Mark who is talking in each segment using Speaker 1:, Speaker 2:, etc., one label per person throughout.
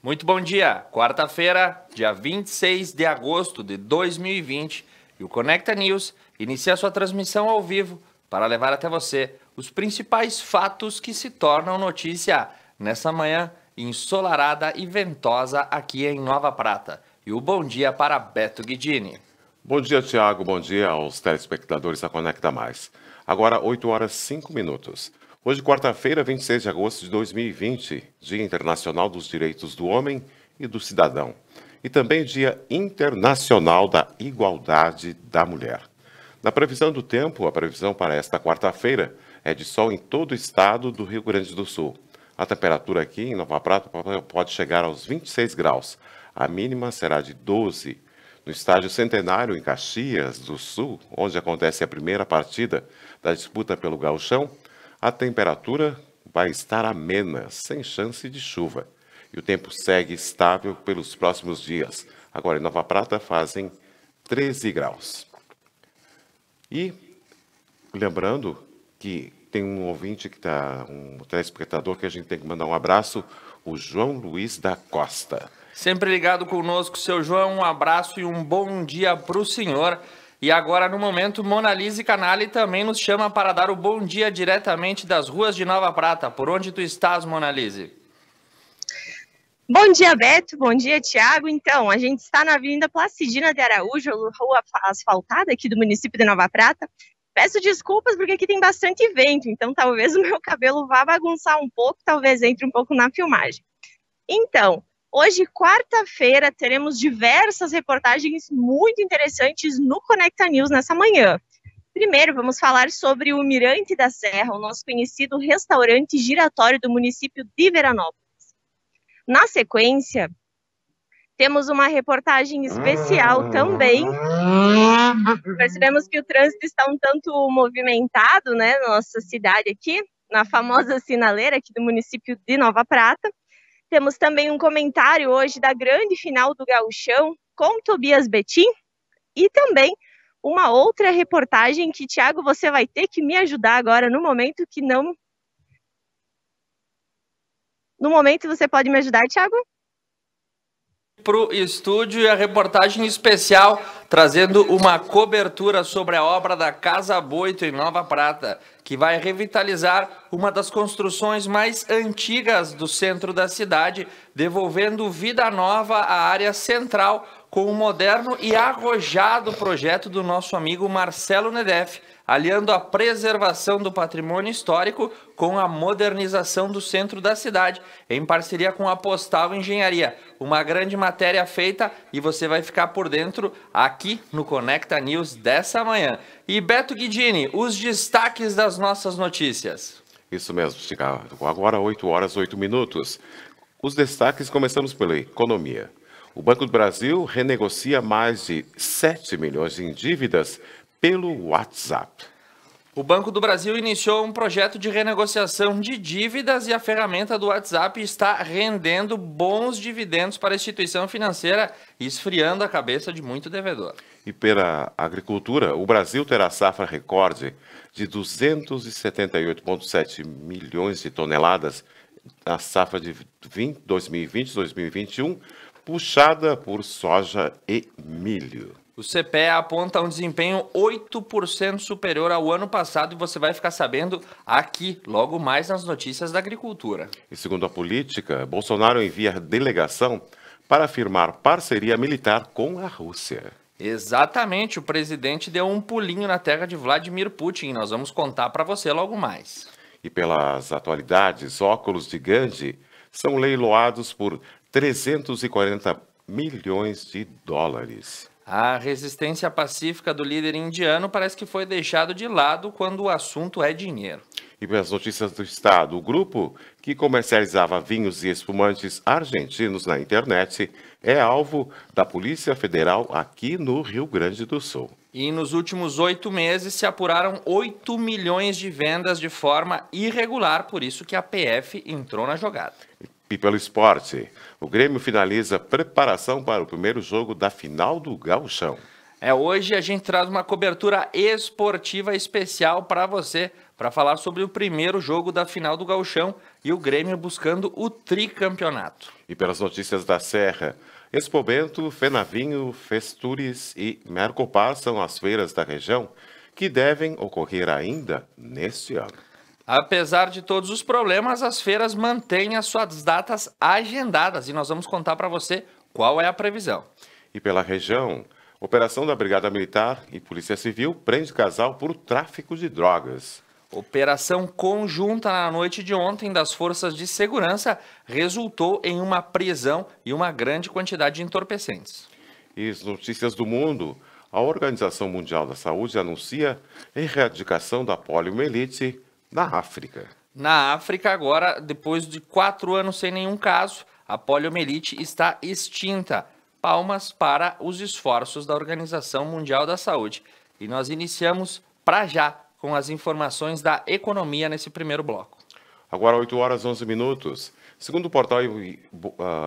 Speaker 1: Muito bom dia, quarta-feira, dia 26 de agosto de 2020, e o Conecta News inicia sua transmissão ao vivo para levar até você os principais fatos que se tornam notícia nessa manhã ensolarada e ventosa aqui em Nova Prata. E o bom dia para Beto Guidini.
Speaker 2: Bom dia, Tiago. Bom dia aos telespectadores da Conecta Mais. Agora, 8 horas 5 minutos. Hoje, quarta-feira, 26 de agosto de 2020, Dia Internacional dos Direitos do Homem e do Cidadão. E também Dia Internacional da Igualdade da Mulher. Na previsão do tempo, a previsão para esta quarta-feira é de sol em todo o estado do Rio Grande do Sul. A temperatura aqui em Nova Prata pode chegar aos 26 graus. A mínima será de 12. No estádio Centenário, em Caxias do Sul, onde acontece a primeira partida da disputa pelo Gauchão, a temperatura vai estar amena, sem chance de chuva. E o tempo segue estável pelos próximos dias. Agora, em Nova Prata, fazem 13 graus. E, lembrando que tem um ouvinte um telespectador que a gente tem que mandar um abraço, o João Luiz da Costa.
Speaker 1: Sempre ligado conosco, seu João, um abraço e um bom dia para o senhor. E agora, no momento, Monalise Canali também nos chama para dar o bom dia diretamente das ruas de Nova Prata. Por onde tu estás, Monalise?
Speaker 3: Bom dia, Beto. Bom dia, Tiago. Então, a gente está na Avenida Placidina de Araújo, rua asfaltada aqui do município de Nova Prata. Peço desculpas porque aqui tem bastante vento, então talvez o meu cabelo vá bagunçar um pouco, talvez entre um pouco na filmagem. Então, hoje, quarta-feira, teremos diversas reportagens muito interessantes no Conecta News nessa manhã. Primeiro, vamos falar sobre o Mirante da Serra, o nosso conhecido restaurante giratório do município de Veranópolis. Na sequência, temos uma reportagem especial também. Percebemos que o trânsito está um tanto movimentado, né, na nossa cidade aqui, na famosa sinaleira aqui do município de Nova Prata. Temos também um comentário hoje da grande final do Gauchão com Tobias Betim e também uma outra reportagem que, Tiago, você vai ter que me ajudar agora no momento que não... No momento você pode me ajudar, Tiago?
Speaker 1: Para o estúdio e a reportagem especial trazendo uma cobertura sobre a obra da Casa Boito em Nova Prata, que vai revitalizar uma das construções mais antigas do centro da cidade, devolvendo vida nova à área central com o moderno e arrojado projeto do nosso amigo Marcelo Nedef, aliando a preservação do patrimônio histórico com a modernização do centro da cidade, em parceria com a Postal Engenharia. Uma grande matéria feita e você vai ficar por dentro aqui no Conecta News dessa manhã. E Beto Guidini, os destaques das nossas notícias.
Speaker 2: Isso mesmo, Chicago. Agora 8 horas 8 minutos. Os destaques, começamos pela economia. O Banco do Brasil renegocia mais de 7 milhões em dívidas pelo WhatsApp.
Speaker 1: O Banco do Brasil iniciou um projeto de renegociação de dívidas e a ferramenta do WhatsApp está rendendo bons dividendos para a instituição financeira, esfriando a cabeça de muito devedor.
Speaker 2: E pela agricultura, o Brasil terá safra recorde de 278,7 milhões de toneladas na safra de 2020-2021, puxada por soja e milho.
Speaker 1: O CPE aponta um desempenho 8% superior ao ano passado e você vai ficar sabendo aqui, logo mais nas notícias da agricultura.
Speaker 2: E segundo a política, Bolsonaro envia delegação para firmar parceria militar com a Rússia.
Speaker 1: Exatamente, o presidente deu um pulinho na terra de Vladimir Putin e nós vamos contar para você logo mais.
Speaker 2: E pelas atualidades, óculos de Gandhi são leiloados por 340 milhões de dólares.
Speaker 1: A resistência pacífica do líder indiano parece que foi deixado de lado quando o assunto é dinheiro.
Speaker 2: E pelas notícias do Estado, o grupo que comercializava vinhos e espumantes argentinos na internet é alvo da Polícia Federal aqui no Rio Grande do Sul.
Speaker 1: E nos últimos 8 meses se apuraram 8 milhões de vendas de forma irregular, por isso que a PF entrou na jogada.
Speaker 2: E pelo esporte, o Grêmio finaliza preparação para o primeiro jogo da final do Gauchão.
Speaker 1: Hoje a gente traz uma cobertura esportiva especial para você, para falar sobre o primeiro jogo da final do Gauchão e o Grêmio buscando o tricampeonato.
Speaker 2: E pelas notícias da Serra, Expo Bento, Fenavinho, Festures e Mercopar são as feiras da região que devem ocorrer ainda neste ano.
Speaker 1: Apesar de todos os problemas, as feiras mantêm as suas datas agendadas e nós vamos contar para você qual é a previsão.
Speaker 2: E pela região, operação da Brigada Militar e Polícia Civil prende casal por tráfico de drogas.
Speaker 1: Operação conjunta na noite de ontem das forças de segurança resultou em uma prisão e uma grande quantidade de entorpecentes.
Speaker 2: E as notícias do mundo, a Organização Mundial da Saúde anuncia a erradicação da poliomielite na África.
Speaker 1: Na África, agora, depois de 4 anos sem nenhum caso, a poliomielite está extinta. Palmas para os esforços da Organização Mundial da Saúde. E nós iniciamos para já com as informações da economia nesse primeiro bloco.
Speaker 2: Agora 8 horas 11 minutos. Segundo o portal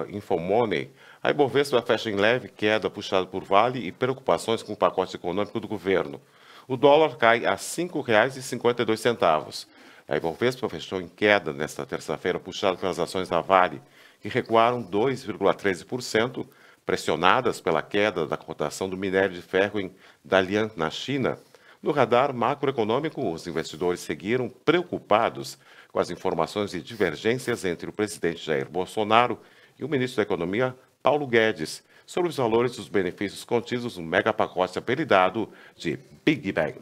Speaker 2: Infomoney, a Ibovespa fecha em leve queda puxada por Vale e preocupações com o pacote econômico do governo. O dólar cai a R$ 5,52. A Ibovespa fechou em queda nesta terça-feira puxada pelas ações da Vale, que recuaram 2,13%, pressionadas pela queda da cotação do minério de ferro em Dalian, na China. No radar macroeconômico, os investidores seguiram preocupados com as informações de divergências entre o presidente Jair Bolsonaro e o ministro da Economia, Paulo Guedes, sobre os valores dos benefícios contidos no megapacote apelidado de Big Bang.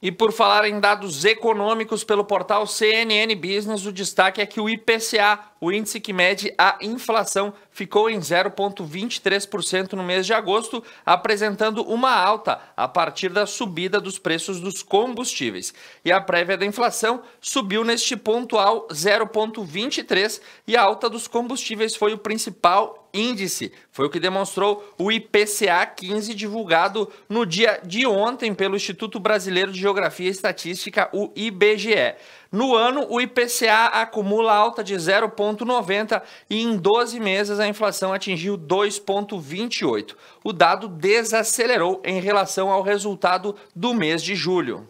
Speaker 1: E por falar em dados econômicos pelo portal CNN Business, o destaque é que o IPCA, o índice que mede a inflação, ficou em 0,23% no mês de agosto, apresentando uma alta a partir da subida dos preços dos combustíveis. E a prévia da inflação subiu neste pontual 0,23% e a alta dos combustíveis foi o principal índice. Foi o que demonstrou o IPCA 15, divulgado no dia de ontem pelo Instituto Brasileiro de Geografia e Estatística, o IBGE. No ano, o IPCA acumula alta de 0,90 e em 12 meses a inflação atingiu 2,28. O dado desacelerou em relação ao resultado do mês de julho.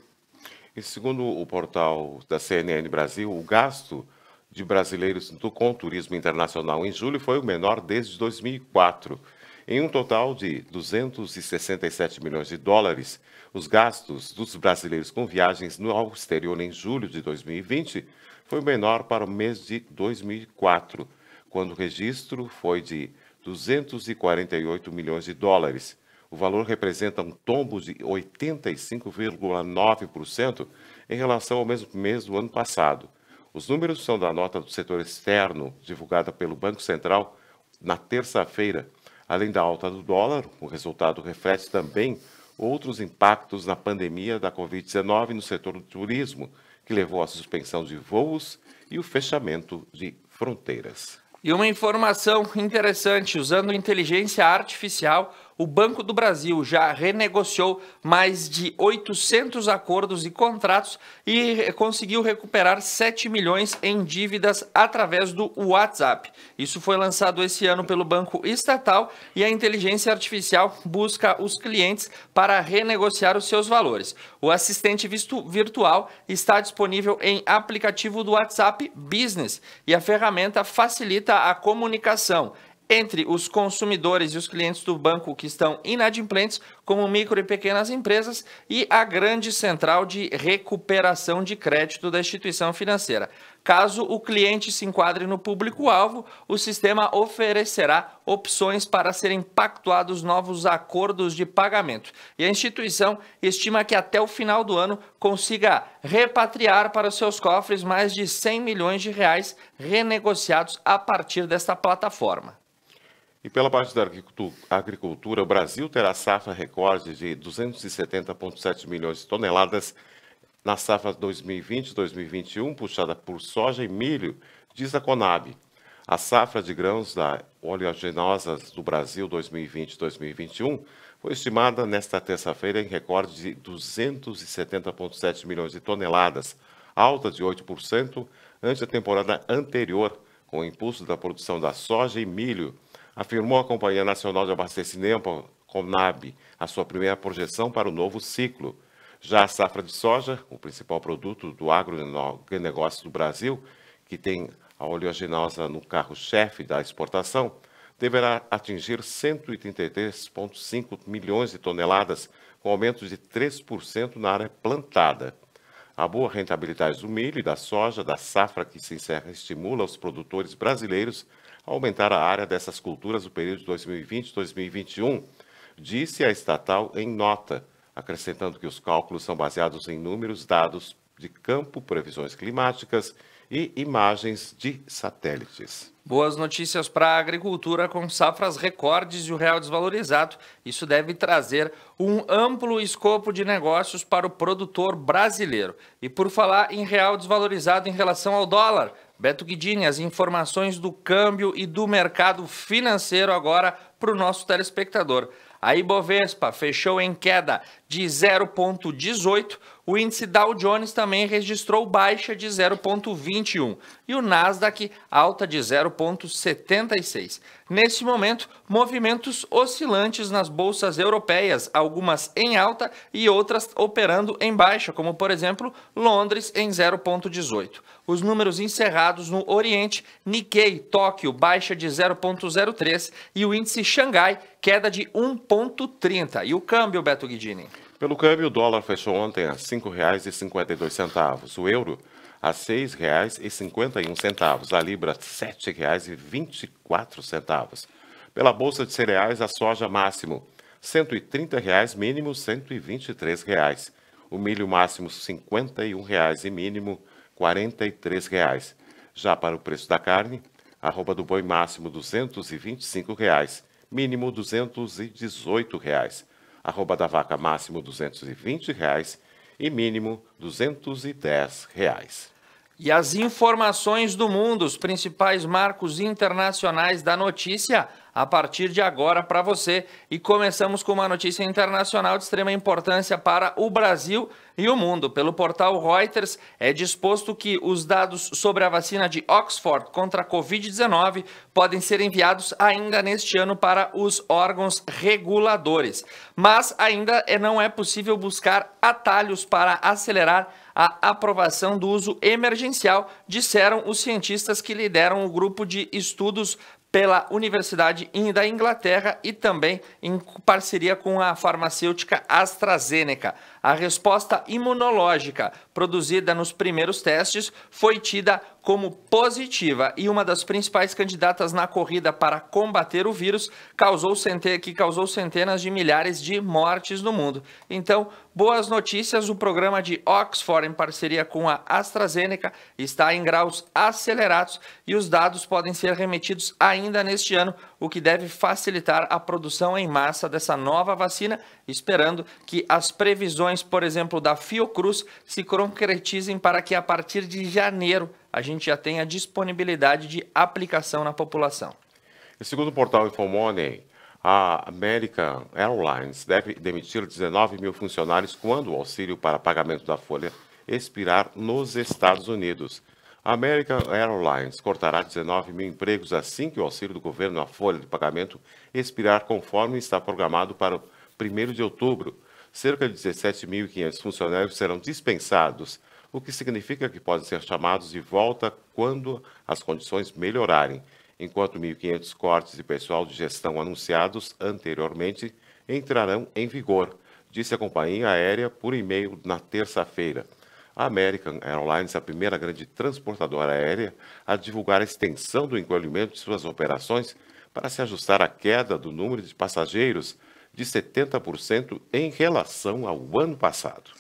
Speaker 2: E segundo o portal da CNN Brasil, o gasto de brasileiros com turismo internacional em julho foi o menor desde 2004. Em um total de 267 milhões de dólares, os gastos dos brasileiros com viagens ao exterior em julho de 2020 foi o menor para o mês de 2004, quando o registro foi de 248 milhões de dólares. O valor representa um tombo de 85,9% em relação ao mesmo mês do ano passado. Os números são da nota do setor externo, divulgada pelo Banco Central na terça-feira. Além da alta do dólar, o resultado reflete também outros impactos na pandemia da Covid-19 no setor do turismo, que levou à suspensão de voos e o fechamento de fronteiras.
Speaker 1: E uma informação interessante, usando inteligência artificial, o Banco do Brasil já renegociou mais de 800 acordos e contratos e conseguiu recuperar 7 milhões em dívidas através do WhatsApp. Isso foi lançado esse ano pelo Banco Estatal e a inteligência artificial busca os clientes para renegociar os seus valores. O assistente virtual está disponível em aplicativo do WhatsApp Business e a ferramenta facilita a comunicação entre os consumidores e os clientes do banco que estão inadimplentes, como micro e pequenas empresas, e a grande central de recuperação de crédito da instituição financeira. Caso o cliente se enquadre no público-alvo, o sistema oferecerá opções para serem pactuados novos acordos de pagamento. E a instituição estima que até o final do ano consiga repatriar para os seus cofres mais de 100 milhões de reais renegociados a partir desta plataforma.
Speaker 2: E pela parte da agricultura, o Brasil terá safra recorde de 270,7 milhões de toneladas na safra 2020-2021, puxada por soja e milho, diz a Conab. A safra de grãos da oleaginosas do Brasil 2020-2021 foi estimada nesta terça-feira em recorde de 270,7 milhões de toneladas, alta de 8% ante a temporada anterior, com o impulso da produção da soja e milho, afirmou a Companhia Nacional de Abastecimento, Conab, a sua primeira projeção para o novo ciclo. Já a safra de soja, o principal produto do agronegócio do Brasil, que tem a oleaginosa no carro-chefe da exportação, deverá atingir 183,5 milhões de toneladas, com aumento de 3% na área plantada. A boa rentabilidade do milho e da soja da safra que se encerra estimula os produtores brasileiros a aumentar a área dessas culturas no período de 2020-2021, disse a estatal em nota, acrescentando que os cálculos são baseados em números, dados de campo, previsões climáticas e imagens de satélites.
Speaker 1: Boas notícias para a agricultura com safras recordes e o real desvalorizado. Isso deve trazer um amplo escopo de negócios para o produtor brasileiro. E por falar em real desvalorizado em relação ao dólar, Beto Guidini, as informações do câmbio e do mercado financeiro agora para o nosso telespectador. A Ibovespa fechou em queda de 0,18, o índice Dow Jones também registrou baixa de 0,21 e o Nasdaq alta de 0,76. Nesse momento, movimentos oscilantes nas bolsas europeias, algumas em alta e outras operando em baixa, como por exemplo Londres em 0,18. Os números encerrados no Oriente, Nikkei, Tóquio, baixa de 0,03 e o índice Xangai, queda de 1,30. E o câmbio, Beto Guidini?
Speaker 2: Pelo câmbio, o dólar fechou ontem a R$ 5,52, o euro a R$ 6,51, a libra R$ 7,24. Pela bolsa de cereais, a soja máximo R$ 130, mínimo R$ 123. O milho máximo R$ 51 e mínimo R$ 43. Já para o preço da carne, a arroba do boi máximo R$ 225, mínimo R$ 218. Arroba da vaca máximo R$ 220 e mínimo R$ 210.
Speaker 1: E as informações do mundo, os principais marcos internacionais da notícia, a partir de agora para você. E começamos com uma notícia internacional de extrema importância para o Brasil e o mundo. Pelo portal Reuters, é disposto que os dados sobre a vacina de Oxford contra a Covid-19 podem ser enviados ainda neste ano para os órgãos reguladores. Mas ainda não é possível buscar atalhos para acelerar a aprovação do uso emergencial, disseram os cientistas que lideram o grupo de estudos pela Universidade da Inglaterra e também em parceria com a farmacêutica AstraZeneca. A resposta imunológica produzida nos primeiros testes foi tida como positiva e uma das principais candidatas na corrida para combater o vírus que causou centenas de milhares de mortes no mundo. Então, boas notícias, o programa de Oxford em parceria com a AstraZeneca está em graus acelerados e os dados podem ser remetidos ainda neste ano, o que deve facilitar a produção em massa dessa nova vacina, esperando que as previsões, por exemplo, da Fiocruz se concretizem para que a partir de janeiro a gente já tenha disponibilidade de aplicação na população.
Speaker 2: E segundo o portal Infomoney, a American Airlines deve demitir 19 mil funcionários quando o auxílio para pagamento da folha expirar nos Estados Unidos. A American Airlines cortará 19 mil empregos assim que o auxílio do governo à folha de pagamento expirar, conforme está programado para o 1º de outubro. Cerca de 17.500 funcionários serão dispensados, o que significa que podem ser chamados de volta quando as condições melhorarem, enquanto 1.500 cortes de pessoal de gestão anunciados anteriormente entrarão em vigor, disse a companhia aérea por e-mail na terça-feira. A American Airlines é a primeira grande transportadora aérea a divulgar a extensão do encolhimento de suas operações para se ajustar à queda do número de passageiros de 70% em relação ao ano passado.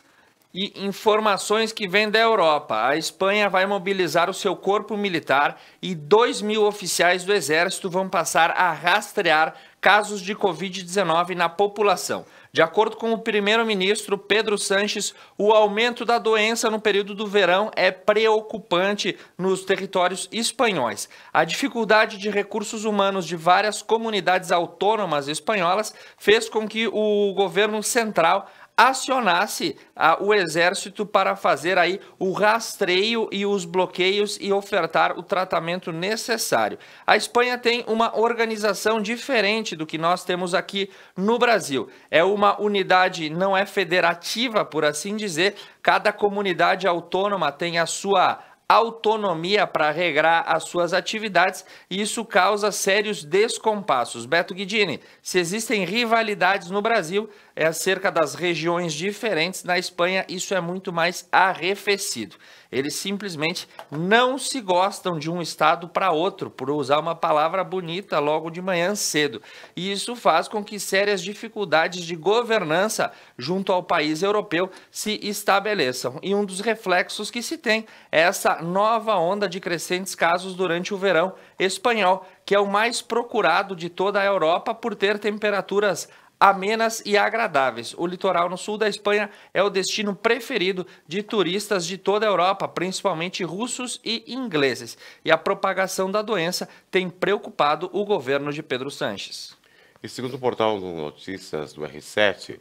Speaker 1: E informações que vêm da Europa. A Espanha vai mobilizar o seu corpo militar e 2.000 oficiais do Exército vão passar a rastrear casos de Covid-19 na população. De acordo com o primeiro-ministro Pedro Sánchez, o aumento da doença no período do verão é preocupante nos territórios espanhóis. A dificuldade de recursos humanos de várias comunidades autônomas espanholas fez com que o governo central acionasse o exército para fazer aí o rastreio e os bloqueios e ofertar o tratamento necessário. A Espanha tem uma organização diferente do que nós temos aqui no Brasil. É uma unidade, não é federativa, por assim dizer. Cada comunidade autônoma tem a sua autonomia para regrar as suas atividades e isso causa sérios descompassos. Beto Guidini, se existem rivalidades no Brasil, é acerca das regiões diferentes. Na Espanha, isso é muito mais arrefecido. Eles simplesmente não se gostam de um estado para outro, por usar uma palavra bonita logo de manhã cedo. E isso faz com que sérias dificuldades de governança junto ao país europeu se estabeleçam. E um dos reflexos que se tem é essa nova onda de crescentes casos durante o verão espanhol, que é o mais procurado de toda a Europa por ter temperaturas amenas e agradáveis. O litoral no sul da Espanha é o destino preferido de turistas de toda a Europa, principalmente russos e ingleses. E a propagação da doença tem preocupado o governo de Pedro Sánchez.
Speaker 2: E segundo o portal de notícias do R7,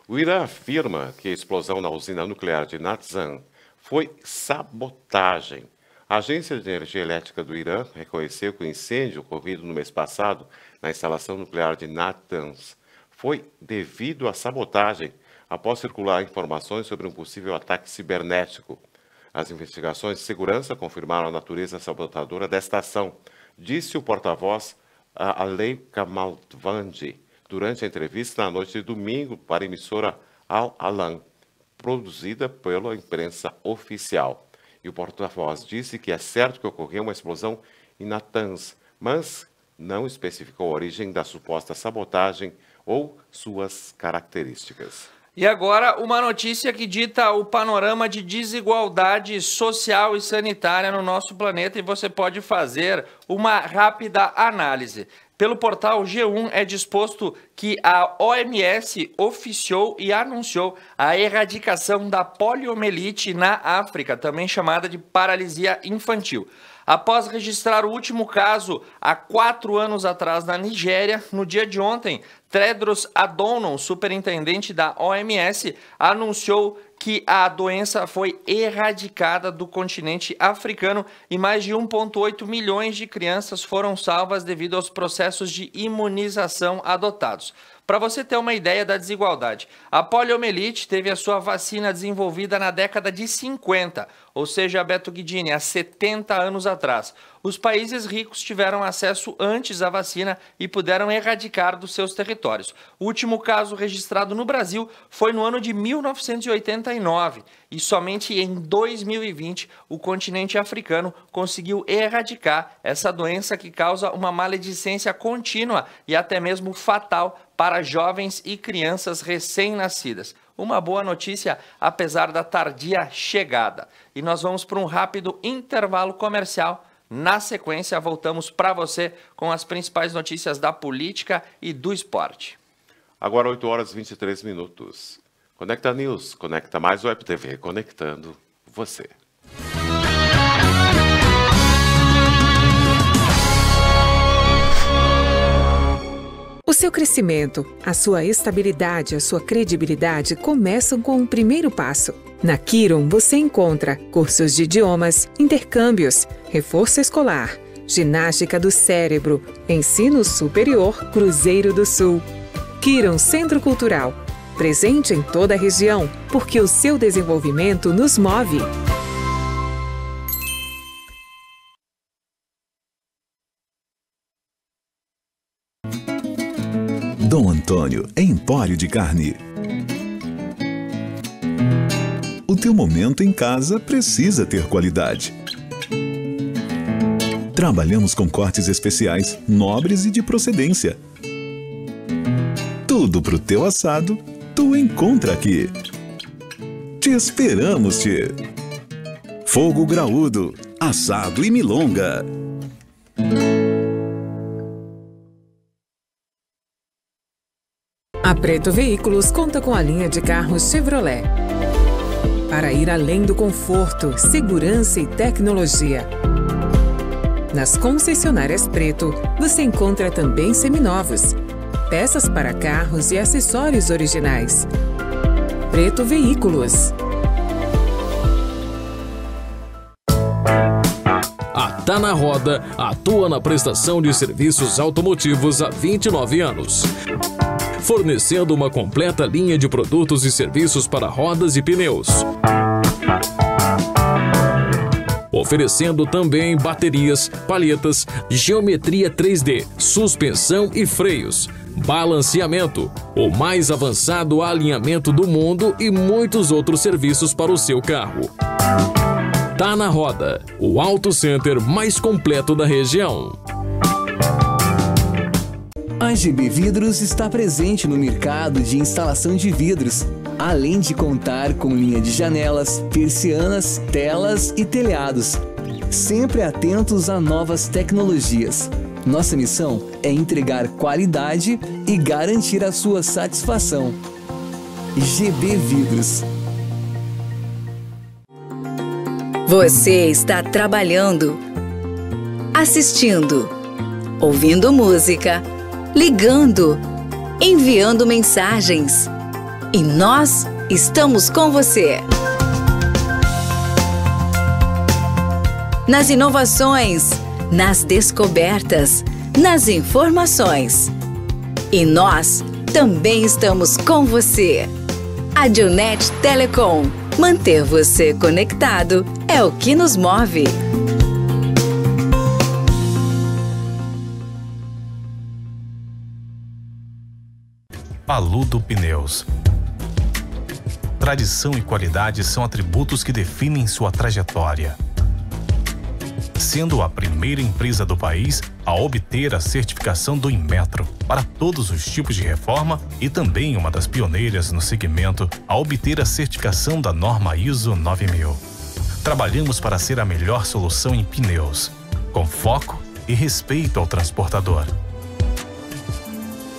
Speaker 2: o Irã afirma que a explosão na usina nuclear de Natanz foi sabotagem. A Agência de Energia Elétrica do Irã reconheceu que o incêndio ocorrido no mês passado na instalação nuclear de Natanz foi devido à sabotagem após circular informações sobre um possível ataque cibernético. As investigações de segurança confirmaram a natureza sabotadora desta ação, disse o porta-voz Alei Kamalvandi durante a entrevista na noite de domingo para a emissora Al-Alam, produzida pela imprensa oficial. E o porta-voz disse que é certo que ocorreu uma explosão em Natanz, mas não especificou a origem da suposta sabotagem ou suas características.
Speaker 1: E agora uma notícia que dita o panorama de desigualdade social e sanitária no nosso planeta e você pode fazer uma rápida análise. Pelo portal G1 é disposto que a OMS oficiou e anunciou a erradicação da poliomielite na África, também chamada de paralisia infantil. Após registrar o último caso há 4 anos atrás na Nigéria, no dia de ontem, Tedros Adhanom, superintendente da OMS, anunciou que a doença foi erradicada do continente africano e mais de 1,8 milhões de crianças foram salvas devido aos processos de imunização adotados. Para você ter uma ideia da desigualdade, a poliomielite teve a sua vacina desenvolvida na década de 50, ou seja, Beto Guidini, há 70 anos atrás. Os países ricos tiveram acesso antes à vacina e puderam erradicar dos seus territórios. O último caso registrado no Brasil foi no ano de 1989 e somente em 2020 o continente africano conseguiu erradicar essa doença que causa uma maledicência contínua e até mesmo fatal para jovens e crianças recém-nascidas. Uma boa notícia, apesar da tardia chegada. E nós vamos para um rápido intervalo comercial. Na sequência, voltamos para você com as principais notícias da política e do esporte.
Speaker 2: Agora 8 horas e 23 minutos. Conecta News, Conecta Mais Web TV, conectando você.
Speaker 4: O seu crescimento, a sua estabilidade, a sua credibilidade começam com o primeiro passo. Na Kiron você encontra cursos de idiomas, intercâmbios, reforço escolar, ginástica do cérebro, ensino superior Cruzeiro do Sul. Kiron Centro Cultural, presente em toda a região, porque o seu desenvolvimento nos move.
Speaker 5: Dom Antônio é empório de carne. O teu momento em casa precisa ter qualidade. Trabalhamos com cortes especiais, nobres e de procedência. Tudo pro teu assado, tu encontra aqui. Te esperamos, tchê. Fogo graúdo, assado e milonga.
Speaker 4: A Preto Veículos conta com a linha de carros Chevrolet para ir além do conforto, segurança e tecnologia. Nas concessionárias Preto, você encontra também seminovos, peças para carros e acessórios originais. Preto Veículos.
Speaker 6: A Tá na Roda atua na prestação de serviços automotivos há 29 anos, fornecendo uma completa linha de produtos e serviços para rodas e pneus. Oferecendo também baterias, palhetas, geometria 3D, suspensão e freios, balanceamento, o mais avançado alinhamento do mundo e muitos outros serviços para o seu carro. Tá na Roda, o Auto Center mais completo da região.
Speaker 7: A GB Vidros está presente no mercado de instalação de vidros, além de contar com linha de janelas, persianas, telas e telhados. Sempre atentos a novas tecnologias. Nossa missão é entregar qualidade e garantir a sua satisfação. GB Vidros.
Speaker 8: Você está trabalhando, assistindo, ouvindo música, ligando, enviando mensagens. E nós estamos com você. Nas inovações, nas descobertas, nas informações. E nós também estamos com você. A Dionet Telecom. Manter você conectado é o que nos move.
Speaker 9: Paludo Pneus. Tradição e qualidade são atributos que definem sua trajetória. Sendo a primeira empresa do país a obter a certificação do Inmetro para todos os tipos de reforma e também uma das pioneiras no segmento a obter a certificação da norma ISO 9000. Trabalhamos para ser a melhor solução em pneus, com foco e respeito ao transportador.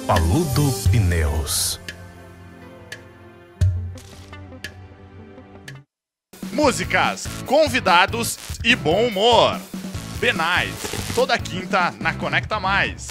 Speaker 9: Paludo Pneus.
Speaker 10: Músicas, convidados e bom humor. Benais, toda quinta na Conecta Mais.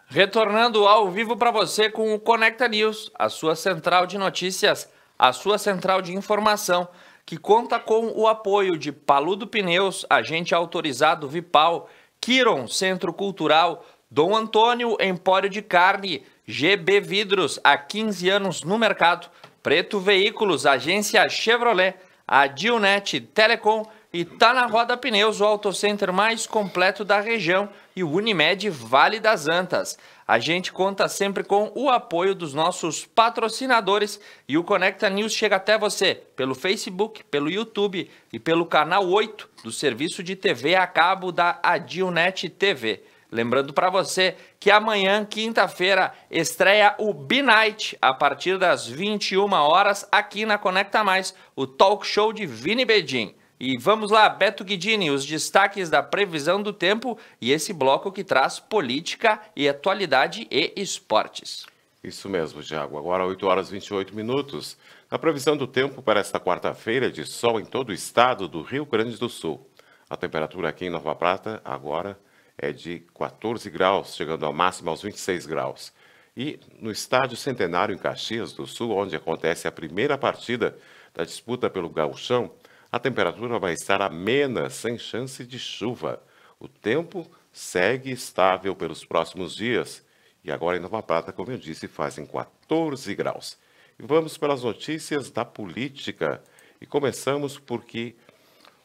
Speaker 1: Retornando ao vivo para você com o Conecta News, a sua central de notícias, a sua central de informação, que conta com o apoio de Paludo Pneus, agente autorizado Vipal, Kiron, Centro Cultural, Dom Antônio, Empório de Carne, GB Vidros, há 15 anos no mercado, Preto Veículos, agência Chevrolet, a Dionet Telecom e Tá na Roda Pneus, o autocenter mais completo da região, e o Unimed Vale das Antas. A gente conta sempre com o apoio dos nossos patrocinadores e o Conecta News chega até você pelo Facebook, pelo YouTube e pelo canal 8 do serviço de TV a cabo da Adilnet TV. Lembrando para você que amanhã, quinta-feira, estreia o B-Night a partir das 21 horas aqui na Conecta Mais, o talk show de Vini Bedin. E vamos lá, Beto Guidini, os destaques da previsão do tempo e esse bloco que traz política e atualidade e esportes.
Speaker 2: Isso mesmo, Thiago. Agora 8 horas e 28 minutos. A previsão do tempo para esta quarta-feira é de sol em todo o estado do Rio Grande do Sul. A temperatura aqui em Nova Prata agora é de 14 graus, chegando a máxima aos 26 graus. E no Estádio Centenário em Caxias do Sul, onde acontece a primeira partida da disputa pelo Gauchão, a temperatura vai estar amena, sem chance de chuva. O tempo segue estável pelos próximos dias. E agora em Nova Prata, como eu disse, fazem 14 graus. E vamos pelas notícias da política. E começamos porque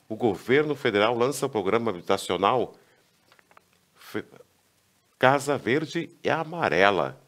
Speaker 2: o governo federal lança o programa habitacional Casa Verde e Amarela.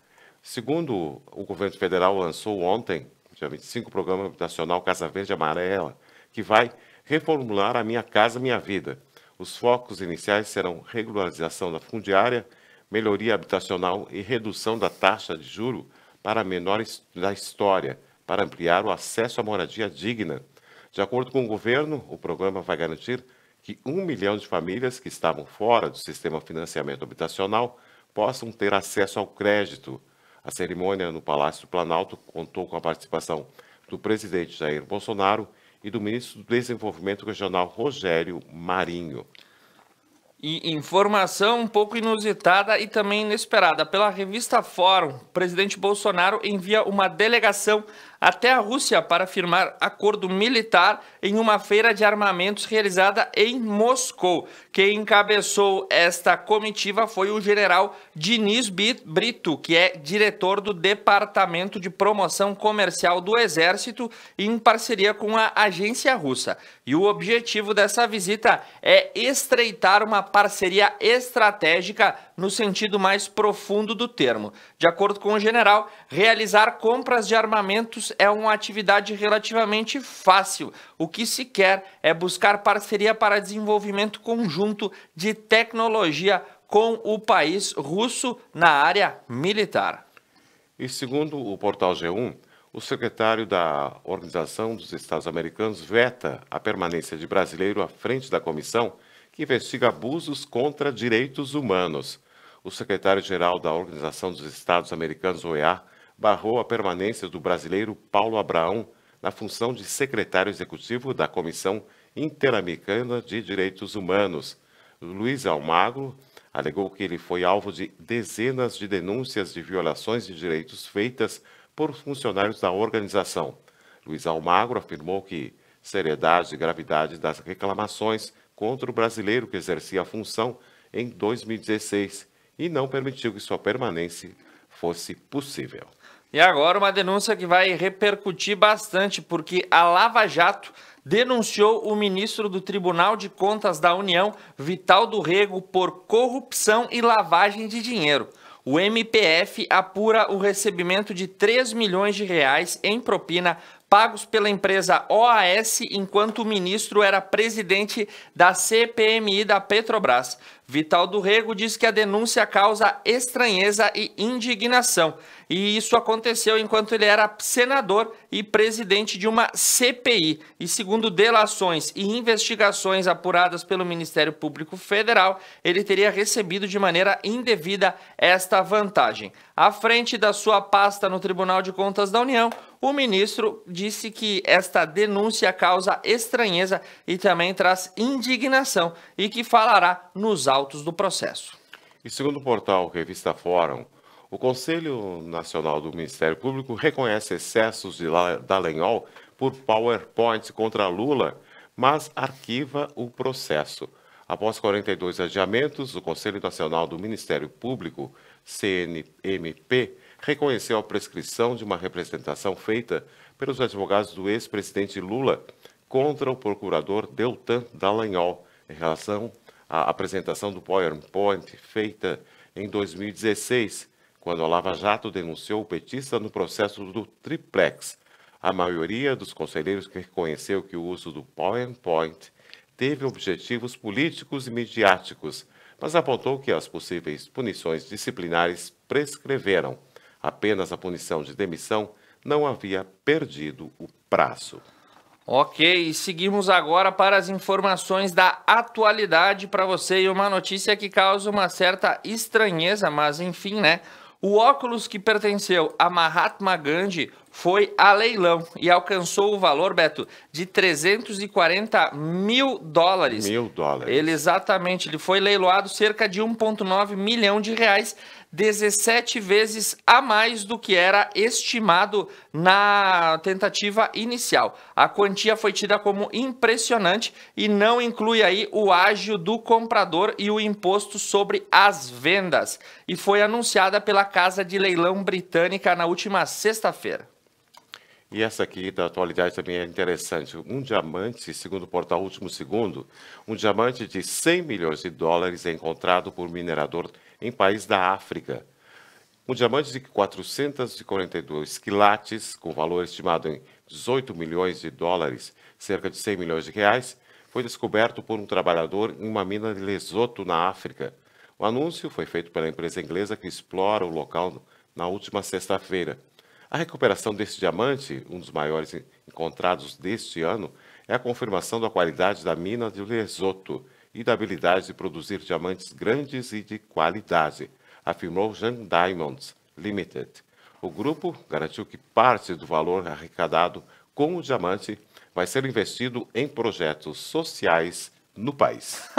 Speaker 2: Segundo o governo federal lançou ontem, dia 25, o programa habitacional Casa Verde e Amarela, que vai reformular a Minha Casa Minha Vida. Os focos iniciais serão regularização da fundiária, melhoria habitacional e redução da taxa de juro para menores da história, para ampliar o acesso à moradia digna. De acordo com o governo, o programa vai garantir que 1 milhão de famílias que estavam fora do sistema de financiamento habitacional possam ter acesso ao crédito. A cerimônia no Palácio do Planalto contou com a participação do presidente Jair Bolsonaro e do ministro do Desenvolvimento Regional, Rogério Marinho.
Speaker 1: E informação um pouco inusitada e também inesperada. Pela revista Fórum, o presidente Bolsonaro envia uma delegação até a Rússia para firmar acordo militar em uma feira de armamentos realizada em Moscou. Quem encabeçou esta comitiva foi o general Diniz Brito, que é diretor do Departamento de Promoção Comercial do Exército, em parceria com a agência russa. E o objetivo dessa visita é estreitar uma parceria estratégica no sentido mais profundo do termo. De acordo com o general, realizar compras de armamentos é uma atividade relativamente fácil. O que se quer é buscar parceria para desenvolvimento conjunto de tecnologia com o país russo na área militar.
Speaker 2: E segundo o portal G1, o secretário da Organização dos Estados Americanos veta a permanência de brasileiro à frente da comissão que investiga abusos contra direitos humanos. O secretário-geral da Organização dos Estados Americanos, OEA, barrou a permanência do brasileiro Paulo Abraão na função de secretário executivo da Comissão Interamericana de Direitos Humanos. Luiz Almagro alegou que ele foi alvo de dezenas de denúncias de violações de direitos feitas por funcionários da organização. Luiz Almagro afirmou que seriedade e gravidade das reclamações contra o brasileiro que exercia a função em 2016 e não permitiu que sua permanência fosse possível.
Speaker 1: E agora uma denúncia que vai repercutir bastante, porque a Lava Jato denunciou o ministro do Tribunal de Contas da União, Vital do Rego, por corrupção e lavagem de dinheiro. O MPF apura o recebimento de 3 milhões de reais em propina pagos pela empresa OAS enquanto o ministro era presidente da CPMI da Petrobras. Vital do Rego diz que a denúncia causa estranheza e indignação. E isso aconteceu enquanto ele era senador e presidente de uma CPI. E segundo delações e investigações apuradas pelo Ministério Público Federal, ele teria recebido de maneira indevida esta vantagem. À frente da sua pasta no Tribunal de Contas da União, o ministro disse que esta denúncia causa estranheza e também traz indignação e que falará nos autos do processo.
Speaker 2: E segundo o portal Revista Fórum, o Conselho Nacional do Ministério Público reconhece excessos de Dallagnol por PowerPoint contra Lula, mas arquiva o processo. Após 42 adiamentos, o Conselho Nacional do Ministério Público, CNMP, reconheceu a prescrição de uma representação feita pelos advogados do ex-presidente Lula contra o procurador Deltan Dallagnol em relação à apresentação do PowerPoint feita em 2016, quando a Lava Jato denunciou o petista no processo do Triplex. A maioria dos conselheiros reconheceu que o uso do PowerPoint teve objetivos políticos e midiáticos, mas apontou que as possíveis punições disciplinares prescreveram. Apenas a punição de demissão não havia perdido o prazo.
Speaker 1: Ok, seguimos agora para as informações da atualidade para você e uma notícia que causa uma certa estranheza, mas enfim, né? O óculos que pertenceu a Mahatma Gandhi foi a leilão e alcançou o valor, Beto, de 340 mil dólares. Ele foi leiloado cerca de 1,9 milhão de reais, 17 vezes a mais do que era estimado na tentativa inicial. A quantia foi tida como impressionante e não inclui aí o ágio do comprador e o imposto sobre as vendas. E foi anunciada pela Casa de Leilão Britânica na última sexta-feira.
Speaker 2: E essa aqui da atualidade também é interessante. Um diamante, segundo o portal Último Segundo, um diamante de 100 milhões de dólares é encontrado por minerador em país da África. Um diamante de 442 quilates, com valor estimado em 18 milhões de dólares, cerca de 100 milhões de reais, foi descoberto por um trabalhador em uma mina de Lesoto, na África. O anúncio foi feito pela empresa inglesa que explora o local na última sexta-feira. A recuperação deste diamante, um dos maiores encontrados deste ano, é a confirmação da qualidade da mina de Lesoto e da habilidade de produzir diamantes grandes e de qualidade, afirmou Jan Diamonds Limited. O grupo garantiu que parte do valor arrecadado com o diamante vai ser investido em projetos sociais no país.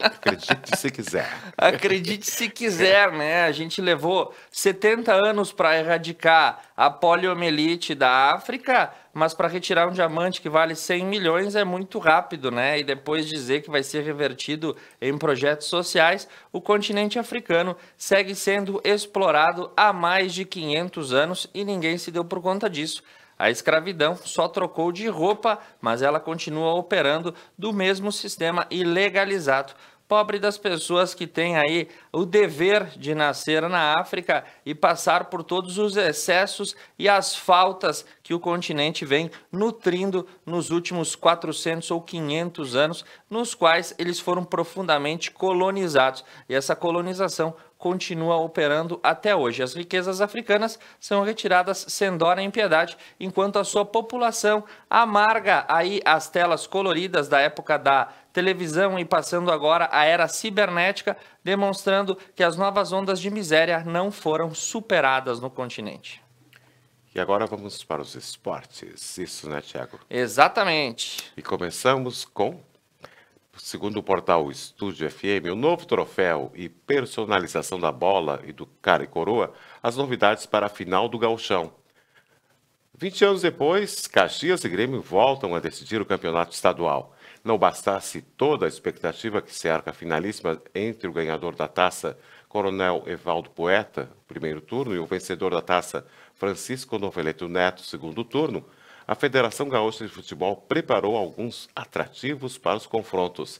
Speaker 2: Acredite se quiser.
Speaker 1: Acredite se quiser, né? A gente levou 70 anos para erradicar a poliomielite da África, mas para retirar um diamante que vale 100 milhões é muito rápido, né? E depois dizer que vai ser revertido em projetos sociais, o continente africano segue sendo explorado há mais de 500 anos e ninguém se deu por conta disso. A escravidão só trocou de roupa, mas ela continua operando do mesmo sistema ilegalizado. Pobre das pessoas que têm aí o dever de nascer na África e passar por todos os excessos e as faltas que o continente vem nutrindo nos últimos 400 ou 500 anos, nos quais eles foram profundamente colonizados. E essa colonização continua operando até hoje. As riquezas africanas são retiradas sem dó nem piedade, enquanto a sua população amarga aí as telas coloridas da época da televisão e passando agora a era cibernética, demonstrando que as novas ondas de miséria não foram superadas no continente.
Speaker 2: E agora vamos para os esportes. Isso, né, Thiago?
Speaker 1: Exatamente.
Speaker 2: E começamos com, segundo o portal Estúdio FM, o novo troféu e personalização da bola e do cara e coroa, as novidades para a final do Gauchão. 20 anos depois, Caxias e Grêmio voltam a decidir o campeonato estadual. Não bastasse toda a expectativa que cerca a finalíssima entre o ganhador da taça, Coronel Evaldo Poeta, primeiro turno, e o vencedor da taça, Francisco Noveleto Neto, segundo turno, a Federação Gaúcha de Futebol preparou alguns atrativos para os confrontos.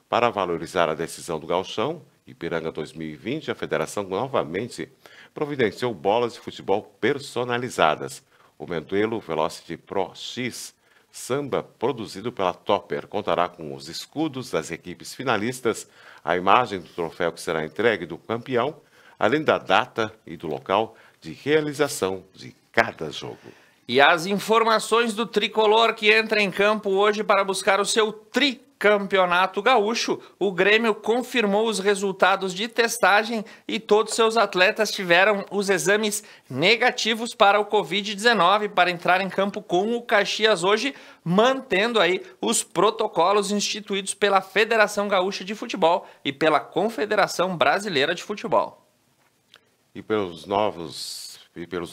Speaker 2: Para valorizar a decisão do Gauchão, Ipiranga 2020, a Federação novamente providenciou bolas de futebol personalizadas. O modelo Velocity Pro X Samba, produzido pela Topper, contará com os escudos das equipes finalistas, a imagem do troféu que será entregue do campeão, além da data e do local de realização de cada jogo.
Speaker 1: E as informações do tricolor que entra em campo hoje para buscar o seu tricampeonato gaúcho. O Grêmio confirmou os resultados de testagem e todos seus atletas tiveram os exames negativos para o Covid-19 para entrar em campo com o Caxias hoje, mantendo aí os protocolos instituídos pela Federação Gaúcha de Futebol e pela Confederação Brasileira de Futebol.
Speaker 2: E pelos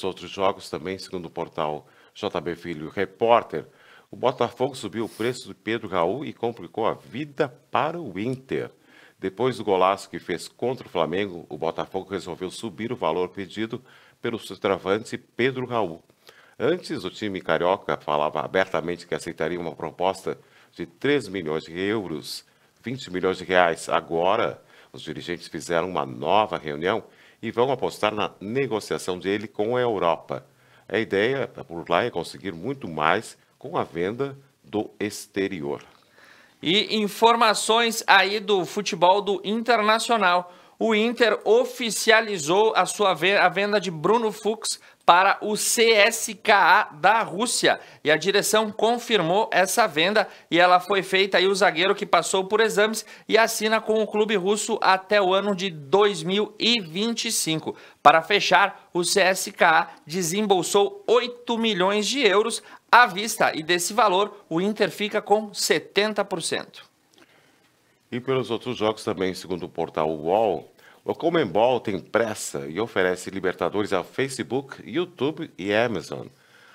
Speaker 2: outros jogos também, segundo o portal JB Filho Repórter, o Botafogo subiu o preço de Pedro Raul e complicou a vida para o Inter. Depois do golaço que fez contra o Flamengo, o Botafogo resolveu subir o valor pedido pelo centroavante Pedro Raul. Antes, o time carioca falava abertamente que aceitaria uma proposta de 3 milhões de euros, 20 milhões de reais. Agora, os dirigentes fizeram uma nova reunião e vão apostar na negociação dele com a Europa. A ideia por lá é conseguir muito mais com a venda do exterior.
Speaker 1: E informações aí do futebol do Internacional. O Inter oficializou a venda de Bruno Fux para o CSKA da Rússia. E a direção confirmou essa venda e ela foi feita aí o zagueiro que passou por exames e assina com o clube russo até o ano de 2025. Para fechar, o CSKA desembolsou 8 milhões de euros à vista e desse valor o Inter fica com 70%.
Speaker 2: E pelos outros jogos também, segundo o portal UOL, o Conmebol tem pressa e oferece Libertadores ao Facebook, YouTube e Amazon.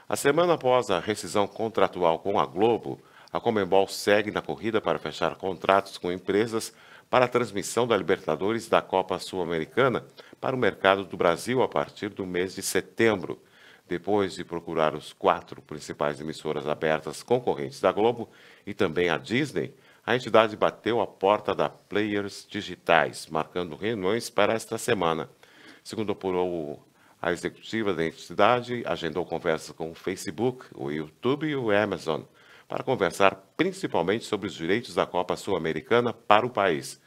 Speaker 2: A semana após a rescisão contratual com a Globo, a Conmebol segue na corrida para fechar contratos com empresas para a transmissão da Libertadores da Copa Sul-Americana para o mercado do Brasil a partir do mês de setembro. Depois de procurar os 4 principais emissoras abertas concorrentes da Globo e também a Disney, a entidade bateu a porta da Players Digitais, marcando reuniões para esta semana. Segundo apurou a executiva da entidade, agendou conversas com o Facebook, o YouTube e o Amazon, para conversar principalmente sobre os direitos da Copa Sul-Americana para o país.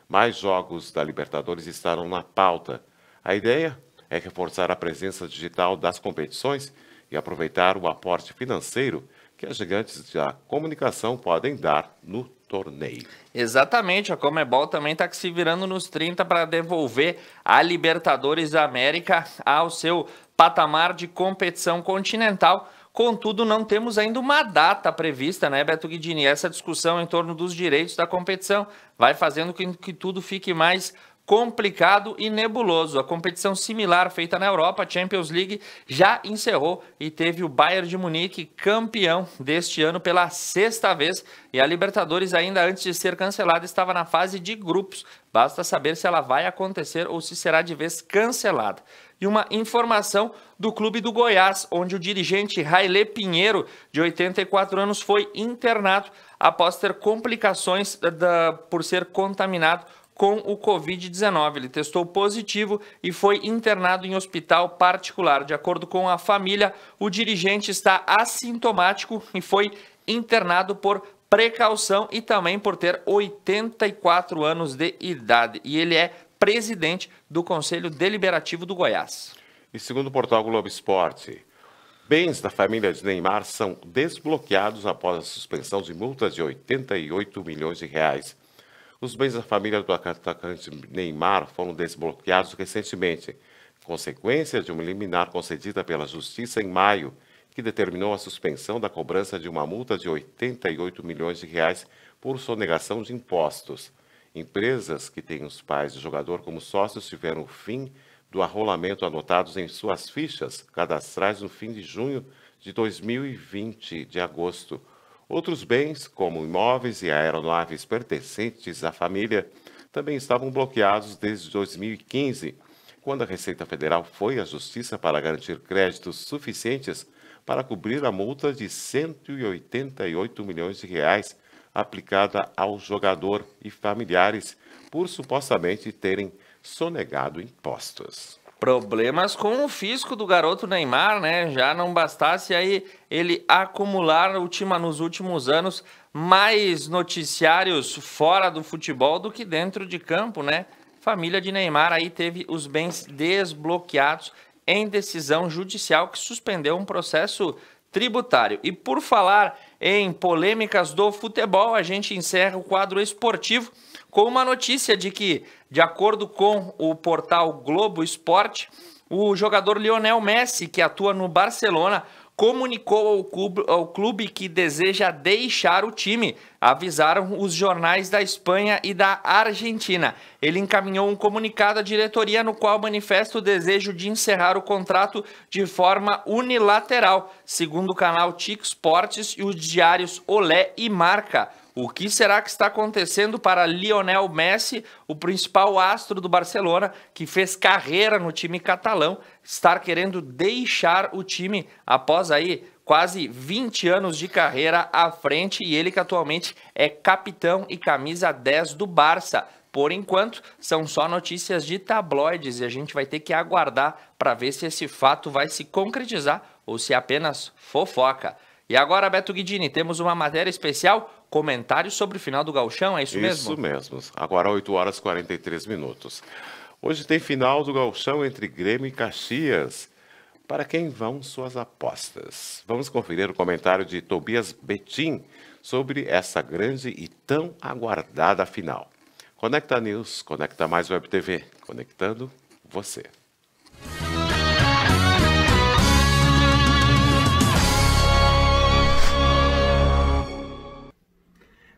Speaker 2: Mais jogos da Libertadores estarão na pauta. A ideia é reforçar a presença digital das competições e aproveitar o aporte financeiro que as gigantes da comunicação podem dar no torneio.
Speaker 1: Exatamente, a Conmebol também está se virando nos 30 para devolver a Libertadores da América ao seu patamar de competição continental. Contudo, não temos ainda uma data prevista, né, Beto Guidini? Essa discussão em torno dos direitos da competição vai fazendo com que tudo fique mais complicado e nebuloso. A competição similar feita na Europa, a Champions League, já encerrou e teve o Bayern de Munique campeão deste ano pela 6ª vez. E a Libertadores, ainda antes de ser cancelada, estava na fase de grupos. Basta saber se ela vai acontecer ou se será de vez cancelada. E uma informação do clube do Goiás, onde o dirigente Railê Pinheiro, de 84 anos, foi internado após ter complicações por ser contaminado com o Covid-19. Ele testou positivo e foi internado em hospital particular. De acordo com a família, o dirigente está assintomático e foi internado por precaução e também por ter 84 anos de idade. E ele é presidente do Conselho Deliberativo do Goiás.
Speaker 2: E segundo o portal Globo Esporte, bens da família de Neymar são desbloqueados após a suspensão de multas de 88 milhões de reais. Os bens da família do atacante Neymar foram desbloqueados recentemente, consequência de uma liminar concedida pela Justiça em maio, que determinou a suspensão da cobrança de uma multa de 88 milhões de reais por sonegação de impostos. Empresas que têm os pais do jogador como sócios tiveram o fim do arrolamento anotados em suas fichas cadastrais no fim de junho de 2020, de agosto. Outros bens, como imóveis e aeronaves pertencentes à família, também estavam bloqueados desde 2015, quando a Receita Federal foi à Justiça para garantir créditos suficientes para cobrir a multa de 188 milhões de reais aplicada ao jogador e familiares por supostamente terem sonegado impostos.
Speaker 1: Problemas com o fisco do garoto Neymar, né? Já não bastasse aí ele acumular nos últimos anos mais noticiários fora do futebol do que dentro de campo, né? Família de Neymar aí teve os bens desbloqueados em decisão judicial que suspendeu um processo tributário. E por falar em polêmicas do futebol, a gente encerra o quadro esportivo com uma notícia de que, de acordo com o portal Globo Esporte, o jogador Lionel Messi, que atua no Barcelona, comunicou ao clube que deseja deixar o time. Avisaram os jornais da Espanha e da Argentina. Ele encaminhou um comunicado à diretoria no qual manifesta o desejo de encerrar o contrato de forma unilateral, segundo o canal TIC Sports e os diários Olé e Marca. O que será que está acontecendo para Lionel Messi, o principal astro do Barcelona, que fez carreira no time catalão, estar querendo deixar o time após aí quase 20 anos de carreira à frente, e ele que atualmente é capitão e camisa 10 do Barça. Por enquanto, são só notícias de tabloides e a gente vai ter que aguardar para ver se esse fato vai se concretizar ou se é apenas fofoca. E agora, Beto Guidini, temos uma matéria especial, comentários sobre o final do Gauchão, é isso mesmo?
Speaker 2: Isso mesmo. Agora 8 horas e 43 minutos. Hoje tem final do Gauchão entre Grêmio e Caxias. Para quem vão suas apostas? Vamos conferir o comentário de Tobias Betim sobre essa grande e tão aguardada final. Conecta News, Conecta Mais Web TV, conectando você.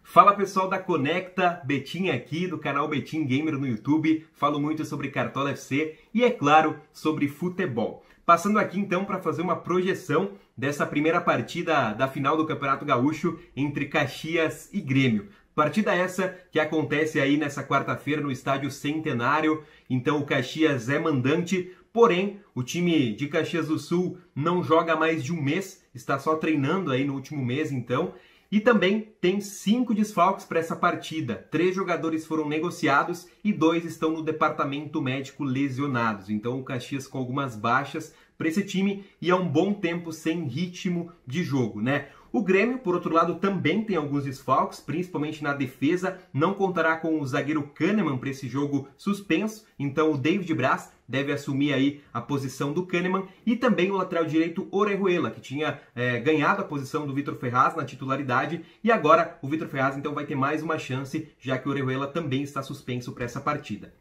Speaker 11: Fala pessoal da Conecta, Betim aqui do canal Betim Gamer no YouTube. Falo muito sobre Cartola FC e, é claro, sobre futebol. Passando aqui então para fazer uma projeção dessa primeira partida da final do Campeonato Gaúcho entre Caxias e Grêmio. Partida essa que acontece aí nessa quarta-feira no Estádio Centenário. Então o Caxias é mandante, porém o time de Caxias do Sul não joga há mais de um mês, está só treinando aí no último mês então. E também tem 5 desfalques para essa partida. 3 jogadores foram negociados e 2 estão no departamento médico lesionados. Então o Caxias com algumas baixas para esse time e há um bom tempo sem ritmo de jogo, né? O Grêmio, por outro lado, também tem alguns desfalques, principalmente na defesa. Não contará com o zagueiro Kahneman para esse jogo suspenso. Então o David Braz deve assumir aí a posição do Kahneman, e também o lateral direito Orejuela, que tinha ganhado a posição do Vitor Ferraz na titularidade, e agora o Vitor Ferraz então vai ter mais uma chance, já que o Orejuela também está suspenso para essa partida.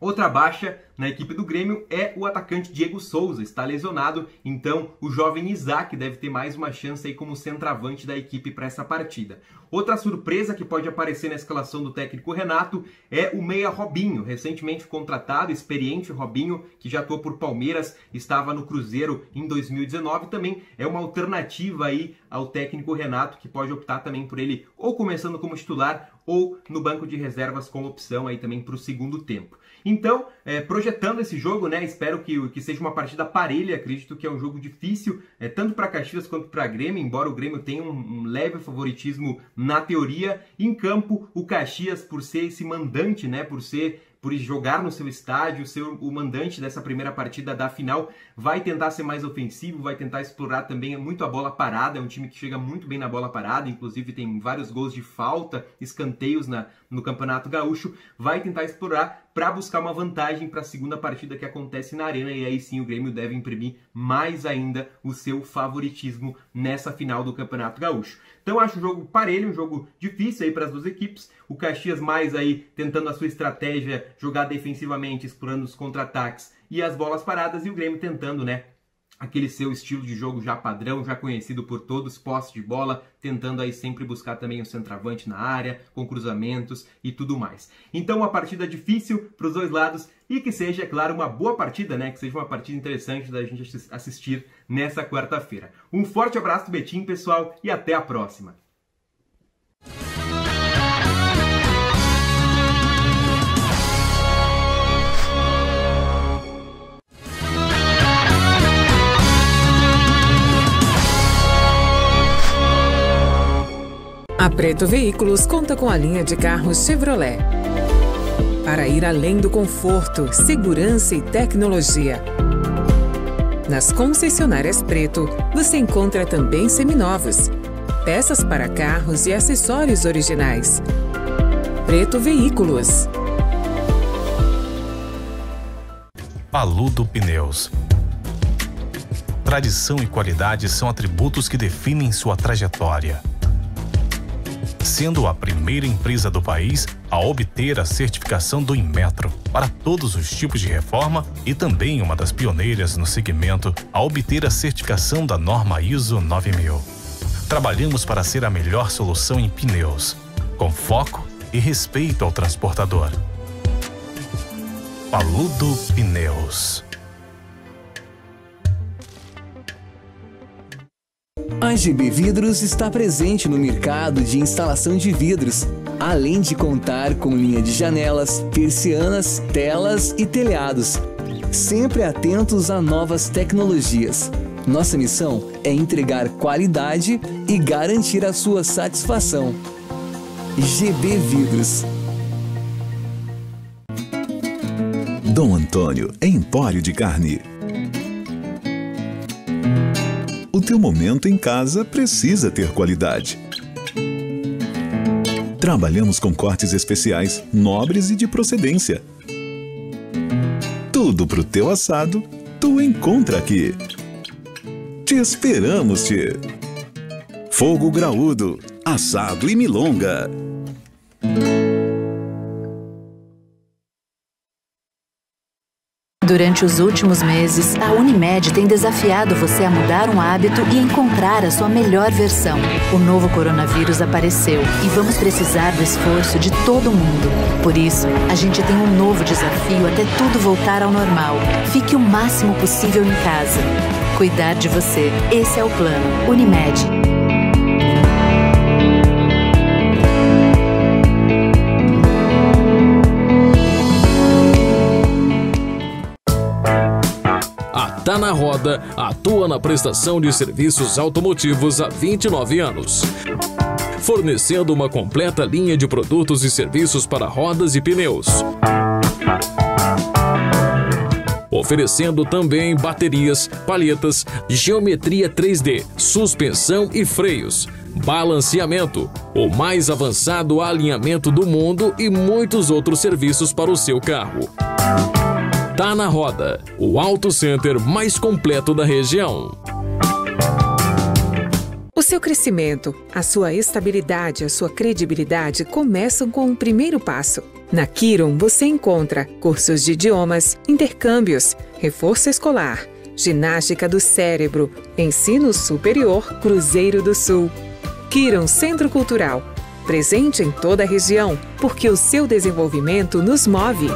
Speaker 11: Outra baixa na equipe do Grêmio é o atacante Diego Souza, está lesionado, então o jovem Isaac deve ter mais uma chance aí como centroavante da equipe para essa partida. Outra surpresa que pode aparecer na escalação do técnico Renato é o meia Robinho, recentemente contratado, experiente Robinho, que já atuou por Palmeiras, estava no Cruzeiro em 2019, também é uma alternativa aí ao técnico Renato, que pode optar também por ele ou começando como titular ou no banco de reservas com opção aí também para o segundo tempo. Então, projetando esse jogo, né, espero que seja uma partida parelha, acredito que é um jogo difícil, tanto para Caxias quanto para Grêmio, embora o Grêmio tenha um leve favoritismo na teoria. Em campo, o Caxias, por ser esse mandante, né, por jogar no seu estádio, ser o mandante dessa primeira partida da final, vai tentar ser mais ofensivo, vai tentar explorar também muito a bola parada, é um time que chega muito bem na bola parada, inclusive tem vários gols de falta, escanteios no Campeonato Gaúcho, vai tentar explorar para buscar uma vantagem para a segunda partida que acontece na Arena, e aí sim o Grêmio deve imprimir mais ainda o seu favoritismo nessa final do Campeonato Gaúcho. Então acho o jogo parelho, um jogo difícil aí para as duas equipes, o Caxias mais aí tentando a sua estratégia, jogar defensivamente, explorando os contra-ataques e as bolas paradas, e o Grêmio tentando, né, aquele seu estilo de jogo já padrão, já conhecido por todos, posse de bola, tentando aí sempre buscar também o centroavante na área, com cruzamentos e tudo mais. Então uma partida difícil para os dois lados, e que seja, é claro, uma boa partida, né? Que seja uma partida interessante da gente assistir nessa quarta-feira. Um forte abraço do Betim, pessoal, e até a próxima!
Speaker 4: A Preto Veículos conta com a linha de carros Chevrolet. Para ir além do conforto, segurança e tecnologia. Nas concessionárias Preto, você encontra também seminovos, peças para carros e acessórios originais. Preto Veículos.
Speaker 9: Paludo Pneus. Tradição e qualidade são atributos que definem sua trajetória. Sendo a primeira empresa do país a obter a certificação do Inmetro para todos os tipos de reforma e também uma das pioneiras no segmento a obter a certificação da norma ISO 9000. Trabalhamos para ser a melhor solução em pneus, com foco e respeito ao transportador. Paludo Pneus.
Speaker 7: A GB Vidros está presente no mercado de instalação de vidros, além de contar com linha de janelas, persianas, telas e telhados, sempre atentos a novas tecnologias. Nossa missão é entregar qualidade e garantir a sua satisfação. GB Vidros.
Speaker 5: Dom Antônio Empório de Carne. O teu momento em casa precisa ter qualidade. Trabalhamos com cortes especiais, nobres e de procedência. Tudo pro teu assado, tu encontra aqui. Te esperamos, tchê. Fogo graúdo, assado e milonga.
Speaker 12: Durante os últimos meses, a Unimed tem desafiado você a mudar um hábito e encontrar a sua melhor versão. O novo coronavírus apareceu e vamos precisar do esforço de todo mundo. Por isso, a gente tem um novo desafio até tudo voltar ao normal. Fique o máximo possível em casa. Cuidar de você, esse é o plano. Unimed.
Speaker 6: Tá na Roda atua na prestação de serviços automotivos há 29 anos, fornecendo uma completa linha de produtos e serviços para rodas e pneus, oferecendo também baterias, palhetas, geometria 3D, suspensão e freios, balanceamento, o mais avançado alinhamento do mundo e muitos outros serviços para o seu carro. Tá na Roda, o Auto Center mais completo da região.
Speaker 4: O seu crescimento, a sua estabilidade, a sua credibilidade começam com o primeiro passo. Na Kiron você encontra cursos de idiomas, intercâmbios, reforço escolar, ginástica do cérebro, ensino superior Cruzeiro do Sul. Kiron Centro Cultural, presente em toda a região, porque o seu desenvolvimento nos move.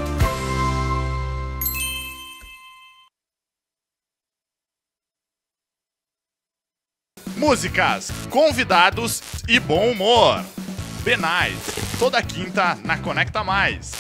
Speaker 10: Músicas, convidados e bom humor. Benais, toda quinta na Conecta Mais.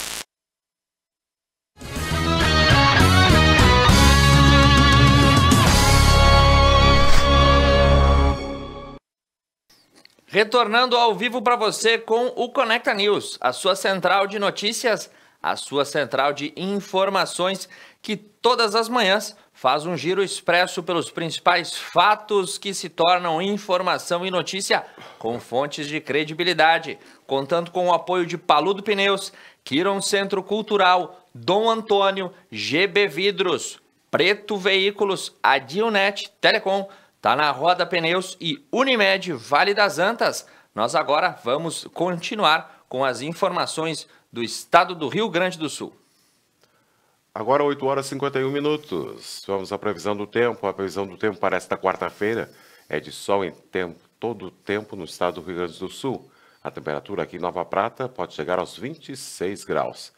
Speaker 1: Retornando ao vivo para você com o Conecta News, a sua central de notícias, a sua central de informações que todas as manhãs faz um giro expresso pelos principais fatos que se tornam informação e notícia com fontes de credibilidade, contando com o apoio de Paludo Pneus, Kiron Centro Cultural, Dom Antônio, GB Vidros, Preto Veículos, Adilnet Telecom, Tá na Roda Pneus e Unimed Vale das Antas. Nós agora vamos continuar com as informações do estado do Rio Grande do Sul.
Speaker 2: Agora 8 horas e 51 minutos. Vamos à previsão do tempo. A previsão do tempo para esta quarta-feira é de sol em todo o tempo no estado do Rio Grande do Sul. A temperatura aqui em Nova Prata pode chegar aos 26 graus.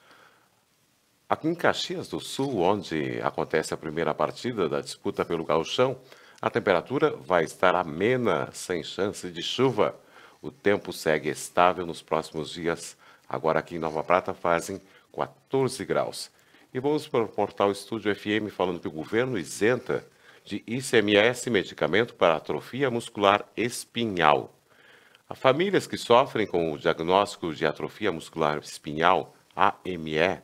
Speaker 2: Aqui em Caxias do Sul, onde acontece a primeira partida da disputa pelo Gauchão, a temperatura vai estar amena, sem chance de chuva. O tempo segue estável nos próximos dias. Agora aqui em Nova Prata fazem 14 graus. E vamos para o portal Estúdio FM falando que o governo isenta de ICMS medicamento para atrofia muscular espinhal. As famílias que sofrem com o diagnóstico de atrofia muscular espinhal, AME,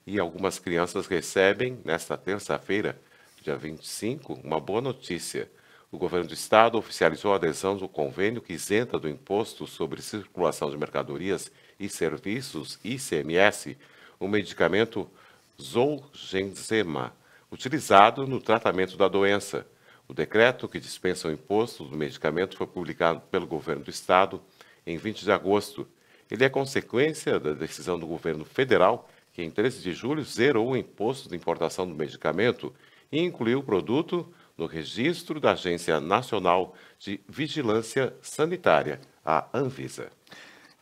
Speaker 2: e algumas crianças recebem, nesta terça-feira, dia 25, uma boa notícia. O governo do estado oficializou a adesão do convênio que isenta do imposto sobre circulação de mercadorias e serviços, ICMS, o medicamento Zolgensema, utilizado no tratamento da doença. O decreto que dispensa o imposto do medicamento foi publicado pelo governo do estado em 20 de agosto. Ele é consequência da decisão do governo federal, que em 13 de julho zerou o imposto de importação do medicamento e incluiu o produto no registro da Agência Nacional de Vigilância Sanitária, a Anvisa.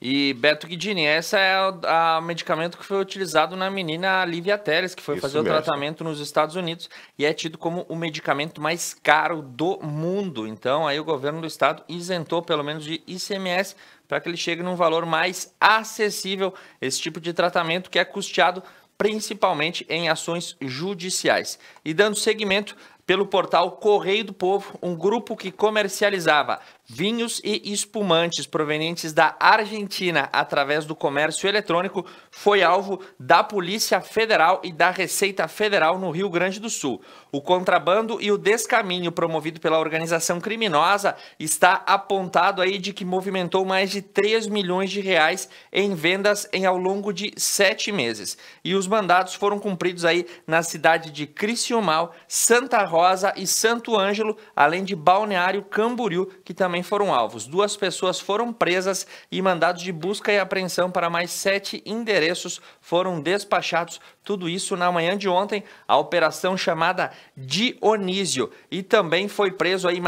Speaker 1: E Beto Guidini, esse é o medicamento que foi utilizado na menina Lívia Teles, que foi
Speaker 2: Isso
Speaker 1: fazer
Speaker 2: mesmo.
Speaker 1: o tratamento nos Estados Unidos e é tido como o medicamento mais caro do mundo. Então, aí o governo do estado isentou pelo menos de ICMS para que ele chegue num valor mais acessível, esse tipo de tratamento que é custeado principalmente em ações judiciais. E dando seguimento pelo portal Correio do Povo, um grupo que comercializava vinhos e espumantes provenientes da Argentina através do comércio eletrônico foi alvo da Polícia Federal e da Receita Federal no Rio Grande do Sul. O contrabando e o descaminho promovido pela organização criminosa está apontado aí de que movimentou mais de 3 milhões de reais em vendas ao longo de 7 meses. E os mandados foram cumpridos aí na cidade de Criciúmal, Santa Rosa e Santo Ângelo, além de Balneário Camboriú, que também foram alvos. 2 pessoas foram presas e mandados de busca e apreensão para mais 7 endereços foram despachados. Tudo isso na manhã de ontem, a operação chamada Dionísio. E também foi preso aí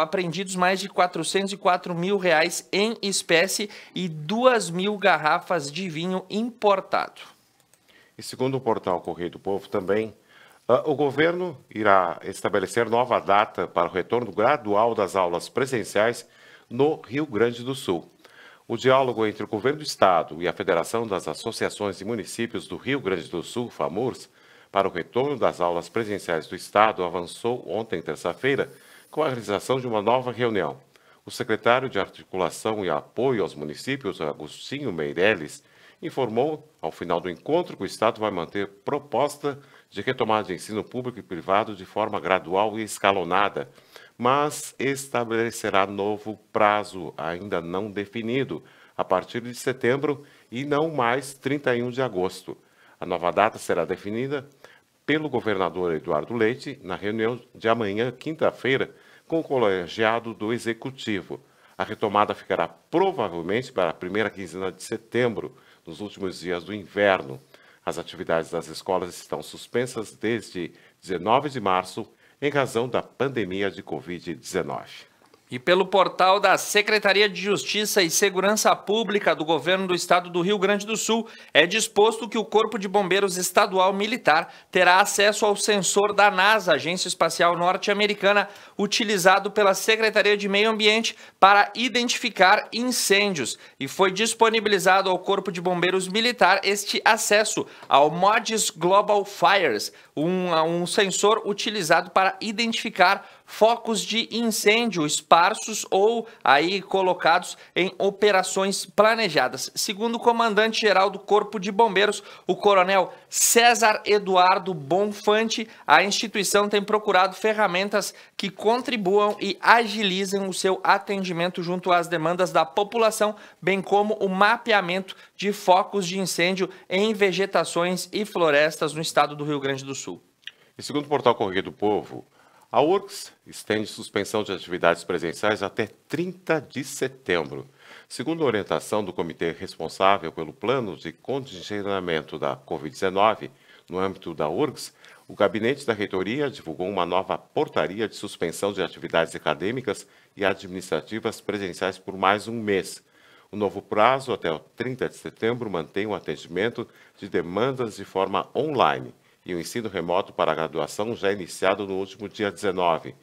Speaker 1: apreendidos mais de 404 mil reais em espécie e 2.000 garrafas de vinho importado.
Speaker 2: E segundo o portal Correio do Povo também, o governo irá estabelecer nova data para o retorno gradual das aulas presenciais no Rio Grande do Sul. O diálogo entre o governo do estado e a Federação das Associações e Municípios do Rio Grande do Sul, FAMURS, para o retorno das aulas presenciais do estado avançou ontem, terça-feira, com a realização de uma nova reunião. O secretário de Articulação e Apoio aos Municípios, Agostinho Meirelles, informou, ao final do encontro, que o estado vai manter proposta de retomada de ensino público e privado de forma gradual e escalonada, mas estabelecerá novo prazo, ainda não definido, a partir de setembro e não mais 31 de agosto. A nova data será definida pelo governador Eduardo Leite na reunião de amanhã, quinta-feira, com o colegiado do Executivo. A retomada ficará provavelmente para a primeira quinzena de setembro, nos últimos dias do inverno. As atividades das escolas estão suspensas desde 19 de março em razão da pandemia de Covid-19.
Speaker 1: E pelo portal da Secretaria de Justiça e Segurança Pública do Governo do Estado do Rio Grande do Sul, é disposto que o Corpo de Bombeiros Estadual Militar terá acesso ao sensor da NASA, Agência Espacial Norte-Americana, utilizado pela Secretaria de Meio Ambiente para identificar incêndios. E foi disponibilizado ao Corpo de Bombeiros Militar este acesso ao MODIS Global Fires, um sensor utilizado para identificar focos de incêndio esparsos ou aí colocados em operações planejadas. Segundo o comandante-geral do Corpo de Bombeiros, o coronel César Eduardo Bonfante, a instituição tem procurado ferramentas que contribuam e agilizem o seu atendimento junto às demandas da população, bem como o mapeamento de focos de incêndio em vegetações e florestas no estado do Rio Grande do Sul.
Speaker 2: E segundo o portal Correio do Povo, a URGS estende suspensão de atividades presenciais até 30 de setembro. Segundo a orientação do comitê responsável pelo plano de contingenciamento da Covid-19, no âmbito da URGS, o gabinete da reitoria divulgou uma nova portaria de suspensão de atividades acadêmicas e administrativas presenciais por mais um mês. O novo prazo, até o 30 de setembro, mantém o atendimento de demandas de forma online e o ensino remoto para a graduação já iniciado no último dia 19.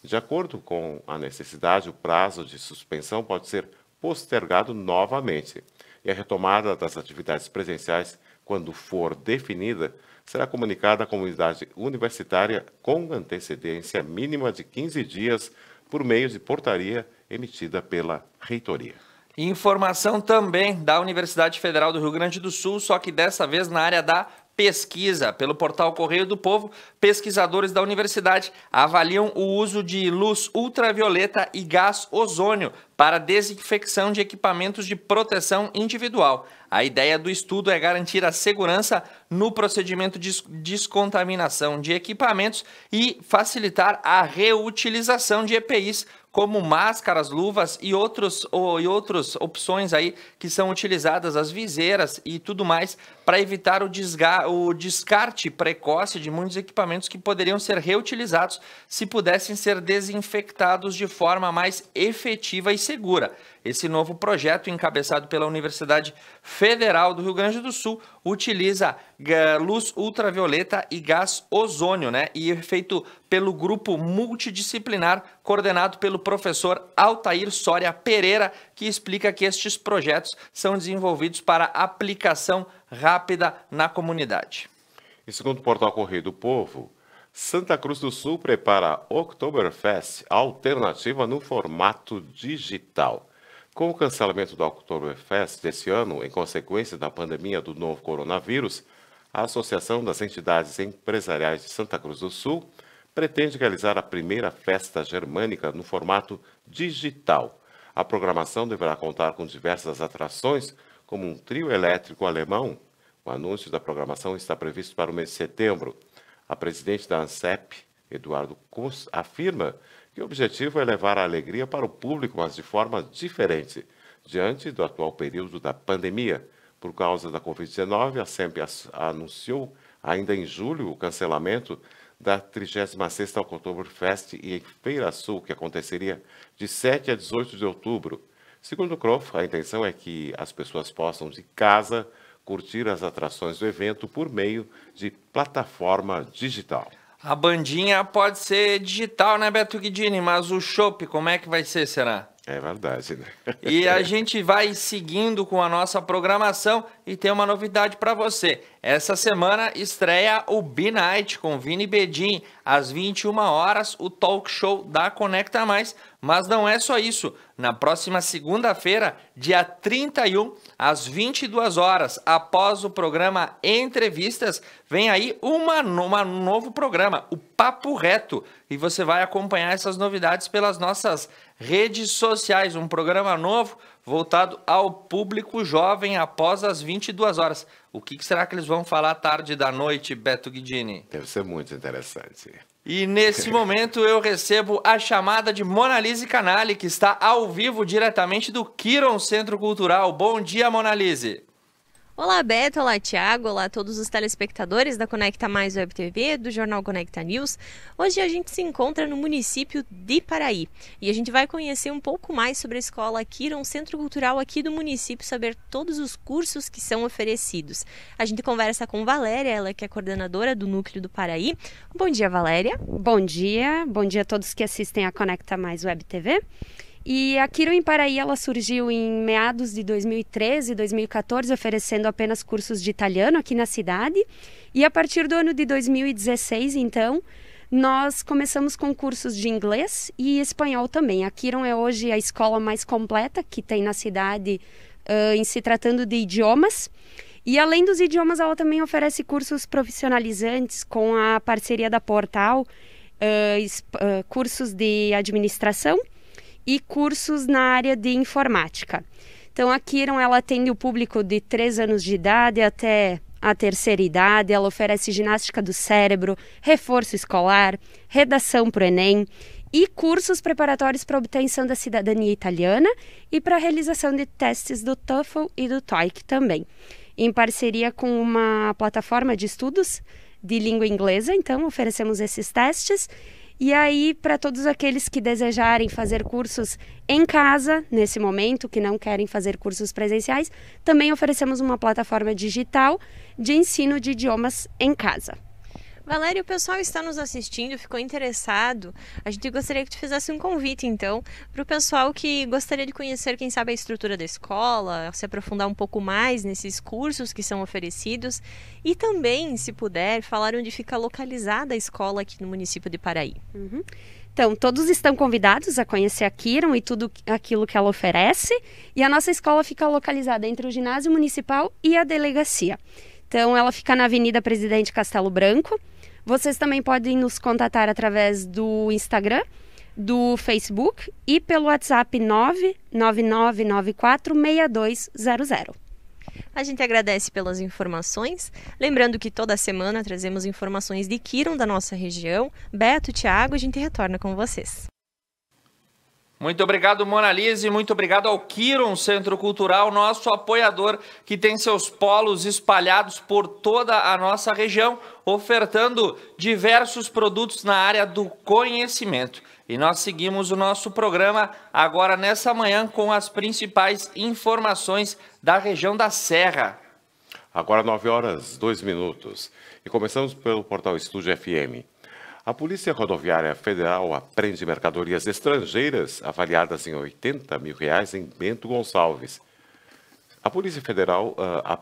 Speaker 2: De acordo com a necessidade, o prazo de suspensão pode ser postergado novamente. E a retomada das atividades presenciais, quando for definida, será comunicada à comunidade universitária com antecedência mínima de 15 dias por meio de portaria emitida pela reitoria.
Speaker 1: Informação também da Universidade Federal do Rio Grande do Sul, só que dessa vez na área da pesquisa. Pelo portal Correio do Povo, pesquisadores da universidade avaliam o uso de luz ultravioleta e gás ozônio para desinfecção de equipamentos de proteção individual. A ideia do estudo é garantir a segurança no procedimento de descontaminação de equipamentos e facilitar a reutilização de EPIs, como máscaras, luvas e outras opções aí que são utilizadas, as viseiras e tudo mais, para evitar o descarte precoce de muitos equipamentos que poderiam ser reutilizados se pudessem ser desinfectados de forma mais efetiva e segura. Esse novo projeto, encabeçado pela Universidade Federal do Rio Grande do Sul, utiliza luz ultravioleta e gás ozônio, né? E é feito pelo grupo multidisciplinar, coordenado pelo professor Altair Soria Pereira, que explica que estes projetos são desenvolvidos para aplicação rápida na comunidade.
Speaker 2: E segundo o portal Correio do Povo, Santa Cruz do Sul prepara a Oktoberfest alternativa no formato digital. Com o cancelamento do Oktoberfest desse ano, em consequência da pandemia do novo coronavírus, a Associação das Entidades Empresariais de Santa Cruz do Sul pretende realizar a primeira festa germânica no formato digital. A programação deverá contar com diversas atrações, como um trio elétrico alemão. O anúncio da programação está previsto para o mês de setembro. A presidente da ANSEP, Eduardo Cus, afirma que o objetivo é levar a alegria para o público, mas de forma diferente, diante do atual período da pandemia. Por causa da Covid-19, a SEMP anunciou ainda em julho o cancelamento da 36ª Oktoberfest em Feira Sul, que aconteceria de 7 a 18 de outubro. Segundo o CROF, a intenção é que as pessoas possam, de casa, curtir as atrações do evento por meio de plataforma digital.
Speaker 1: A bandinha pode ser digital, né, Beto Guidini? Mas o chopp, como é que vai ser, será?
Speaker 2: É verdade, né?
Speaker 1: E a gente vai seguindo com a nossa programação e tem uma novidade para você. Essa semana estreia o B-Night com Vini Bedin, às 21 horas, o talk show da Conecta Mais Mas não é só isso. Na próxima segunda-feira, dia 31, às 22 horas, após o programa Entrevistas, vem aí um novo programa, o Papo Reto. E você vai acompanhar essas novidades pelas nossas redes sociais. Um programa novo voltado ao público jovem após as 22 horas. O que será que eles vão falar tarde da noite, Beto Guidini?
Speaker 2: Deve ser muito interessante.
Speaker 1: E nesse momento eu recebo a chamada de Monalise Canali, que está ao vivo diretamente do Kiron Centro Cultural. Bom dia, Monalise.
Speaker 3: Olá, Beto, olá, Thiago, olá a todos os telespectadores da Conecta Mais Web TV, do Jornal Conecta News. Hoje a gente se encontra no município de Paraí e a gente vai conhecer um pouco mais sobre a escola Kiron Centro Cultural aqui do município, saber todos os cursos que são oferecidos. A gente conversa com Valéria, ela que é coordenadora do Núcleo do Paraí. Bom dia, Valéria.
Speaker 13: Bom dia a todos que assistem a Conecta Mais Web TV. E a Kiron em Paraí, ela surgiu em meados de 2013, 2014, oferecendo apenas cursos de italiano aqui na cidade. E a partir do ano de 2016, então, nós começamos com cursos de inglês e espanhol também. A Kiron é hoje a escola mais completa que tem na cidade em se tratando de idiomas. E além dos idiomas, ela também oferece cursos profissionalizantes com a parceria da Portal, cursos de administração e cursos na área de informática. Então a Kiron, ela atende o público de 3 anos de idade até a terceira idade. Ela oferece ginástica do cérebro, reforço escolar, redação para o Enem e cursos preparatórios para obtenção da cidadania italiana e para a realização de testes do TOEFL e do TOEIC também, em parceria com uma plataforma de estudos de língua inglesa. Então oferecemos esses testes. E aí, para todos aqueles que desejarem fazer cursos em casa, nesse momento, que não querem fazer cursos presenciais, também oferecemos uma plataforma digital de ensino de idiomas em casa.
Speaker 3: Valéria, o pessoal está nos assistindo, ficou interessado. A gente gostaria que tu fizesse um convite, então, para o pessoal que gostaria de conhecer, quem sabe, a estrutura da escola, se aprofundar um pouco mais nesses cursos que são oferecidos e também, se puder, falar onde fica localizada a escola aqui no município de Paraí.
Speaker 13: Então, todos estão convidados a conhecer a Kiron e tudo aquilo que ela oferece. E a nossa escola fica localizada entre o ginásio municipal e a delegacia. Então, ela fica na Avenida Presidente Castelo Branco. Vocês também podem nos contatar através do Instagram, do Facebook e pelo WhatsApp 999946200.
Speaker 3: A gente agradece pelas informações. Lembrando que toda semana trazemos informações de Kiron da nossa região. Beto, Thiago, a gente retorna com vocês.
Speaker 1: Muito obrigado, Monalise, muito obrigado ao Kiron Centro Cultural, nosso apoiador, que tem seus polos espalhados por toda a nossa região, ofertando diversos produtos na área do conhecimento. E nós seguimos o nosso programa agora nessa manhã com as principais informações da região da Serra.
Speaker 2: Agora 9h02. E começamos pelo portal Estúdio FM. A Polícia Rodoviária Federal apreende mercadorias estrangeiras avaliadas em R$80 mil em Bento Gonçalves. A Polícia Federal a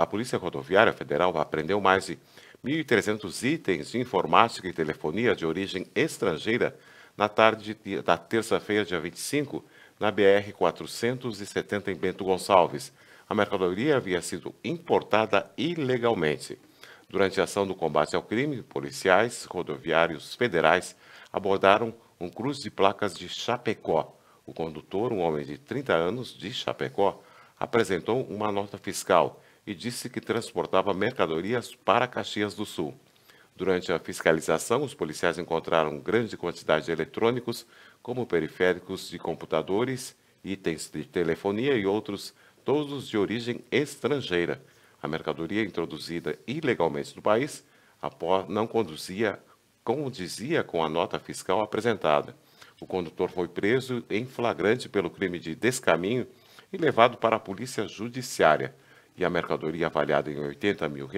Speaker 2: Polícia Rodoviária Federal apreendeu mais de 1.300 itens de informática e telefonia de origem estrangeira na tarde da terça-feira, dia 25, na BR-470 em Bento Gonçalves. A mercadoria havia sido importada ilegalmente. Durante a ação do combate ao crime, policiais rodoviários federais abordaram um cruz de placas de Chapecó. O condutor, um homem de 30 anos de Chapecó, apresentou uma nota fiscal e disse que transportava mercadorias para Caxias do Sul. Durante a fiscalização, os policiais encontraram grande quantidade de eletrônicos, como periféricos de computadores, itens de telefonia e outros, todos de origem estrangeira. A mercadoria introduzida ilegalmente no país não condizia com a nota fiscal apresentada. O condutor foi preso em flagrante pelo crime de descaminho e levado para a Polícia Judiciária. E a mercadoria avaliada em R$80 mil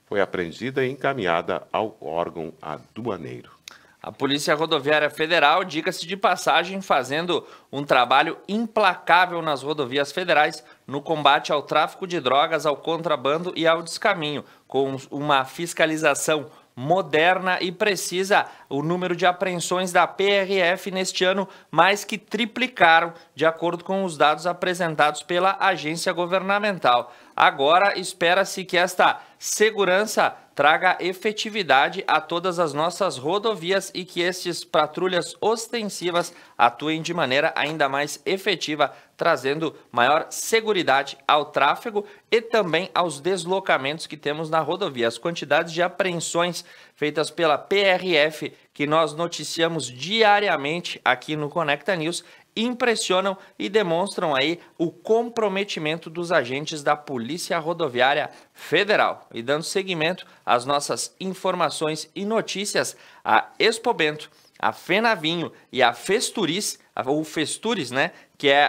Speaker 2: foi apreendida e encaminhada ao órgão aduaneiro.
Speaker 1: A Polícia Rodoviária Federal, diga-se de passagem, fazendo um trabalho implacável nas rodovias federais no combate ao tráfico de drogas, ao contrabando e ao descaminho, com uma fiscalização moderna e precisa. O número de apreensões da PRF neste ano mais que triplicaram, de acordo com os dados apresentados pela agência governamental. Agora, espera-se que esta segurança traga efetividade a todas as nossas rodovias e que estes patrulhas ostensivas atuem de maneira ainda mais efetiva, trazendo maior seguridade ao tráfego e também aos deslocamentos que temos na rodovia. As quantidades de apreensões feitas pela PRF, que nós noticiamos diariamente aqui no Conecta News, impressionam e demonstram aí o comprometimento dos agentes da Polícia Rodoviária Federal. E dando seguimento às nossas informações e notícias, a Expobento, a Fenavinho e a Festuris, ou Festures, né,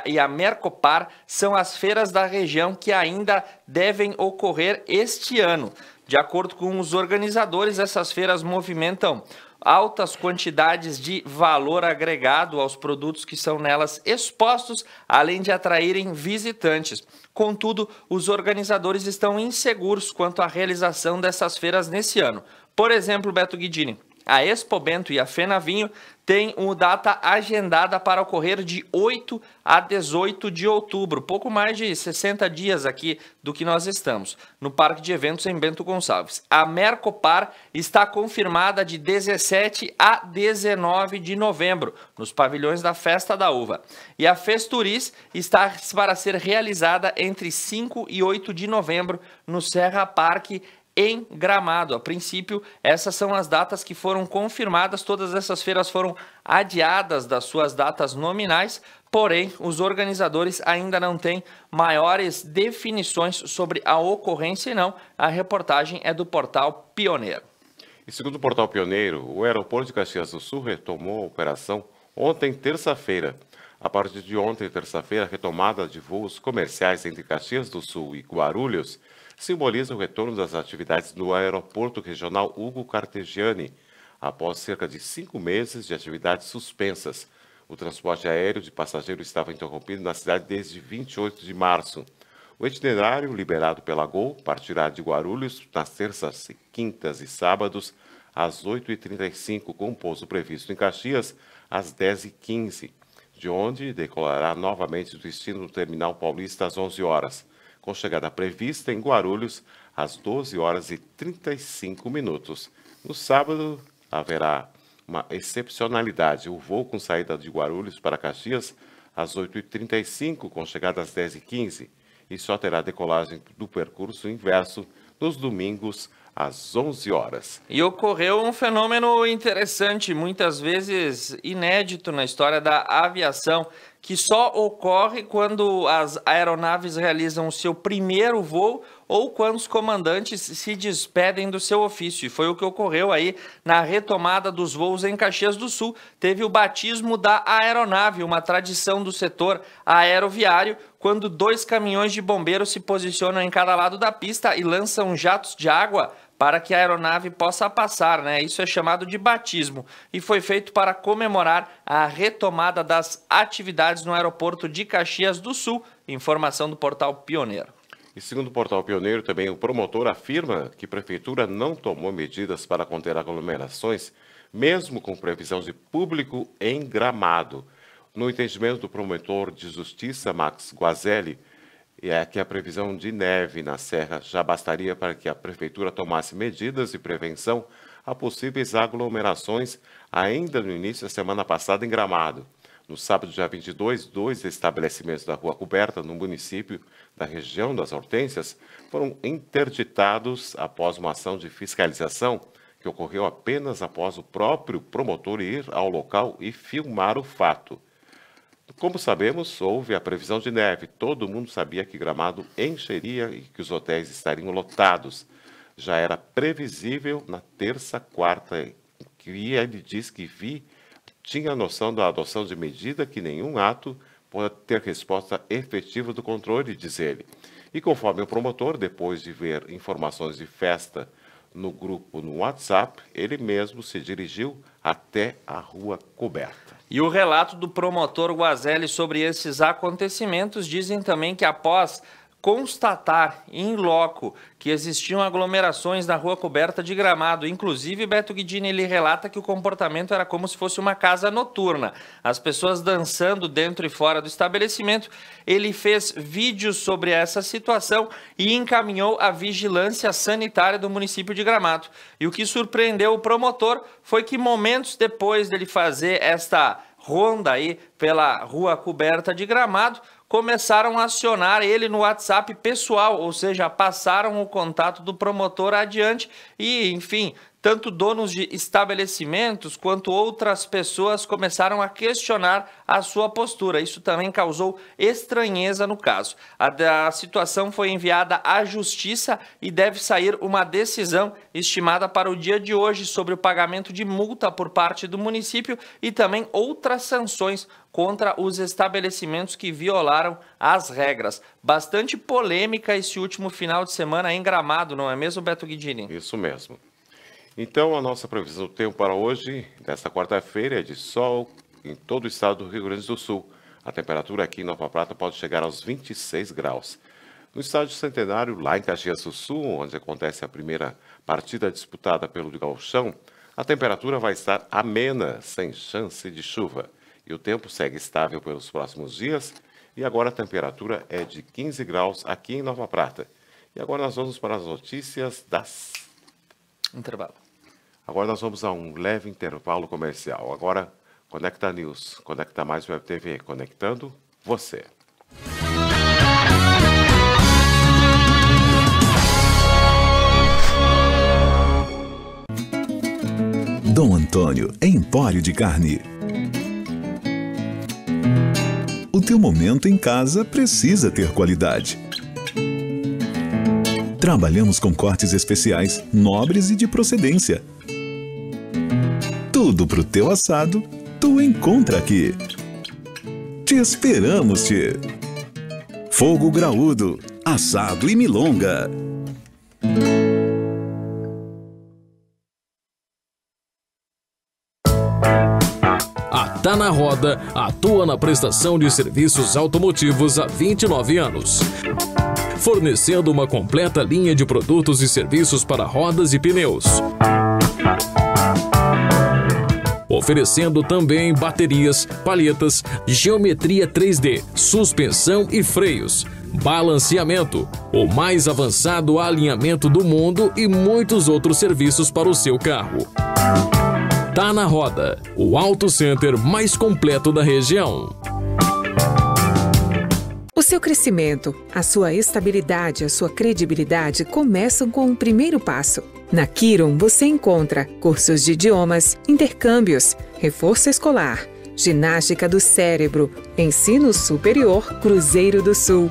Speaker 1: e a Mercopar, são as feiras da região que ainda devem ocorrer este ano. De acordo com os organizadores, essas feiras movimentam altas quantidades de valor agregado aos produtos que são nelas expostos, além de atraírem visitantes. Contudo, os organizadores estão inseguros quanto à realização dessas feiras nesse ano. Por exemplo, Beto Guidini, a Expobento e a Fenavinho têm uma data agendada para ocorrer de 8 a 18 de outubro, pouco mais de 60 dias aqui do que nós estamos, no Parque de Eventos em Bento Gonçalves. A Mercopar está confirmada de 17 a 19 de novembro, nos pavilhões da Festa da Uva. E a Festuris está para ser realizada entre 5 e 8 de novembro, no Serra Parque, em Gramado. A princípio, essas são as datas que foram confirmadas. Todas essas feiras foram adiadas das suas datas nominais, porém, os organizadores ainda não têm maiores definições sobre a ocorrência e não. A reportagem é do Portal Pioneiro.
Speaker 2: E segundo o Portal Pioneiro, o aeroporto de Caxias do Sul retomou a operação ontem, terça-feira. A partir de ontem, terça-feira, a retomada de voos comerciais entre Caxias do Sul e Guarulhos simboliza o retorno das atividades no Aeroporto Regional Hugo Cartegiani, após cerca de 5 meses de atividades suspensas. O transporte aéreo de passageiros estava interrompido na cidade desde 28 de março. O itinerário liberado pela Gol partirá de Guarulhos nas terças, quintas e sábados, às 8h35, com pouso previsto em Caxias, às 10h15, de onde decolará novamente o destino do Terminal Paulista às 11 horas. Com chegada prevista em Guarulhos às 12h35. No sábado, haverá uma excepcionalidade. O voo com saída de Guarulhos para Caxias às 8h35, com chegada às 10h15. E só terá decolagem do percurso inverso nos domingos às 11 horas.
Speaker 1: E ocorreu um fenômeno interessante, muitas vezes inédito na história da aviação, que só ocorre quando as aeronaves realizam o seu primeiro voo ou quando os comandantes se despedem do seu ofício. E foi o que ocorreu aí na retomada dos voos em Caxias do Sul. Teve o batismo da aeronave, uma tradição do setor aeroviário, quando 2 caminhões de bombeiros se posicionam em cada lado da pista e lançam jatos de água para que a aeronave possa passar, né? Isso é chamado de batismo e foi feito para comemorar a retomada das atividades no aeroporto de Caxias do Sul. Informação do Portal Pioneiro.
Speaker 2: E segundo o Portal Pioneiro, também o promotor afirma que a prefeitura não tomou medidas para conter aglomerações, mesmo com previsão de público em Gramado. No entendimento do promotor de justiça, Max Guazelli, é que a previsão de neve na serra já bastaria para que a prefeitura tomasse medidas de prevenção a possíveis aglomerações ainda no início da semana passada em Gramado. No sábado, dia 22, 2 estabelecimentos da Rua Coberta, no município da região das Hortênsias, foram interditados após uma ação de fiscalização que ocorreu apenas após o próprio promotor ir ao local e filmar o fato. Como sabemos, houve a previsão de neve. Todo mundo sabia que Gramado encheria e que os hotéis estariam lotados. Já era previsível na terça, quarta, que ele diz que tinha noção da adoção de medida que nenhum ato pode ter resposta efetiva do controle, diz ele. E conforme o promotor, depois de ver informações de festa no grupo no WhatsApp, ele mesmo se dirigiu até a Rua Coberta.
Speaker 1: E o relato do promotor Guazelli sobre esses acontecimentos dizem também que após constatar em loco que existiam aglomerações na rua coberta de gramado. Inclusive, Beto Guidini, ele relata que o comportamento era como se fosse uma casa noturna. As pessoas dançando dentro e fora do estabelecimento. Ele fez vídeos sobre essa situação e encaminhou à vigilância sanitária do município de Gramado. E o que surpreendeu o promotor foi que momentos depois dele fazer esta ronda aí pela rua coberta de gramado, começaram a acionar ele no WhatsApp pessoal, ou seja, passaram o contato do promotor adiante e, enfim, tanto donos de estabelecimentos quanto outras pessoas começaram a questionar a sua postura. Isso também causou estranheza no caso. A situação foi enviada à Justiça e deve sair uma decisão estimada para o dia de hoje sobre o pagamento de multa por parte do município e também outras sanções contra os estabelecimentos que violaram as regras. Bastante polêmica esse último final de semana em Gramado, não é mesmo, Beto Guidini?
Speaker 2: Isso mesmo. Então, a nossa previsão do tempo para hoje, desta quarta-feira, é de sol em todo o estado do Rio Grande do Sul. A temperatura aqui em Nova Prata pode chegar aos 26 graus. No estádio Centenário, lá em Caxias do Sul, onde acontece a primeira partida disputada pelo Gauchão, a temperatura vai estar amena, sem chance de chuva. E o tempo segue estável pelos próximos dias. E agora a temperatura é de 15 graus aqui em Nova Prata. E agora nós vamos para as notícias das...
Speaker 1: Intervalo.
Speaker 2: Agora nós vamos a um leve intervalo comercial. Agora, Conecta News, Conecta Mais Web TV, conectando você.
Speaker 5: Dom Antônio Empório de Carne. O teu momento em casa precisa ter qualidade. Trabalhamos com cortes especiais, nobres e de procedência. Tudo pro teu assado, tu encontra aqui. Te esperamos, tchê. Fogo Graúdo, assado e milonga.
Speaker 6: A Tá na Roda atua na prestação de serviços automotivos há 29 anos. Fornecendo uma completa linha de produtos e serviços para rodas e pneus. Oferecendo também baterias, palhetas, geometria 3D, suspensão e freios, balanceamento, o mais avançado alinhamento do mundo e muitos outros serviços para o seu carro. Tá na Roda, o Auto Center mais completo da região.
Speaker 4: O seu crescimento, a sua estabilidade, a sua credibilidade começam com o primeiro passo. Na Kiron você encontra cursos de idiomas, intercâmbios, reforço escolar, ginástica do cérebro, ensino superior Cruzeiro do Sul.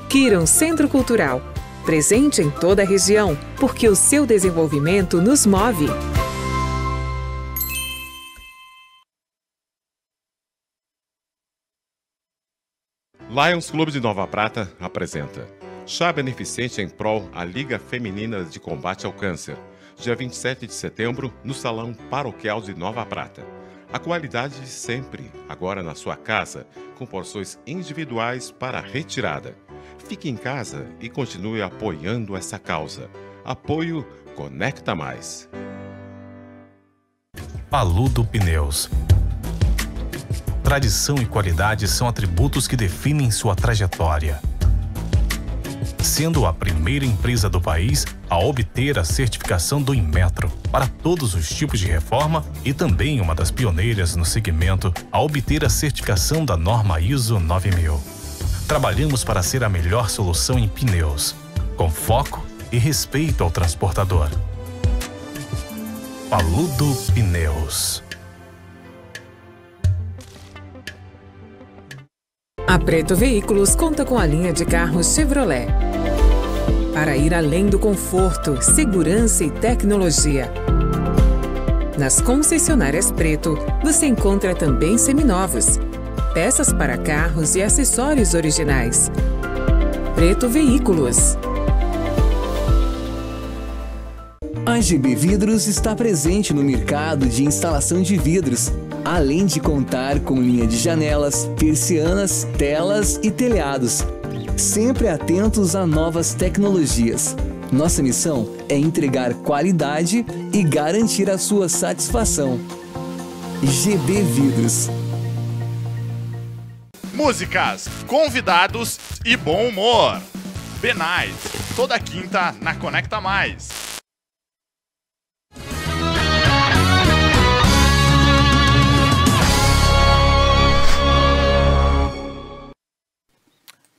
Speaker 4: Kiron Centro Cultural, presente em toda a região, porque o seu desenvolvimento nos move.
Speaker 2: Lions Clube de Nova Prata apresenta Chá Beneficente em prol à Liga Feminina de Combate ao Câncer, dia 27 de setembro, no Salão Paroquial de Nova Prata. A qualidade de sempre, agora na sua casa, com porções individuais para retirada. Fique em casa e continue apoiando essa causa. Apoio Conecta Mais.
Speaker 9: Paludo Pneus. Tradição e qualidade são atributos que definem sua trajetória. Sendo a primeira empresa do país a obter a certificação do Inmetro para todos os tipos de reforma e também uma das pioneiras no segmento a obter a certificação da norma ISO 9000. Trabalhamos para ser a melhor solução em pneus, com foco e respeito ao transportador. Paludo Pneus.
Speaker 4: A Preto Veículos conta com a linha de carros Chevrolet. Para ir além do conforto, segurança e tecnologia. Nas concessionárias Preto, você encontra também seminovos, peças para carros e acessórios originais. Preto Veículos.
Speaker 7: A GB Vidros está presente no mercado de instalação de vidros, além de contar com linha de janelas, persianas, telas e telhados. sempre atentos a novas tecnologias. Nossa missão é entregar qualidade e garantir a sua satisfação. GB Vidros.
Speaker 10: Músicas, convidados e bom humor. Benais, toda quinta na Conecta Mais.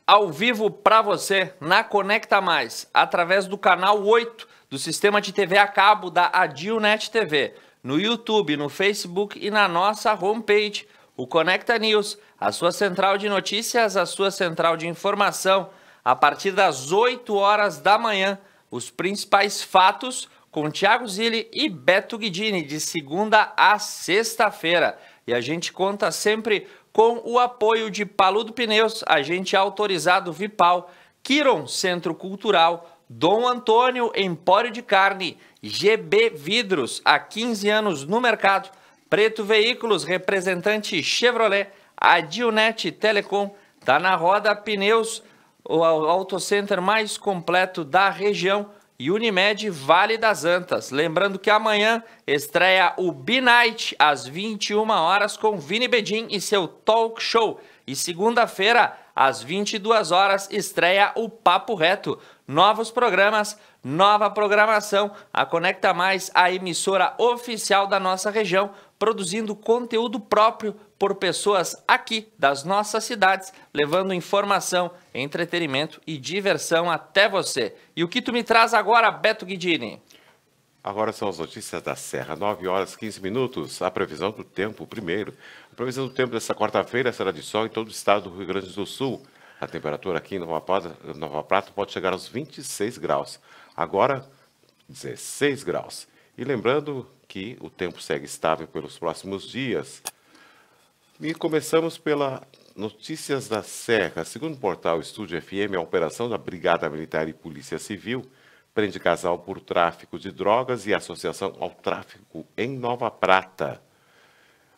Speaker 1: Ao vivo para você na Conecta Mais, através do canal 8 do sistema de TV a cabo da Adilnet TV, no YouTube, no Facebook e na nossa homepage, o Conecta News, a sua central de notícias, a sua central de informação, a partir das 8 horas da manhã, os principais fatos com Thiago Zilli e Beto Guidini, de segunda a sexta-feira. E a gente conta sempre com o apoio de Paludo Pneus, agente autorizado Vipal, Kiron Centro Cultural, Dom Antônio Empório de Carne, GB Vidros, há 15 anos no mercado, Preto Veículos, representante Chevrolet, Adilnet Telecom, tá na Roda Pneus, o autocenter mais completo da região, e Unimed Vale das Antas. Lembrando que amanhã estreia o B-Night às 21 horas com Vini Bedin e seu talk show. E segunda-feira, às 22 horas, estreia o Papo Reto. Novos programas, nova programação. A Conecta Mais, a emissora oficial da nossa região, produzindo conteúdo próprio por pessoas aqui das nossas cidades, levando informação, entretenimento e diversão até você. E o que tu me traz agora, Beto Guidini?
Speaker 2: Agora são as notícias da Serra, 9 horas 15 minutos. A previsão do tempo primeiro. A previsão do tempo dessa quarta-feira será de sol em todo o estado do Rio Grande do Sul. A temperatura aqui em Nova Prata pode chegar aos 26 graus. Agora, 16 graus. E lembrando que o tempo segue estável pelos próximos dias. E começamos pela Notícias da Serra. Segundo o portal Estúdio FM, a operação da Brigada Militar e Polícia Civil prende casal por tráfico de drogas e associação ao tráfico em Nova Prata.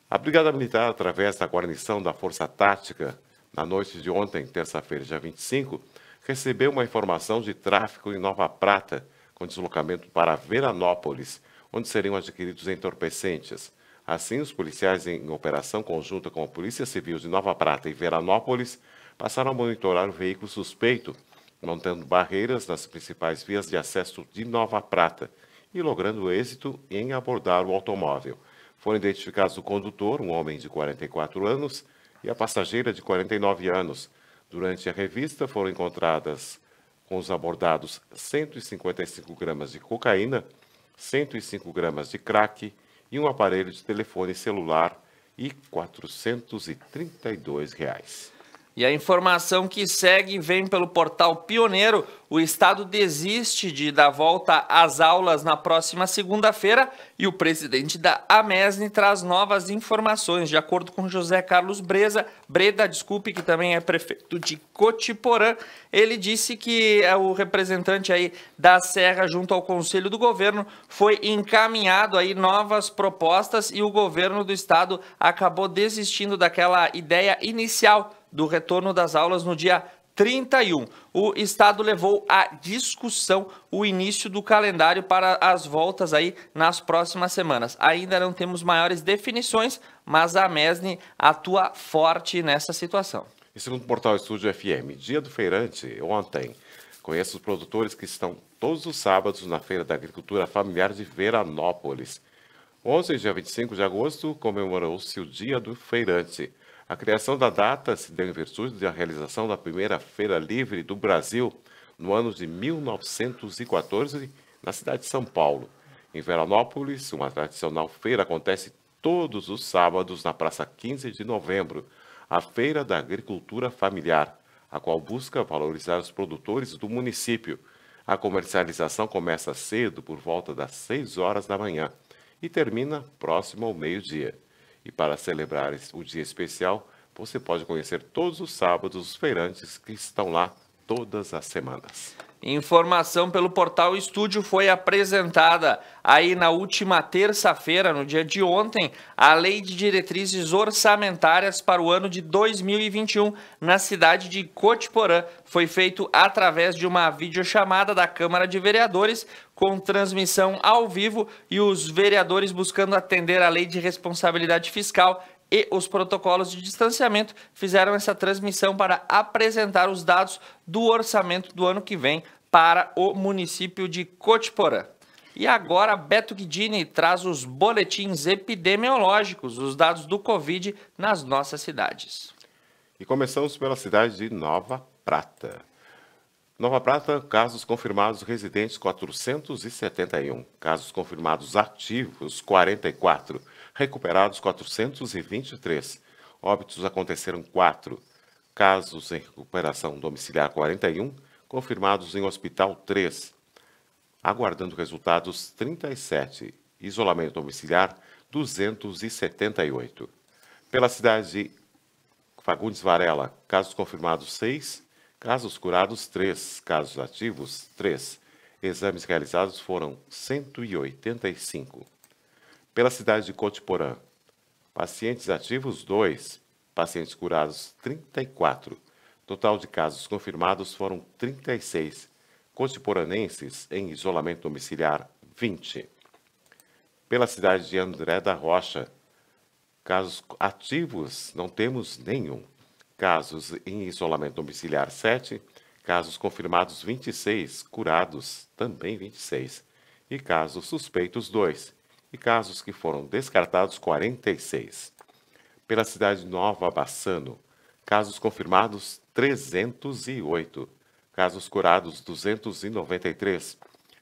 Speaker 2: A Brigada Militar, através da guarnição da Força Tática, na noite de ontem, terça-feira, dia 25, recebeu uma informação de tráfico em Nova Prata, com deslocamento para Veranópolis, onde seriam adquiridos entorpecentes. Assim, os policiais, em operação conjunta com a Polícia Civil de Nova Prata e Veranópolis, passaram a monitorar o veículo suspeito, montando barreiras nas principais vias de acesso de Nova Prata e logrando êxito em abordar o automóvel. Foram identificados o condutor, um homem de 44 anos, e a passageira de 49 anos. Durante a revista, foram encontradas com os abordados 155 gramas de cocaína, 105 gramas de crack e um aparelho de telefone celular e R$ 432.
Speaker 1: E a informação que segue vem pelo portal Pioneiro. O Estado desiste de dar volta às aulas na próxima segunda-feira e o presidente da Amesne traz novas informações. De acordo com José Carlos Breda, que também é prefeito de Cotiporã, ele disse que o representante aí da Serra junto ao Conselho do Governo foi encaminhado aí novas propostas e o governo do Estado acabou desistindo daquela ideia inicial do retorno das aulas no dia 31. O Estado levou à discussão o início do calendário para as voltas aí nas próximas semanas. Ainda não temos maiores definições, mas a Amesne atua forte nessa situação.
Speaker 2: E segundo o portal Estúdio FM, dia do feirante, ontem, conheço os produtores que estão todos os sábados na Feira da Agricultura Familiar de Veranópolis. Ontem, dia 25 de agosto, comemorou-se o dia do feirante. A criação da data se deu em virtude da realização da primeira Feira Livre do Brasil no ano de 1914, na cidade de São Paulo. Em Veranópolis, uma tradicional feira acontece todos os sábados na Praça 15 de Novembro, a Feira da Agricultura Familiar, a qual busca valorizar os produtores do município. A comercialização começa cedo, por volta das 6 horas da manhã, e termina próximo ao meio-dia. E para celebrar o dia especial, você pode conhecer todos os sábados os feirantes que estão lá todas as semanas.
Speaker 1: Informação pelo portal Estúdio foi apresentada aí na última terça-feira, no dia de ontem, a Lei de Diretrizes Orçamentárias para o ano de 2021 na cidade de Cotiporã. Foi feito através de uma videochamada da Câmara de Vereadores com transmissão ao vivo e os vereadores buscando atender a Lei de Responsabilidade Fiscal e os protocolos de distanciamento fizeram essa transmissão para apresentar os dados do orçamento do ano que vem para o município de Cotiporã. E agora, Beto Guidini traz os boletins epidemiológicos, os dados do Covid nas nossas cidades.
Speaker 2: E começamos pela cidade de Nova Prata. Nova Prata, casos confirmados residentes 471, casos confirmados ativos 44, recuperados 423, óbitos aconteceram 4, casos em recuperação domiciliar 41, confirmados em hospital 3, aguardando resultados 37, isolamento domiciliar 278. Pela cidade de Fagundes Varela, casos confirmados 6, casos curados 3, casos ativos 3, exames realizados foram 185. Pela cidade de Cotiporã, pacientes ativos 2, pacientes curados 34. Total de casos confirmados foram 36. Cotiporanenses em isolamento domiciliar 20. Pela cidade de André da Rocha, casos ativos não temos nenhum. Casos em isolamento domiciliar 7, casos confirmados 26, curados também 26. E casos suspeitos 2. E casos que foram descartados 46. Pela cidade de Nova Bassano, casos confirmados 308, casos curados 293,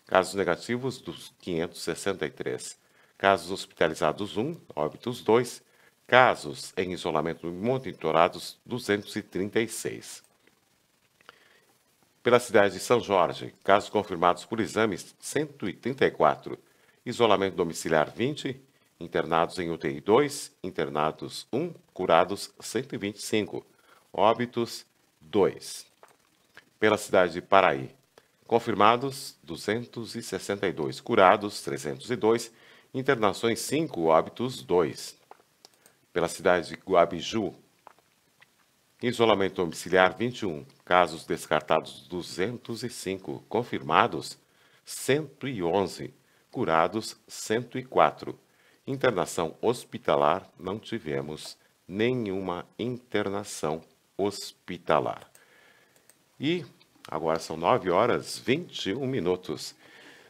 Speaker 2: casos negativos dos 563, casos hospitalizados 1, óbitos 2, casos em isolamento monitorados 236. Pela cidade de São Jorge, casos confirmados por exames 134, isolamento domiciliar 20, internados em UTI 2, internados 1, curados 125, óbitos 2. Pela cidade de Paraí, confirmados 262, curados 302, internações 5, óbitos 2. Pela cidade de Guabiju, isolamento domiciliar 21, casos descartados 205, confirmados 111, curados 104. Internação hospitalar, não tivemos nenhuma internação hospitalar. E agora são 9h21.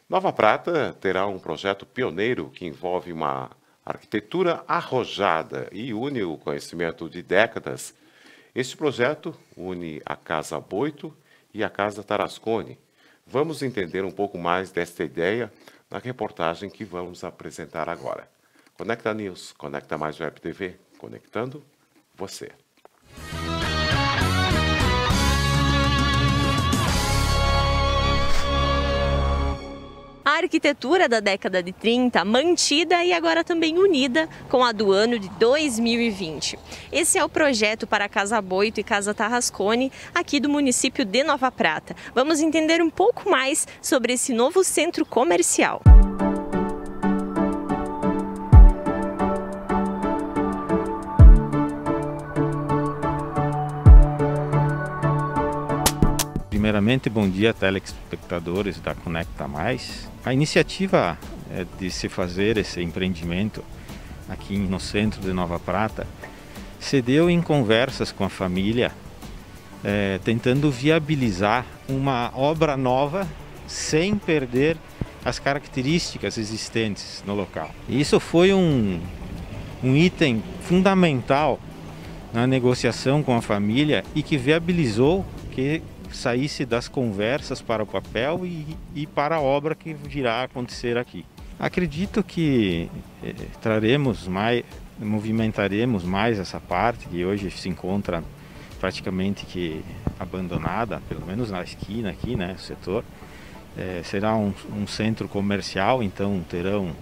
Speaker 2: Nova Prata terá um projeto pioneiro que envolve uma arquitetura arrojada e une o conhecimento de décadas. Este projeto une a Casa Boito e a Casa Tarasconi. Vamos entender um pouco mais desta ideia na reportagem que vamos apresentar agora. Conecta News, Conecta Mais Web TV, conectando você.
Speaker 3: A arquitetura da década de 30, mantida e agora também unida com a do ano de 2020. Esse é o projeto para a Casa Boito e Casa Tarasconi, aqui do município de Nova Prata. Vamos entender um pouco mais sobre esse novo centro comercial.
Speaker 14: Primeiramente, bom dia, telespectadores da Conecta Mais. A iniciativa de se fazer esse empreendimento aqui no centro de Nova Prata se deu em conversas com a família, tentando viabilizar uma obra nova sem perder as características existentes no local. Isso foi um item fundamental na negociação com a família e que viabilizou que saísse das conversas para o papel e para a obra que virá a acontecer aqui. Acredito que movimentaremos mais essa parte que hoje se encontra praticamente que abandonada, pelo menos na esquina aqui, né, o setor. Será um centro comercial, então terão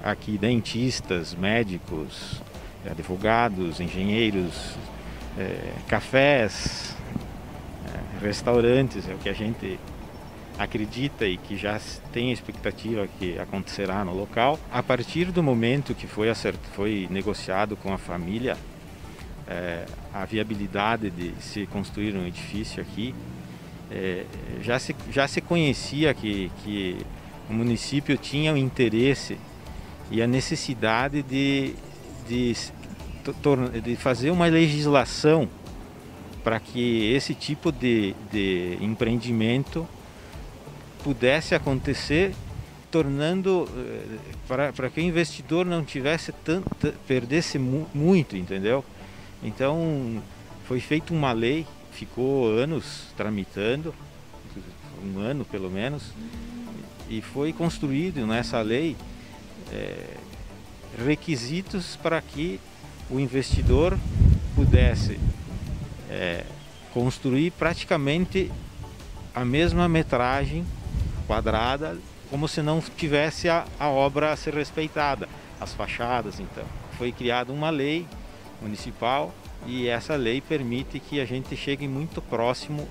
Speaker 14: aqui dentistas, médicos, advogados, engenheiros, cafés, restaurantes, é o que a gente acredita e que já tem expectativa que acontecerá no local. A partir do momento que foi negociado com a família a viabilidade de se construir um edifício aqui, já se conhecia que o município tinha o interesse e a necessidade de fazer uma legislação para que esse tipo de empreendimento pudesse acontecer, tornando para que o investidor não tivesse perdesse muito, entendeu? Então foi feita uma lei, ficou anos tramitando, um ano pelo menos, e foi construído nessa lei requisitos para que o investidor pudesse construir praticamente a mesma metragem quadrada, como se não tivesse a obra a ser respeitada, as fachadas. Então foi criada uma lei municipal e essa lei permite que a gente chegue muito próximo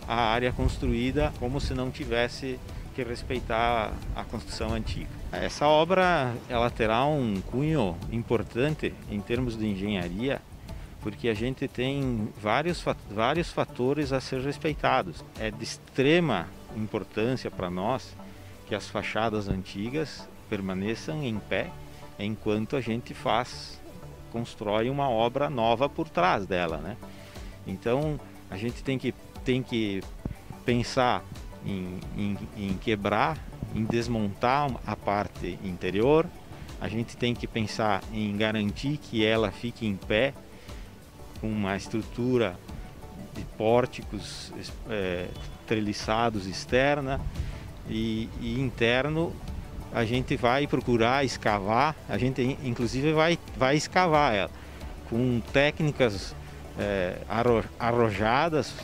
Speaker 14: à área construída, como se não tivesse que respeitar a construção antiga. Essa obra ela terá um cunho importante em termos de engenharia, porque a gente tem vários fatores a ser respeitados. É de extrema importância para nós que as fachadas antigas permaneçam em pé enquanto a gente constrói uma obra nova por trás dela, né? Então a gente tem que pensar em quebrar, em desmontar a parte interior. A gente tem que pensar em garantir que ela fique em pé com uma estrutura de pórticos treliçados externa e interno. A gente vai procurar escavar, a gente inclusive vai escavar ela com técnicas arrojadas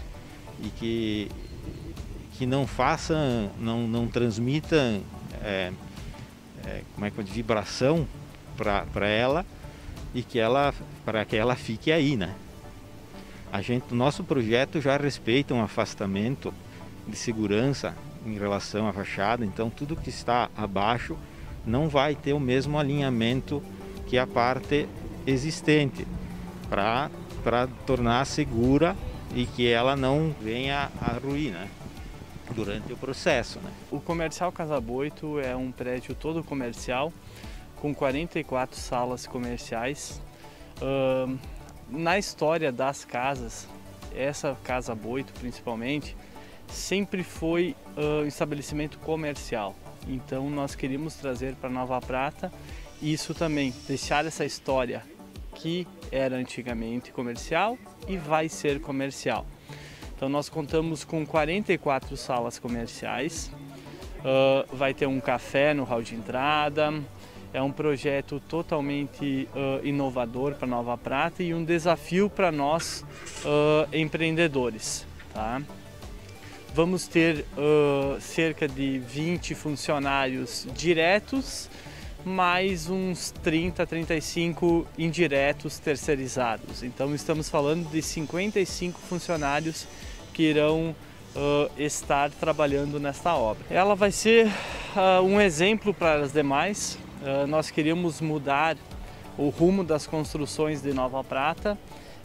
Speaker 14: e que não façam, não transmitam vibração para ela e para que ela fique aí, né? O nosso projeto já respeita um afastamento de segurança em relação à fachada, então tudo que está abaixo não vai ter o mesmo alinhamento que a parte existente, para tornar segura e que ela não venha a ruir, né, durante o processo, né?
Speaker 15: O Comercial Casa Boito é um prédio todo comercial com 44 salas comerciais. Na história das casas, essa Casa Boito principalmente sempre foi um estabelecimento comercial. Então nós queríamos trazer para Nova Prata isso também, deixar essa história que era antigamente comercial e vai ser comercial. Então nós contamos com 44 salas comerciais, vai ter um café no hall de entrada. É um projeto totalmente inovador para Nova Prata e um desafio para nós empreendedores, tá? Vamos ter cerca de 20 funcionários diretos, mais uns 30, 35 indiretos terceirizados. Então estamos falando de 55 funcionários que irão estar trabalhando nesta obra. Ela vai ser um exemplo para as demais. Nós queríamos mudar o rumo das construções de Nova Prata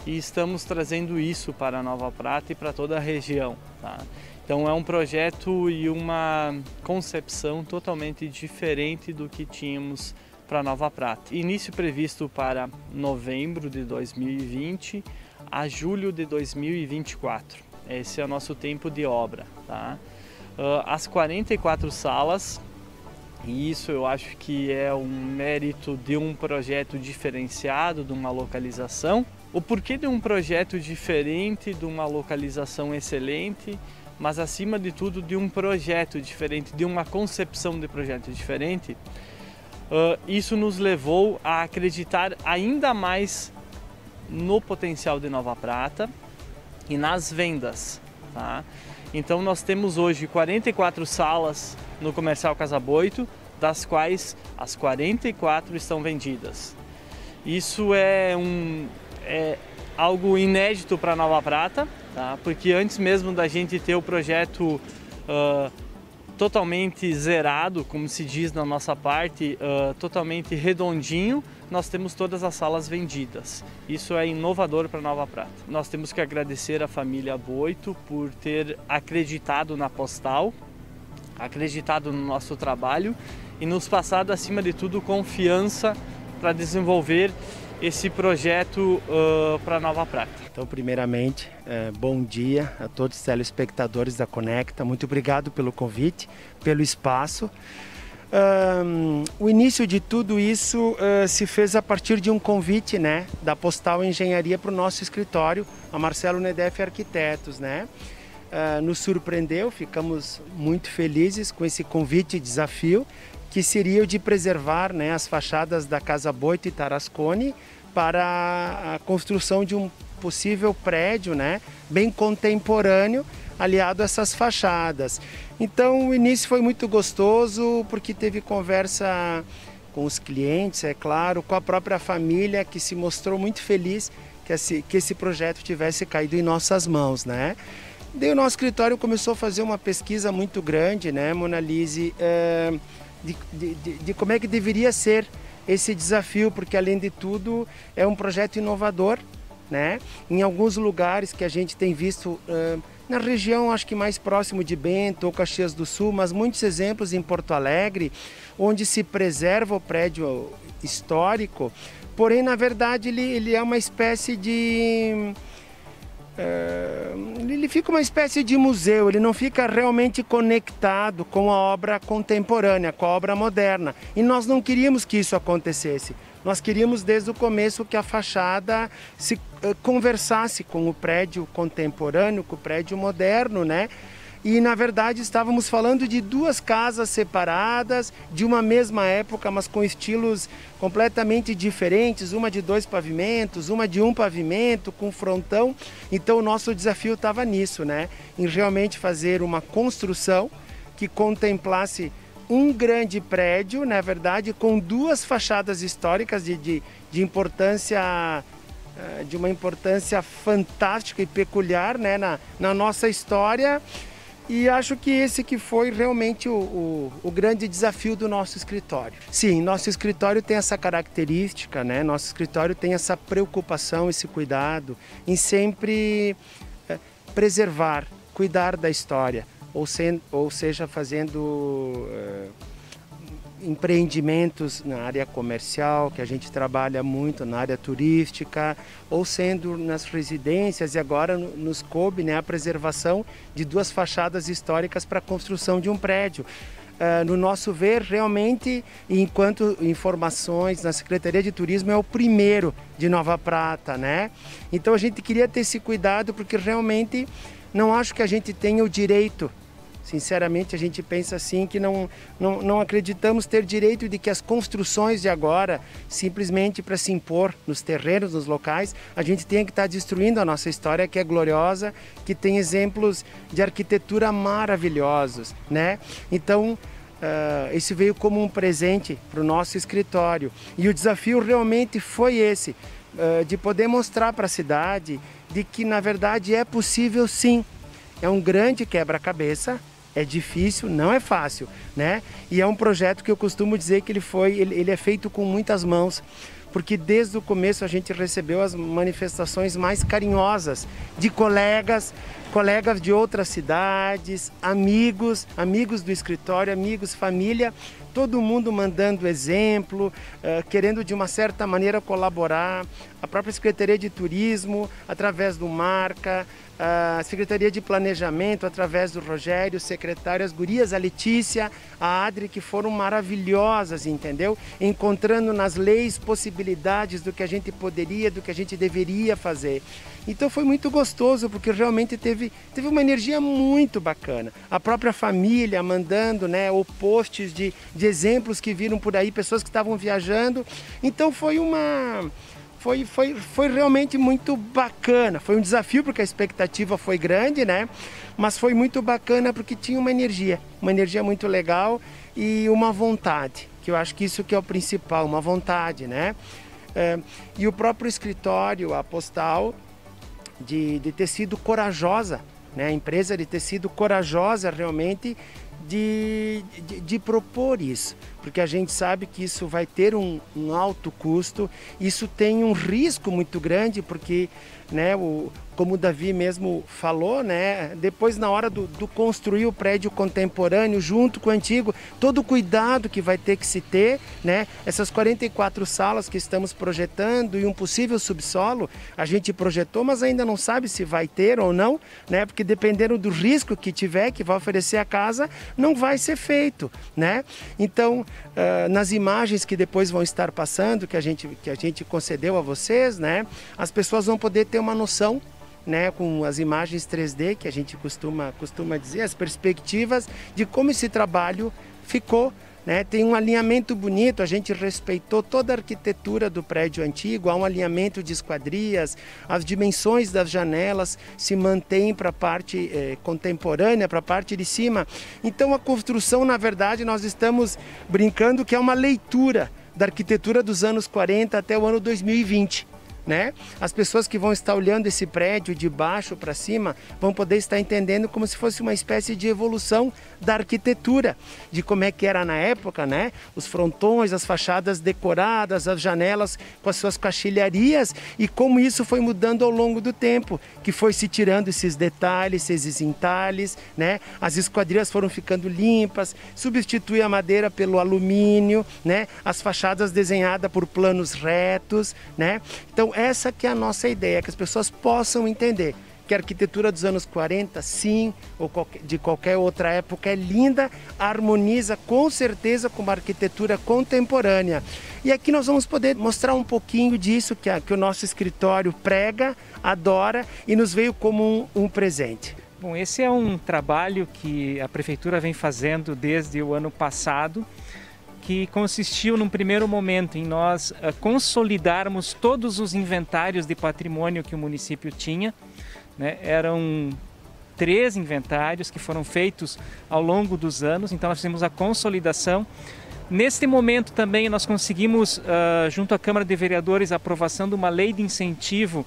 Speaker 15: e estamos trazendo isso para Nova Prata e para toda a região, tá? Então é um projeto e uma concepção totalmente diferente do que tínhamos para Nova Prata. Início previsto para novembro de 2020 a julho de 2024. Esse é o nosso tempo de obra, tá? As 44 salas, e isso eu acho que é um mérito de um projeto diferenciado, de uma localização. O porquê de um projeto diferente, de uma localização excelente, mas acima de tudo de um projeto diferente, de uma concepção de projeto diferente, isso nos levou a acreditar ainda mais no potencial de Nova Prata e nas vendas, tá? Então nós temos hoje 44 salas no Comercial Casa Boito, das quais as 44 estão vendidas. Isso é algo inédito para Nova Prata. tá? Porque antes mesmo da gente ter o projeto totalmente zerado, como se diz na nossa parte, totalmente redondinho, nós temos todas as salas vendidas. Isso é inovador para Nova Prata. Nós temos que agradecer a família Boito por ter acreditado na Postal, acreditado no nosso trabalho e nos passado, acima de tudo, confiança para desenvolver esse projeto para Nova Prata.
Speaker 16: Então, primeiramente, bom dia a todos os telespectadores da Conecta. Muito obrigado pelo convite, pelo espaço. O início de tudo isso se fez a partir de um convite, né, da Postal Engenharia para o nosso escritório, a Marcelo Nedef Arquitetos, né? Nos surpreendeu, ficamos muito felizes com esse convite e desafio, que seria o de preservar, né, as fachadas da Casa Boito e Tarasconi para a construção de um possível prédio, né, bem contemporâneo, aliado a essas fachadas. Então o início foi muito gostoso, porque teve conversa com os clientes, é claro, com a própria família, que se mostrou muito feliz que esse projeto tivesse caído em nossas mãos, né? Daí o nosso escritório começou a fazer uma pesquisa muito grande, né, Monalise, de como é que deveria ser esse desafio, porque além de tudo é um projeto inovador, né? Em alguns lugares que a gente tem visto na região, acho que mais próximo de Bento ou Caxias do Sul, mas muitos exemplos em Porto Alegre, onde se preserva o prédio histórico, porém na verdade ele é uma espécie de... ele fica uma espécie de museu, ele não fica realmente conectado com a obra contemporânea, com a obra moderna. E nós não queríamos que isso acontecesse. Nós queríamos desde o começo que a fachada se conversasse com o prédio contemporâneo, com o prédio moderno, né? E na verdade estávamos falando de duas casas separadas, de uma mesma época, mas com estilos completamente diferentes, uma de 2 pavimentos, uma de 1 pavimento, com frontão. Então o nosso desafio estava nisso, né? Em realmente fazer uma construção que contemplasse um grande prédio, na verdade, com 2 fachadas históricas de importância, de uma importância fantástica e peculiar, né, na nossa história. E acho que esse que foi realmente o grande desafio do nosso escritório. Sim, nosso escritório tem essa característica, né? Nosso escritório tem essa preocupação, esse cuidado em sempre preservar, cuidar da história, ou seja, fazendo empreendimentos na área comercial, que a gente trabalha muito na área turística, ou sendo nas residências, e agora nos coube, né, a preservação de 2 fachadas históricas para a construção de um prédio. No nosso ver, realmente, enquanto informações na Secretaria de Turismo, é o primeiro de Nova Prata, né? Então a gente queria ter esse cuidado, porque realmente não acho que a gente tenha o direito. Sinceramente, a gente pensa assim que não acreditamos ter direito de que as construções de agora, simplesmente para se impor nos terrenos, nos locais, a gente tenha que estar destruindo a nossa história, que é gloriosa, que tem exemplos de arquitetura maravilhosos, né? Então, isso veio como um presente para o nosso escritório. E o desafio realmente foi esse, de poder mostrar para a cidade de que, na verdade, é possível sim. É um grande quebra-cabeça. É difícil, não é fácil, né? E é um projeto que eu costumo dizer que ele é feito com muitas mãos, porque desde o começo a gente recebeu as manifestações mais carinhosas de colegas de outras cidades, amigos do escritório, amigos, família, todo mundo mandando exemplo, querendo de uma certa maneira colaborar, a própria Secretaria de Turismo, através do Marca, a Secretaria de Planejamento, através do Rogério, secretário, as gurias, a Letícia, a Adri, que foram maravilhosas, entendeu? Encontrando nas leis possibilidades do que a gente poderia, do que a gente deveria fazer. Então foi muito gostoso, porque realmente teve uma energia muito bacana. A própria família mandando, né, ou posts de exemplos que viram por aí, pessoas que estavam viajando. Então foi realmente muito bacana. Foi um desafio porque a expectativa foi grande, né? Mas foi muito bacana porque tinha uma energia muito legal e uma vontade, que eu acho que isso que é o principal, uma vontade, né? E o próprio escritório, a Postal, de ter sido corajosa, né? A empresa de ter sido corajosa realmente de propor isso, porque a gente sabe que isso vai ter um alto custo, isso tem um risco muito grande, porque, né, como o Davi mesmo falou, né, depois na hora do construir o prédio contemporâneo junto com o antigo, todo o cuidado que vai ter que se ter, né, essas 44 salas que estamos projetando e um possível subsolo, a gente projetou, mas ainda não sabe se vai ter ou não, né, porque dependendo do risco que tiver, que vai oferecer a casa, não vai ser feito, né? Então, nas imagens que depois vão estar passando, que a gente concedeu a vocês, né, as pessoas vão poder ter uma noção, né, com as imagens 3D que a gente costuma dizer, as perspectivas de como esse trabalho ficou, né? Tem um alinhamento bonito, a gente respeitou toda a arquitetura do prédio antigo, há um alinhamento de esquadrias, as dimensões das janelas se mantêm para a parte contemporânea, para a parte de cima. Então a construção, na verdade, nós estamos brincando que é uma leitura da arquitetura dos anos 40 até o ano 2020. Né? As pessoas que vão estar olhando esse prédio de baixo para cima vão poder estar entendendo como se fosse uma espécie de evolução da arquitetura, de como é que era na época, né? Os frontões, as fachadas decoradas, as janelas com as suas caixilharias e como isso foi mudando ao longo do tempo, que foi se tirando esses detalhes, esses entalhes, né? As esquadrias foram ficando limpas, substitui a madeira pelo alumínio, né? As fachadas desenhadas por planos retos, né? Então essa que é a nossa ideia, que as pessoas possam entender que a arquitetura dos anos 40, sim, ou de qualquer outra época é linda, harmoniza com certeza com uma arquitetura contemporânea. E aqui nós vamos poder mostrar um pouquinho disso que o nosso escritório prega, adora e nos veio como um presente.
Speaker 17: Bom, esse é um trabalho que a Prefeitura vem fazendo desde o ano passado, que consistiu num primeiro momento em nós consolidarmos todos os inventários de patrimônio que o município tinha, né? Eram 3 inventários que foram feitos ao longo dos anos, então nós fizemos a consolidação. Neste momento também nós conseguimos, junto à Câmara de Vereadores, a aprovação de uma lei de incentivo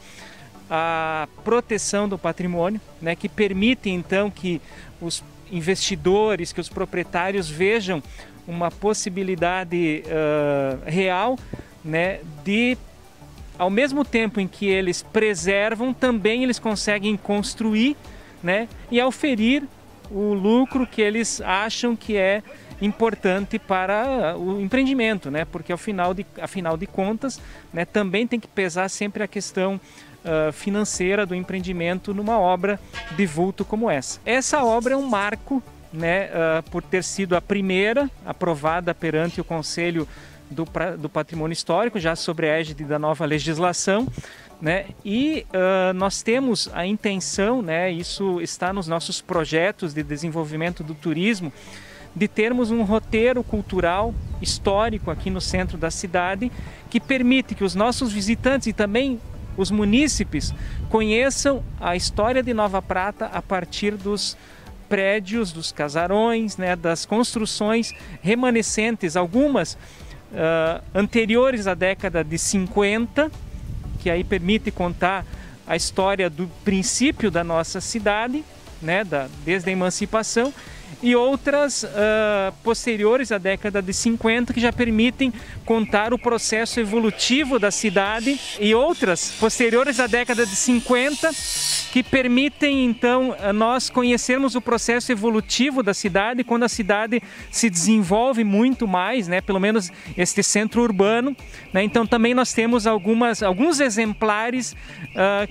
Speaker 17: à proteção do patrimônio, né? Que permite então que os investidores, que os proprietários vejam uma possibilidade real, né, de, ao mesmo tempo em que eles preservam, também eles conseguem construir, né, e auferir o lucro que eles acham que é importante para o empreendimento, né, porque afinal de contas, né, também tem que pesar sempre a questão financeira do empreendimento numa obra de vulto como essa. Essa obra é um marco, né, por ter sido a primeira aprovada perante o Conselho do Patrimônio Histórico, já sobre a égide da nova legislação, né, e nós temos a intenção, né, isso está nos nossos projetos de desenvolvimento do turismo, de termos um roteiro cultural histórico aqui no centro da cidade, que permite que os nossos visitantes e também os munícipes conheçam a história de Nova Prata a partir dos prédios, dos casarões, né, das construções remanescentes, algumas anteriores à década de 50, que aí permite contar a história do princípio da nossa cidade, né, desde a emancipação, e outras posteriores à década de 50, que já permitem contar o processo evolutivo da cidade, e outras posteriores à década de 50, que permitem então nós conhecermos o processo evolutivo da cidade, quando a cidade se desenvolve muito mais, né, pelo menos este centro urbano, né, então também nós temos alguns exemplares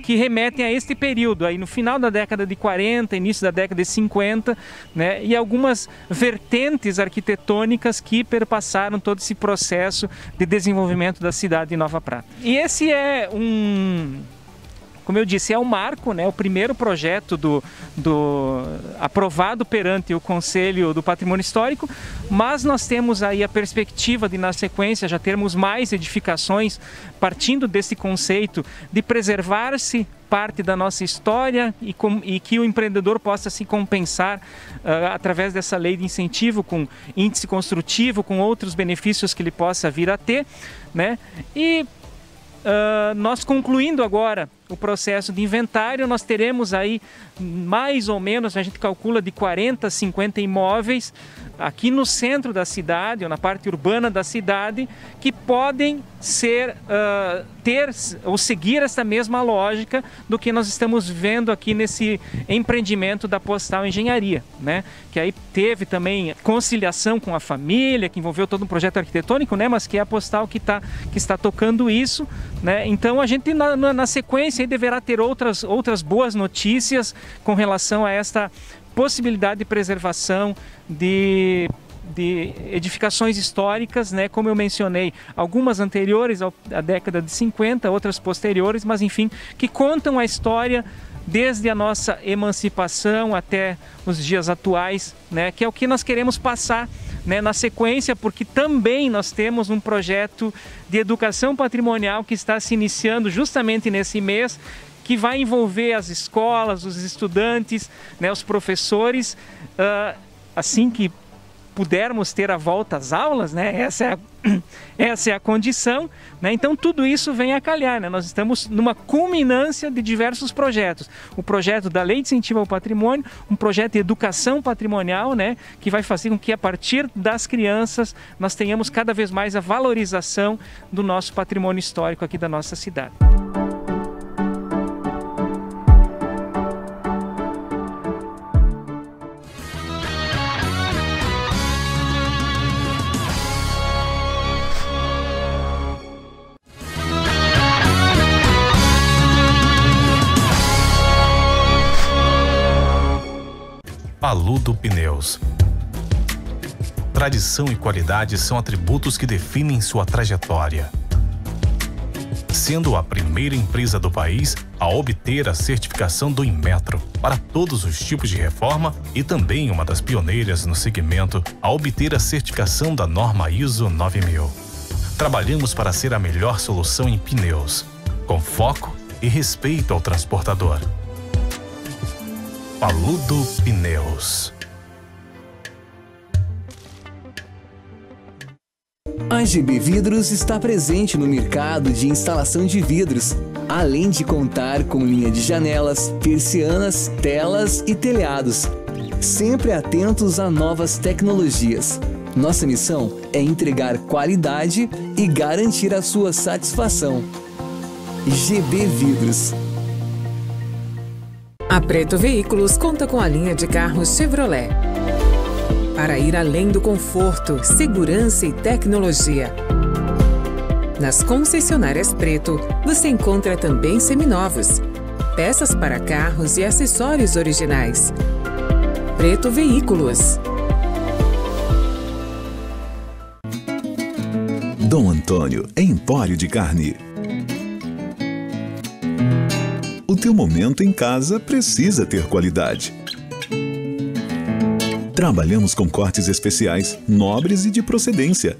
Speaker 17: que remetem a este período, aí no final da década de 40, início da década de 50, né, e algumas vertentes arquitetônicas que perpassaram todo esse processo de desenvolvimento da cidade de Nova Prata. E esse é como eu disse, é um marco, né, o primeiro projeto aprovado perante o Conselho do Patrimônio Histórico, mas nós temos aí a perspectiva de, na sequência, já termos mais edificações partindo desse conceito de preservar-se parte da nossa história e que o empreendedor possa se compensar através dessa lei de incentivo com índice construtivo, com outros benefícios que ele possa vir a ter, né? E nós concluindo agora o processo de inventário, nós teremos aí mais ou menos, a gente calcula de 40 a 50 imóveis aqui no centro da cidade, ou na parte urbana da cidade, que podem ser, ter ou seguir essa mesma lógica do que nós estamos vendo aqui nesse empreendimento da Postal Engenharia, né? Que aí teve também conciliação com a família, que envolveu todo um projeto arquitetônico, né? Mas que é a Postal que está tocando isso, né? Então a gente na sequência aí deverá ter outras boas notícias com relação a esta possibilidade de preservação de edificações históricas, né? Como eu mencionei, algumas anteriores à década de 50, outras posteriores, mas enfim, que contam a história desde a nossa emancipação até os dias atuais, né? Que é o que nós queremos passar, né, na sequência, porque também nós temos um projeto de educação patrimonial que está se iniciando justamente nesse mês, que vai envolver as escolas, os estudantes, né, os professores, assim que pudermos ter a volta às aulas, né? Essa é a condição, né? Então tudo isso vem a calhar, né? Nós estamos numa culminância de diversos projetos. O projeto da Lei de Incentivo ao Patrimônio, um projeto de educação patrimonial, né? Que vai fazer com que a partir das crianças nós tenhamos cada vez mais a valorização do nosso patrimônio histórico aqui da nossa cidade.
Speaker 9: Paludo Pneus. Tradição e qualidade são atributos que definem sua trajetória. Sendo a primeira empresa do país a obter a certificação do Inmetro para todos os tipos de reforma e também uma das pioneiras no segmento a obter a certificação da norma ISO 9000. Trabalhamos para ser a melhor solução em pneus, com foco e respeito ao transportador. Paludo Pneus.
Speaker 7: A GB Vidros está presente no mercado de instalação de vidros, além de contar com linha de janelas, persianas, telas e telhados, sempre atentos a novas tecnologias. Nossa missão é entregar qualidade e garantir a sua satisfação. GB Vidros.
Speaker 4: A Preto Veículos conta com a linha de carros Chevrolet para ir além do conforto, segurança e tecnologia. Nas concessionárias Preto, você encontra também seminovos, peças para carros e acessórios originais. Preto Veículos.
Speaker 5: Dom Antônio Empório de Carne. O teu momento em casa precisa ter qualidade. Trabalhamos com cortes especiais, nobres e de procedência.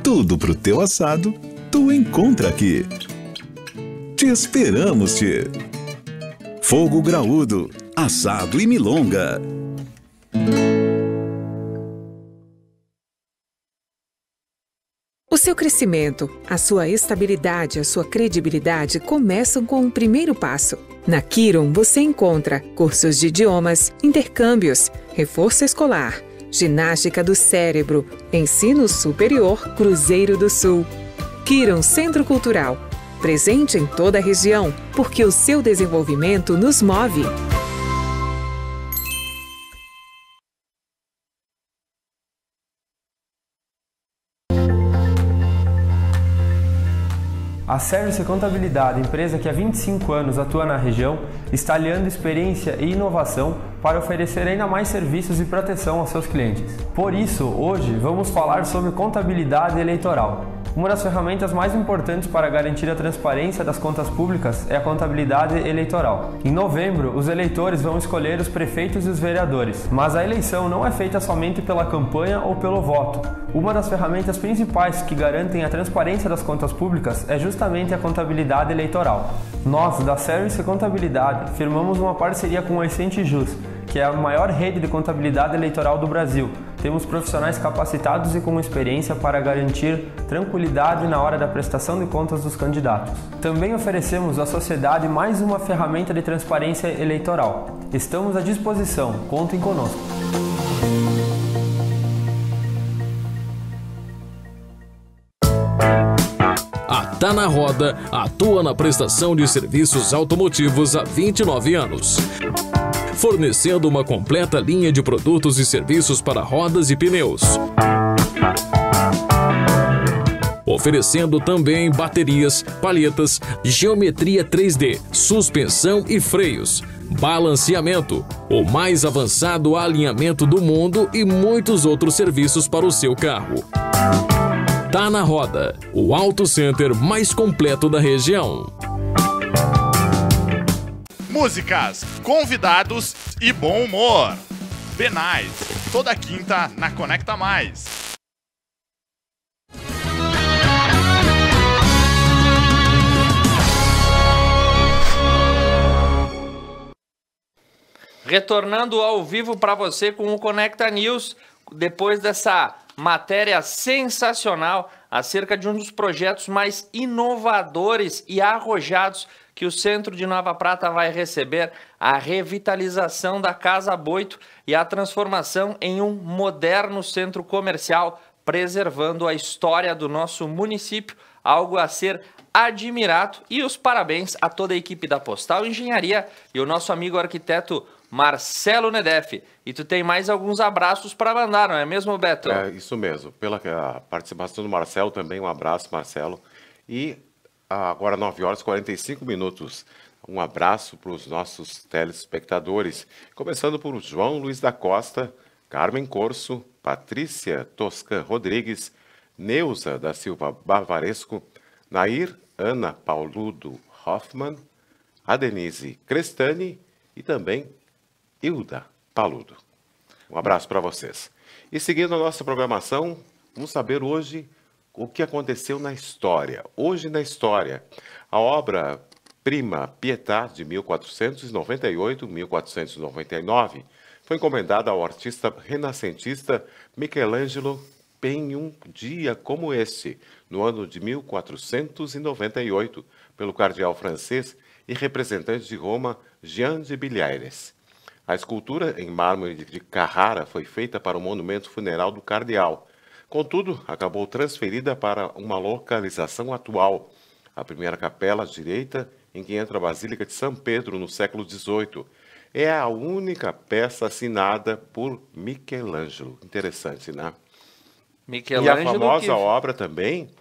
Speaker 5: Tudo pro teu assado, tu encontra aqui. Te esperamos, tchê. Fogo graúdo, assado e milonga.
Speaker 4: O seu crescimento, a sua estabilidade, a sua credibilidade começam com o primeiro passo. Na Kiron você encontra cursos de idiomas, intercâmbios, reforço escolar, ginástica do cérebro, ensino superior Cruzeiro do Sul. Kiron Centro Cultural, presente em toda a região, porque o seu desenvolvimento nos move.
Speaker 18: A Service Contabilidade, empresa que há 25 anos atua na região, está aliando experiência e inovação para oferecer ainda mais serviços e proteção aos seus clientes. Por isso, hoje vamos falar sobre contabilidade eleitoral. Uma das ferramentas mais importantes para garantir a transparência das contas públicas é a contabilidade eleitoral. Em novembro, os eleitores vão escolher os prefeitos e os vereadores, mas a eleição não é feita somente pela campanha ou pelo voto. Uma das ferramentas principais que garantem a transparência das contas públicas é justamente a contabilidade eleitoral. Nós, da Service Contabilidade, firmamos uma parceria com o Essente Jus, que é a maior rede de contabilidade eleitoral do Brasil, temos profissionais capacitados e com experiência para garantir tranquilidade na hora da prestação de contas dos candidatos. Também oferecemos à sociedade mais uma ferramenta de transparência eleitoral. Estamos à disposição, contem conosco.
Speaker 6: A Tá na Roda atua na prestação de serviços automotivos há 29 anos, fornecendo uma completa linha de produtos e serviços para rodas e pneus, oferecendo também baterias, palhetas, geometria 3D, suspensão e freios, balanceamento, o mais avançado alinhamento do mundo e muitos outros serviços para o seu carro. Tá na Roda, o Auto Center mais completo da região.
Speaker 10: Músicas, convidados e bom humor. Benais, toda quinta na Conecta Mais.
Speaker 1: Retornando ao vivo para você com o Conecta News, depois dessa matéria sensacional acerca de um dos projetos mais inovadores e arrojados que o centro de Nova Prata vai receber, a revitalização da Casa Boito e a transformação em um moderno centro comercial, preservando a história do nosso município, algo a ser admirado. E os parabéns a toda a equipe da Postal Engenharia e o nosso amigo arquiteto Marcelo Nedef. E tu tem mais alguns abraços para mandar, não é mesmo, Beto?
Speaker 2: É, isso mesmo. Pela participação do Marcelo também, um abraço, Marcelo. E agora 9 horas e 45 minutos. Um abraço para os nossos telespectadores, começando por João Luiz da Costa, Carmen Corso, Patrícia Toscan Rodrigues, Neuza da Silva Bavaresco, Nair Ana Pauludo Hoffman, Adenise Crestani e também Hilda Paludo. Um abraço para vocês. E seguindo a nossa programação, vamos saber hoje o que aconteceu na história. Hoje na história, a obra-prima Pietà de 1498-1499 foi encomendada ao artista renascentista Michelangelo em um dia como este, no ano de 1498, pelo cardeal francês e representante de Roma, Jean de Bilhares. A escultura em mármore de Carrara foi feita para o monumento funeral do cardeal. Contudo, acabou transferida para uma localização atual, a primeira capela à direita, em que entra a Basílica de São Pedro no século XVIII. É a única peça assinada por Michelangelo. Interessante, né?
Speaker 1: Michelangelo,
Speaker 2: e a famosa obra também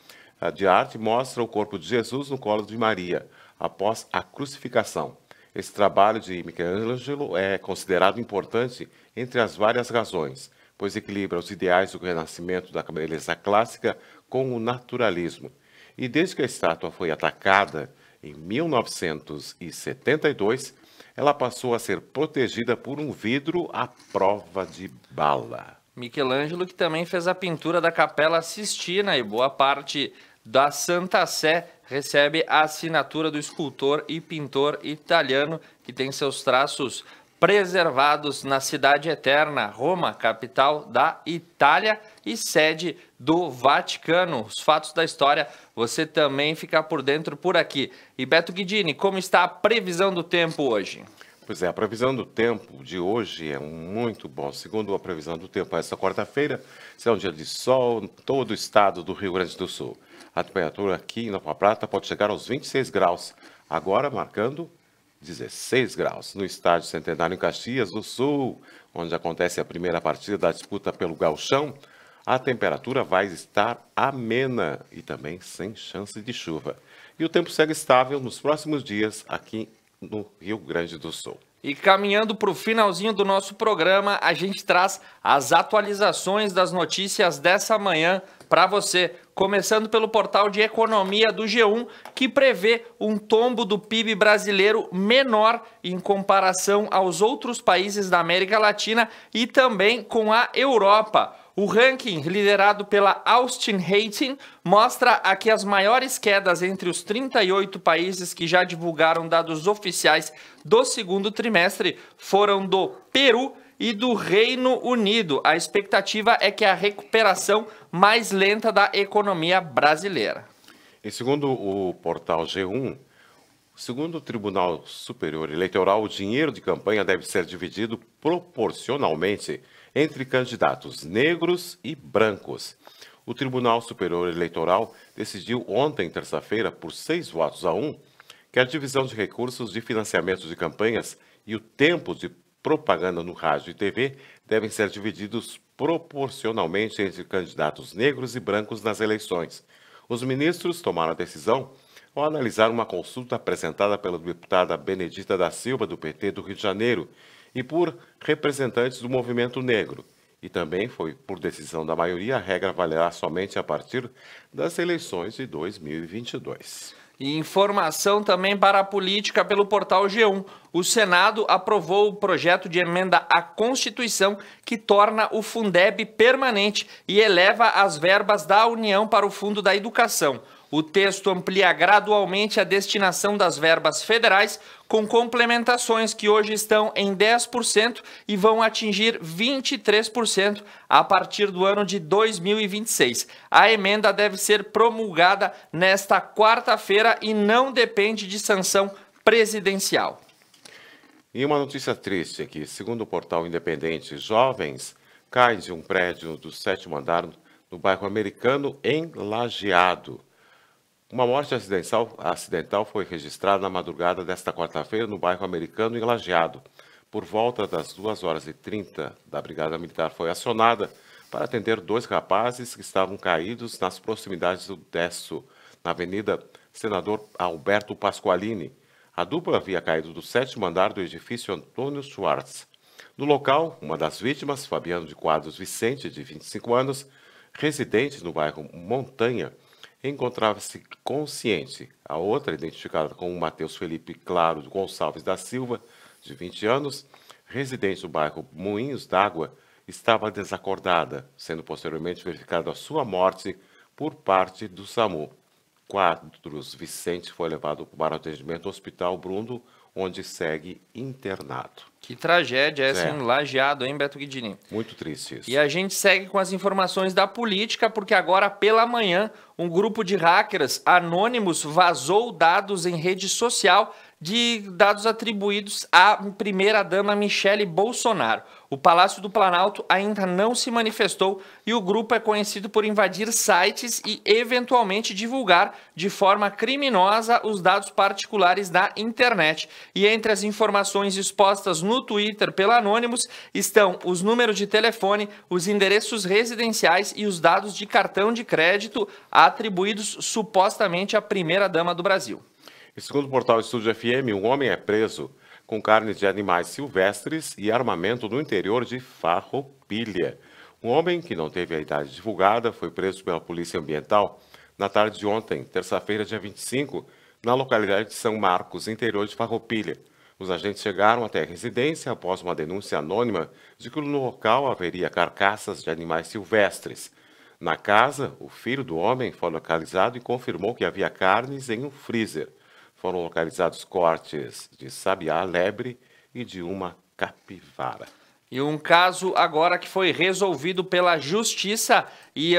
Speaker 2: de arte mostra o corpo de Jesus no colo de Maria, após a crucificação. Esse trabalho de Michelangelo é considerado importante entre as várias razões, pois equilibra os ideais do renascimento da beleza clássica com o naturalismo. E desde que a estátua foi atacada em 1972, ela passou a ser protegida por um vidro à prova de bala.
Speaker 1: Michelangelo, que também fez a pintura da Capela Sistina, e boa parte da Santa Sé recebe a assinatura do escultor e pintor italiano, que tem seus traços preservados na Cidade Eterna, Roma, capital da Itália e sede do Vaticano. Os fatos da história você também fica por dentro por aqui. E Beto Guidini, como está a previsão do tempo hoje?
Speaker 2: Pois é, a previsão do tempo de hoje é muito bom. Segundo a previsão do tempo, esta quarta-feira será um dia de sol em todo o estado do Rio Grande do Sul. A temperatura aqui em Nova Prata pode chegar aos 26 graus, agora marcando 16 graus. No estádio Centenário em Caxias do Sul, onde acontece a primeira partida da disputa pelo Gauchão, a temperatura vai estar amena e também sem chance de chuva. E o tempo segue estável nos próximos dias aqui no Rio Grande do Sul.
Speaker 1: E caminhando para o finalzinho do nosso programa, a gente traz as atualizações das notícias dessa manhã para você. Começando pelo portal de economia do G1, que prevê um tombo do PIB brasileiro menor em comparação aos outros países da América Latina e também com a Europa. O ranking, liderado pela Austin Rating, mostra aqui as maiores quedas entre os 38 países que já divulgaram dados oficiais do segundo trimestre, foram do Peru e do Reino Unido. A expectativa é que a recuperação mais lenta da economia brasileira.
Speaker 2: E segundo o portal G1, segundo o Tribunal Superior Eleitoral, o dinheiro de campanha deve ser dividido proporcionalmente entre candidatos negros e brancos. O Tribunal Superior Eleitoral decidiu ontem, terça-feira, por 6 votos a 1, que a divisão de recursos de financiamento de campanhas e o tempo de propaganda no rádio e TV devem ser divididos proporcionalmente entre candidatos negros e brancos nas eleições. Os ministros tomaram a decisão ao analisar uma consulta apresentada pela deputada Benedita da Silva, do PT do Rio de Janeiro, e por representantes do movimento negro. E também foi por decisão da maioria, a regra valerá somente a partir das eleições de 2022.
Speaker 1: E informação também para a política pelo portal G1. O Senado aprovou o projeto de emenda à Constituição que torna o Fundeb permanente e eleva as verbas da União para o Fundo da Educação. O texto amplia gradualmente a destinação das verbas federais, com complementações que hoje estão em 10% e vão atingir 23% a partir do ano de 2026. A emenda deve ser promulgada nesta quarta-feira e não depende de sanção presidencial.
Speaker 2: E uma notícia triste aqui. Segundo o portal independente, jovens caem de um prédio do 7º andar no bairro Americano, em Lajeado. Uma morte acidental foi registrada na madrugada desta quarta-feira no bairro Americano, em Lajeado. Por volta das 2h30, da Brigada Militar foi acionada para atender 2 rapazes que estavam caídos nas proximidades do Desso, na Avenida Senador Alberto Pasqualini. A dupla havia caído do 7º andar do edifício Antônio Schwartz. No local, uma das vítimas, Fabiano de Quadros Vicente, de 25 anos, residente no bairro Montanha, encontrava-se consciente. A outra, identificada como Matheus Felipe Claro Gonçalves da Silva, de 20 anos, residente do bairro Moinhos d'Água, estava desacordada, sendo posteriormente verificada a sua morte por parte do SAMU. Quadros Vicente foi levado para o atendimento no Hospital Bruno, onde segue internado.
Speaker 1: Que tragédia essa em Lajeado, hein, Beto Guidini?
Speaker 2: Muito triste isso.
Speaker 1: E a gente segue com as informações da política, porque agora pela manhã um grupo de hackers anônimos vazou dados em rede social de dados atribuídos à primeira-dama Michele Bolsonaro. O Palácio do Planalto ainda não se manifestou e o grupo é conhecido por invadir sites e eventualmente divulgar de forma criminosa os dados particulares da internet. E entre as informações expostas no Twitter pela Anonymous estão os números de telefone, os endereços residenciais e os dados de cartão de crédito atribuídos supostamente à primeira-dama do Brasil.
Speaker 2: E segundo o portal Estúdio FM, um homem é preso com carne de animais silvestres e armamento no interior de Farroupilha. Um homem que não teve a idade divulgada foi preso pela Polícia Ambiental na tarde de ontem, terça-feira, dia 25, na localidade de São Marcos, interior de Farroupilha. Os agentes chegaram até a residência após uma denúncia anônima de que no local haveria carcaças de animais silvestres. Na casa, o filho do homem foi localizado e confirmou que havia carnes em um freezer. Foram localizados cortes de sabiá, lebre e de uma capivara.
Speaker 1: E um caso agora que foi resolvido pela Justiça e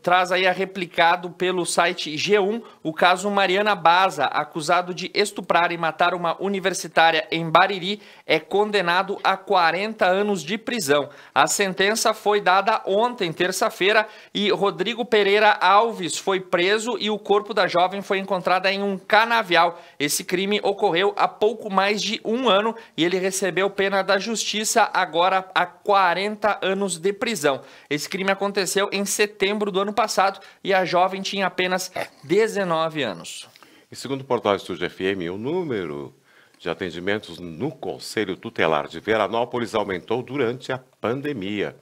Speaker 1: traz aí a replicado pelo site G1, o caso Mariana Baza, acusado de estuprar e matar uma universitária em Bariri, é condenado a 40 anos de prisão. A sentença foi dada ontem, terça-feira, e Rodrigo Pereira Alves foi preso e o corpo da jovem foi encontrado em um canavial. Esse crime ocorreu há pouco mais de um ano e ele recebeu pena da Justiça agora a 40 anos de prisão. Esse crime aconteceu em setembro do ano passado e a jovem tinha apenas 19 anos.
Speaker 2: E segundo o portal Estúdio FM, o número de atendimentos no Conselho Tutelar de Veranópolis aumentou durante a pandemia.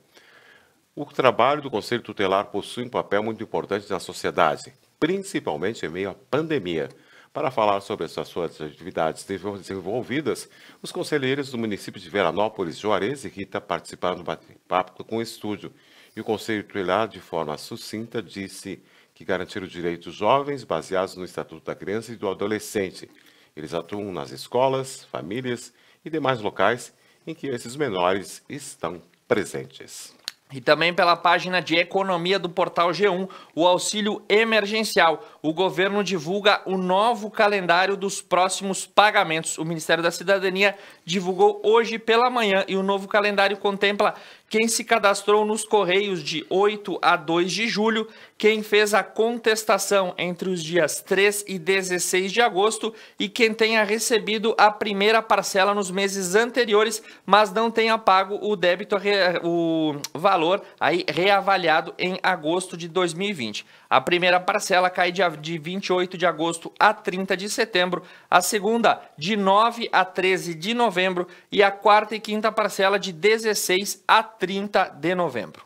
Speaker 2: O trabalho do Conselho Tutelar possui um papel muito importante na sociedade, principalmente em meio à pandemia. Para falar sobre as suas atividades desenvolvidas, os conselheiros do município de Veranópolis, Juarez e Rita, participaram do bate-papo com o estúdio. E o Conselho Tutelar, de forma sucinta, disse que garantir os direitos dos jovens baseados no Estatuto da Criança e do Adolescente. Eles atuam nas escolas, famílias e demais locais em que esses menores estão presentes.
Speaker 1: E também pela página de economia do portal G1, o auxílio emergencial. O governo divulga o novo calendário dos próximos pagamentos. O Ministério da Cidadania divulgou hoje pela manhã e o novo calendário contempla quem se cadastrou nos Correios de 8 a 2 de julho, quem fez a contestação entre os dias 3 e 16 de agosto e quem tenha recebido a primeira parcela nos meses anteriores, mas não tenha pago o débito, o valor aí reavaliado em agosto de 2020. A primeira parcela cai de 28 de agosto a 30 de setembro, a segunda de 9 a 13 de novembro e a quarta e quinta parcela de 16 a 30 de novembro.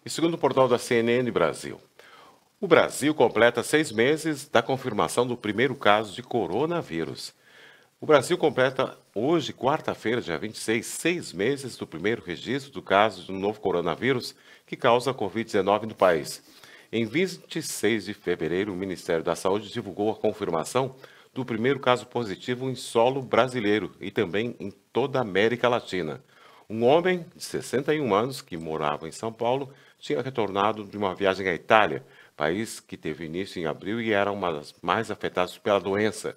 Speaker 2: E segundo o portal da CNN Brasil, o Brasil completa 6 meses da confirmação do primeiro caso de coronavírus. O Brasil completa hoje, quarta-feira, dia 26, 6 meses do primeiro registro do caso do novo coronavírus que causa Covid-19 no país. Em 26 de fevereiro, o Ministério da Saúde divulgou a confirmação do primeiro caso positivo em solo brasileiro e também em toda a América Latina. Um homem de 61 anos que morava em São Paulo tinha retornado de uma viagem à Itália, país que teve início em abril e era uma das mais afetadas pela doença.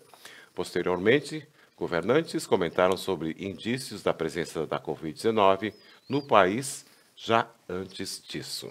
Speaker 2: Posteriormente, governantes comentaram sobre indícios da presença da Covid-19 no país já antes disso.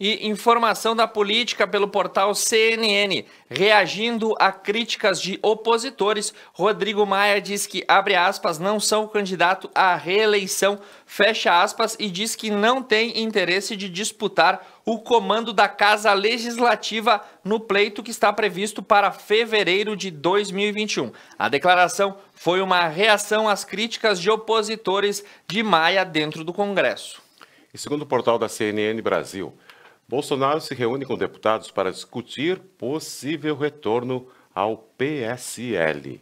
Speaker 1: E informação da política pelo portal CNN. Reagindo a críticas de opositores, Rodrigo Maia diz que, abre aspas, não são candidato à reeleição, fecha aspas, e diz que não tem interesse de disputar o comando da Casa Legislativa no pleito que está previsto para fevereiro de 2021. A declaração foi uma reação às críticas de opositores de Maia dentro do Congresso.
Speaker 2: E segundo o portal da CNN Brasil, Bolsonaro se reúne com deputados para discutir possível retorno ao PSL.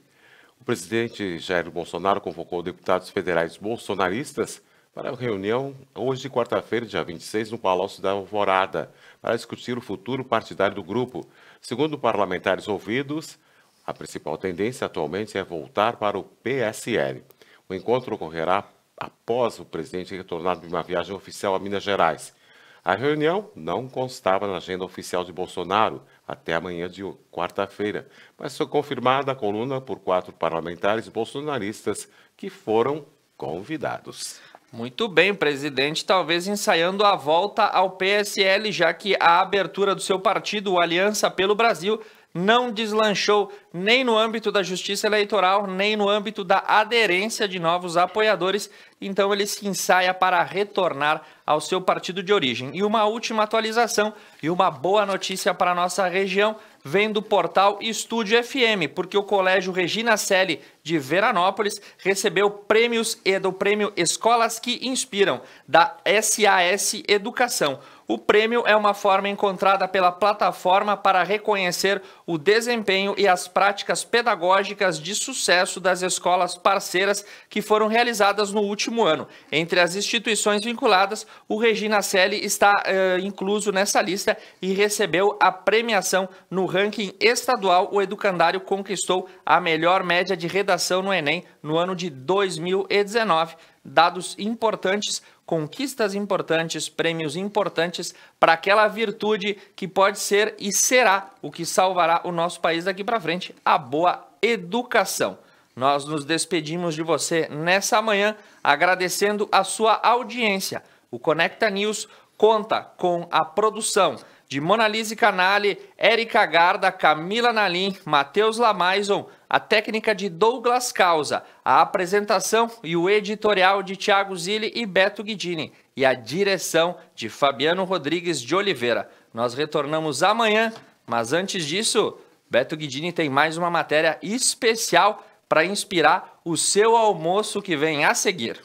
Speaker 2: O presidente Jair Bolsonaro convocou deputados federais bolsonaristas para a reunião hoje, quarta-feira, dia 26, no Palácio da Alvorada, para discutir o futuro partidário do grupo. Segundo parlamentares ouvidos, a principal tendência atualmente é voltar para o PSL. O encontro ocorrerá após o presidente retornar de uma viagem oficial a Minas Gerais. A reunião não constava na agenda oficial de Bolsonaro até amanhã de quarta-feira, mas foi confirmada a coluna por 4 parlamentares bolsonaristas que foram convidados.
Speaker 1: Muito bem, presidente, talvez ensaiando a volta ao PSL, já que a abertura do seu partido, o Aliança pelo Brasil, não deslanchou nem no âmbito da justiça eleitoral, nem no âmbito da aderência de novos apoiadores, então ele se ensaia para retornar ao seu partido de origem. E uma última atualização e uma boa notícia para a nossa região vem do portal Estúdio FM, porque o Colégio Regina Celli de Veranópolis recebeu prêmios do Prêmio Escolas que Inspiram, da SAS Educação. O prêmio é uma forma encontrada pela plataforma para reconhecer o desempenho e as práticas pedagógicas de sucesso das escolas parceiras que foram realizadas no último ano. Entre as instituições vinculadas, o Regina Celli está incluso nessa lista e recebeu a premiação no ranking estadual. O educandário conquistou a melhor média de redação no Enem no ano de 2019. Dados importantes, conquistas importantes, prêmios importantes para aquela virtude que pode ser e será o que salvará o nosso país daqui para frente, a boa educação. Nós nos despedimos de você nessa manhã, agradecendo a sua audiência. O Conecta News conta com a produção de Monalise Canali, Érica Garda, Camila Nalim, Matheus Lamaison, a técnica de Douglas Causa, a apresentação e o editorial de Thiago Zilli e Beto Guidini e a direção de Fabiano Rodrigues de Oliveira. Nós retornamos amanhã, mas antes disso, Beto Guidini tem mais uma matéria especial para inspirar o seu almoço que vem a seguir.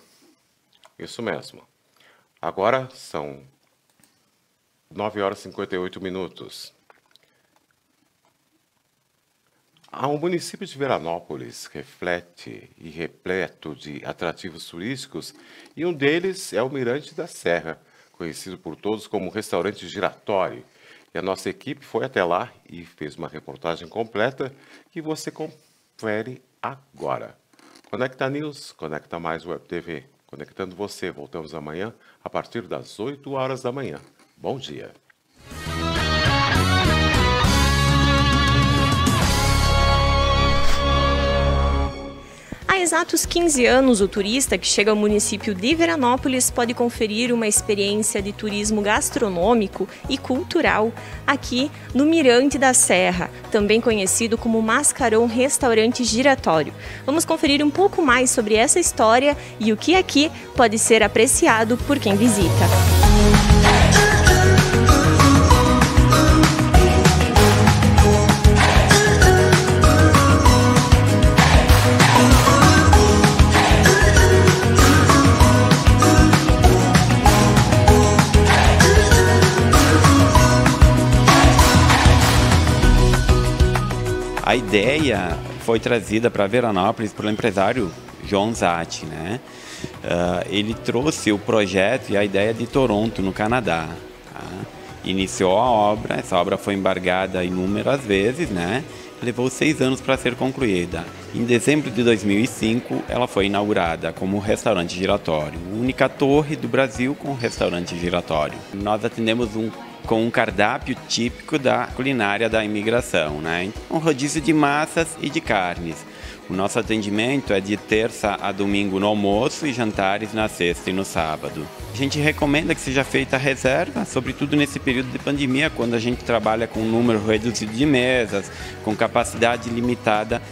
Speaker 2: Isso mesmo. Agora são 9 horas e 58 minutos. O município de Veranópolis reflete e repleto de atrativos turísticos e um deles é o Mirante da Serra, conhecido por todos como Restaurante Giratório. E a nossa equipe foi até lá e fez uma reportagem completa que você confere agora. Conecta News, Conecta Mais Web TV, conectando você. Voltamos amanhã a partir das 8 horas da manhã. Bom dia.
Speaker 3: Há exatos 15 anos, o turista que chega ao município de Veranópolis pode conferir uma experiência de turismo gastronômico e cultural aqui no Mirante da Serra, também conhecido como Mascarão Restaurante Giratório. Vamos conferir um pouco mais sobre essa história e o que aqui pode ser apreciado por quem visita.
Speaker 19: A ideia foi trazida para Veranópolis pelo empresário João Zatti, né? Ele trouxe o projeto e a ideia de Toronto, no Canadá. Tá? Iniciou a obra, essa obra foi embargada inúmeras vezes, né? Levou 6 anos para ser concluída. Em dezembro de 2005, ela foi inaugurada como restaurante giratório. A única torre do Brasil com restaurante giratório. Nós atendemos com um cardápio típico da culinária da imigração, né? Um rodízio de massas e de carnes. O nosso atendimento é de terça a domingo no almoço e jantares na sexta e no sábado. A gente recomenda que seja feita a reserva, sobretudo nesse período de pandemia, quando a gente trabalha com um número reduzido de mesas, com capacidade limitada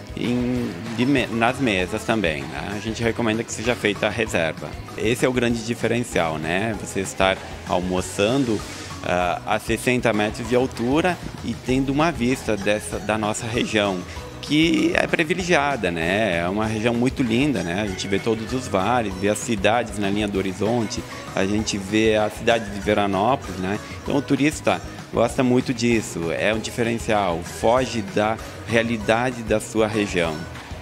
Speaker 19: nas mesas também, né? A gente recomenda que seja feita a reserva. Esse é o grande diferencial, né? Você estar almoçando a 60 metros de altura e tendo uma vista da nossa região, que é privilegiada, né? É uma região muito linda, né? A gente vê todos os vales, vê as cidades na linha do horizonte, a gente vê a cidade de Veranópolis, né? Então o turista gosta muito disso, é um diferencial, foge da realidade da sua região.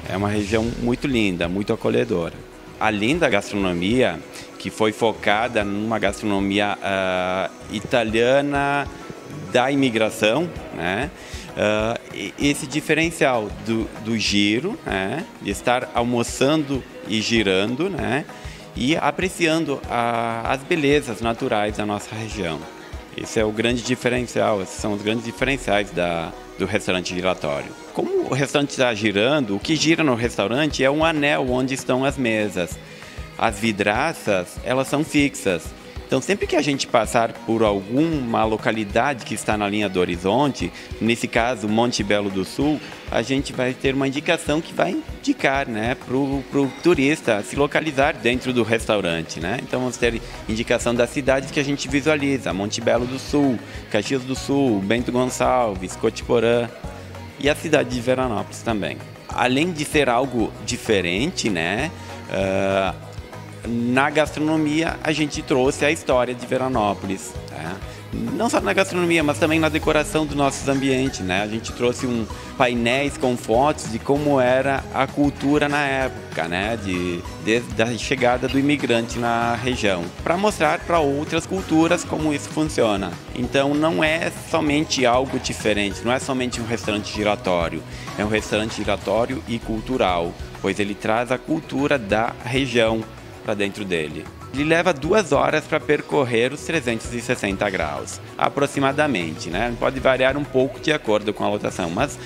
Speaker 19: É uma região muito linda, muito acolhedora. Além da gastronomia, que foi focada numa gastronomia italiana da imigração, né? Esse diferencial do giro, né? De estar almoçando e girando, né? E apreciando as belezas naturais da nossa região. Esse é o grande diferencial, esses são os grandes diferenciais do restaurante giratório. Como o restaurante está girando, o que gira no restaurante é um anel onde estão as mesas. As vidraças, elas são fixas. Então, sempre que a gente passar por alguma localidade que está na linha do horizonte, nesse caso, Monte Belo do Sul, a gente vai ter uma indicação que vai indicar, né, para o turista se localizar dentro do restaurante, né? Então, vamos ter indicação das cidades que a gente visualiza: Monte Belo do Sul, Caxias do Sul, Bento Gonçalves, Cotiporã e a cidade de Veranópolis também. Além de ser algo diferente, né? Na gastronomia, a gente trouxe a história de Veranópolis, né? Não só na gastronomia, mas também na decoração dos nossos ambientes, né? A gente trouxe painéis com fotos de como era a cultura na época, né? Desde a chegada do imigrante na região, para mostrar para outras culturas como isso funciona. Então não é somente algo diferente, não é somente um restaurante giratório, é um restaurante giratório e cultural, pois ele traz a cultura da região para dentro dele. Ele leva 2 horas para percorrer os 360 graus, aproximadamente, né? Pode variar um pouco de acordo com a lotação, mas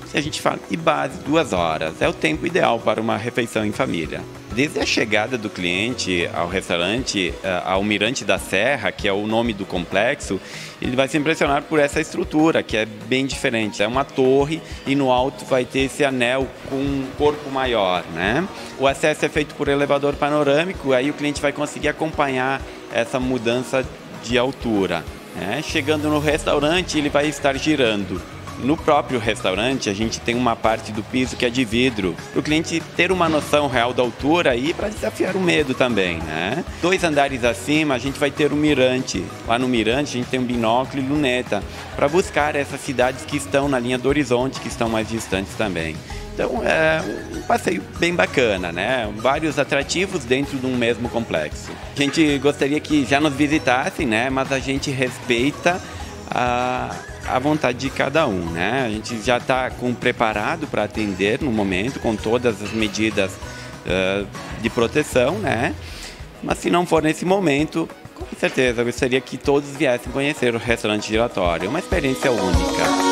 Speaker 19: se a gente fala de base, 2 horas é o tempo ideal para uma refeição em família. Desde a chegada do cliente ao restaurante, ao Mirante da Serra, que é o nome do complexo, ele vai se impressionar por essa estrutura, que é bem diferente. É uma torre e no alto vai ter esse anel com um corpo maior, né? O acesso é feito por elevador panorâmico, aí o cliente vai conseguir acompanhar essa mudança de altura, né? Chegando no restaurante, ele vai estar girando. No próprio restaurante, a gente tem uma parte do piso que é de vidro, para o cliente ter uma noção real da altura e para desafiar o medo também, né? 2 andares acima, a gente vai ter o mirante. Lá no mirante, a gente tem um binóculo e luneta, para buscar essas cidades que estão na linha do horizonte, que estão mais distantes também. Então, é um passeio bem bacana, né? Vários atrativos dentro de um mesmo complexo. A gente gostaria que já nos visitassem, né? Mas a gente respeita a vontade de cada um, né? A gente já está preparado para atender no momento, com todas as medidas de proteção, né? Mas se não for nesse momento, com certeza eu gostaria que todos viessem conhecer o restaurante giratório. Uma experiência única.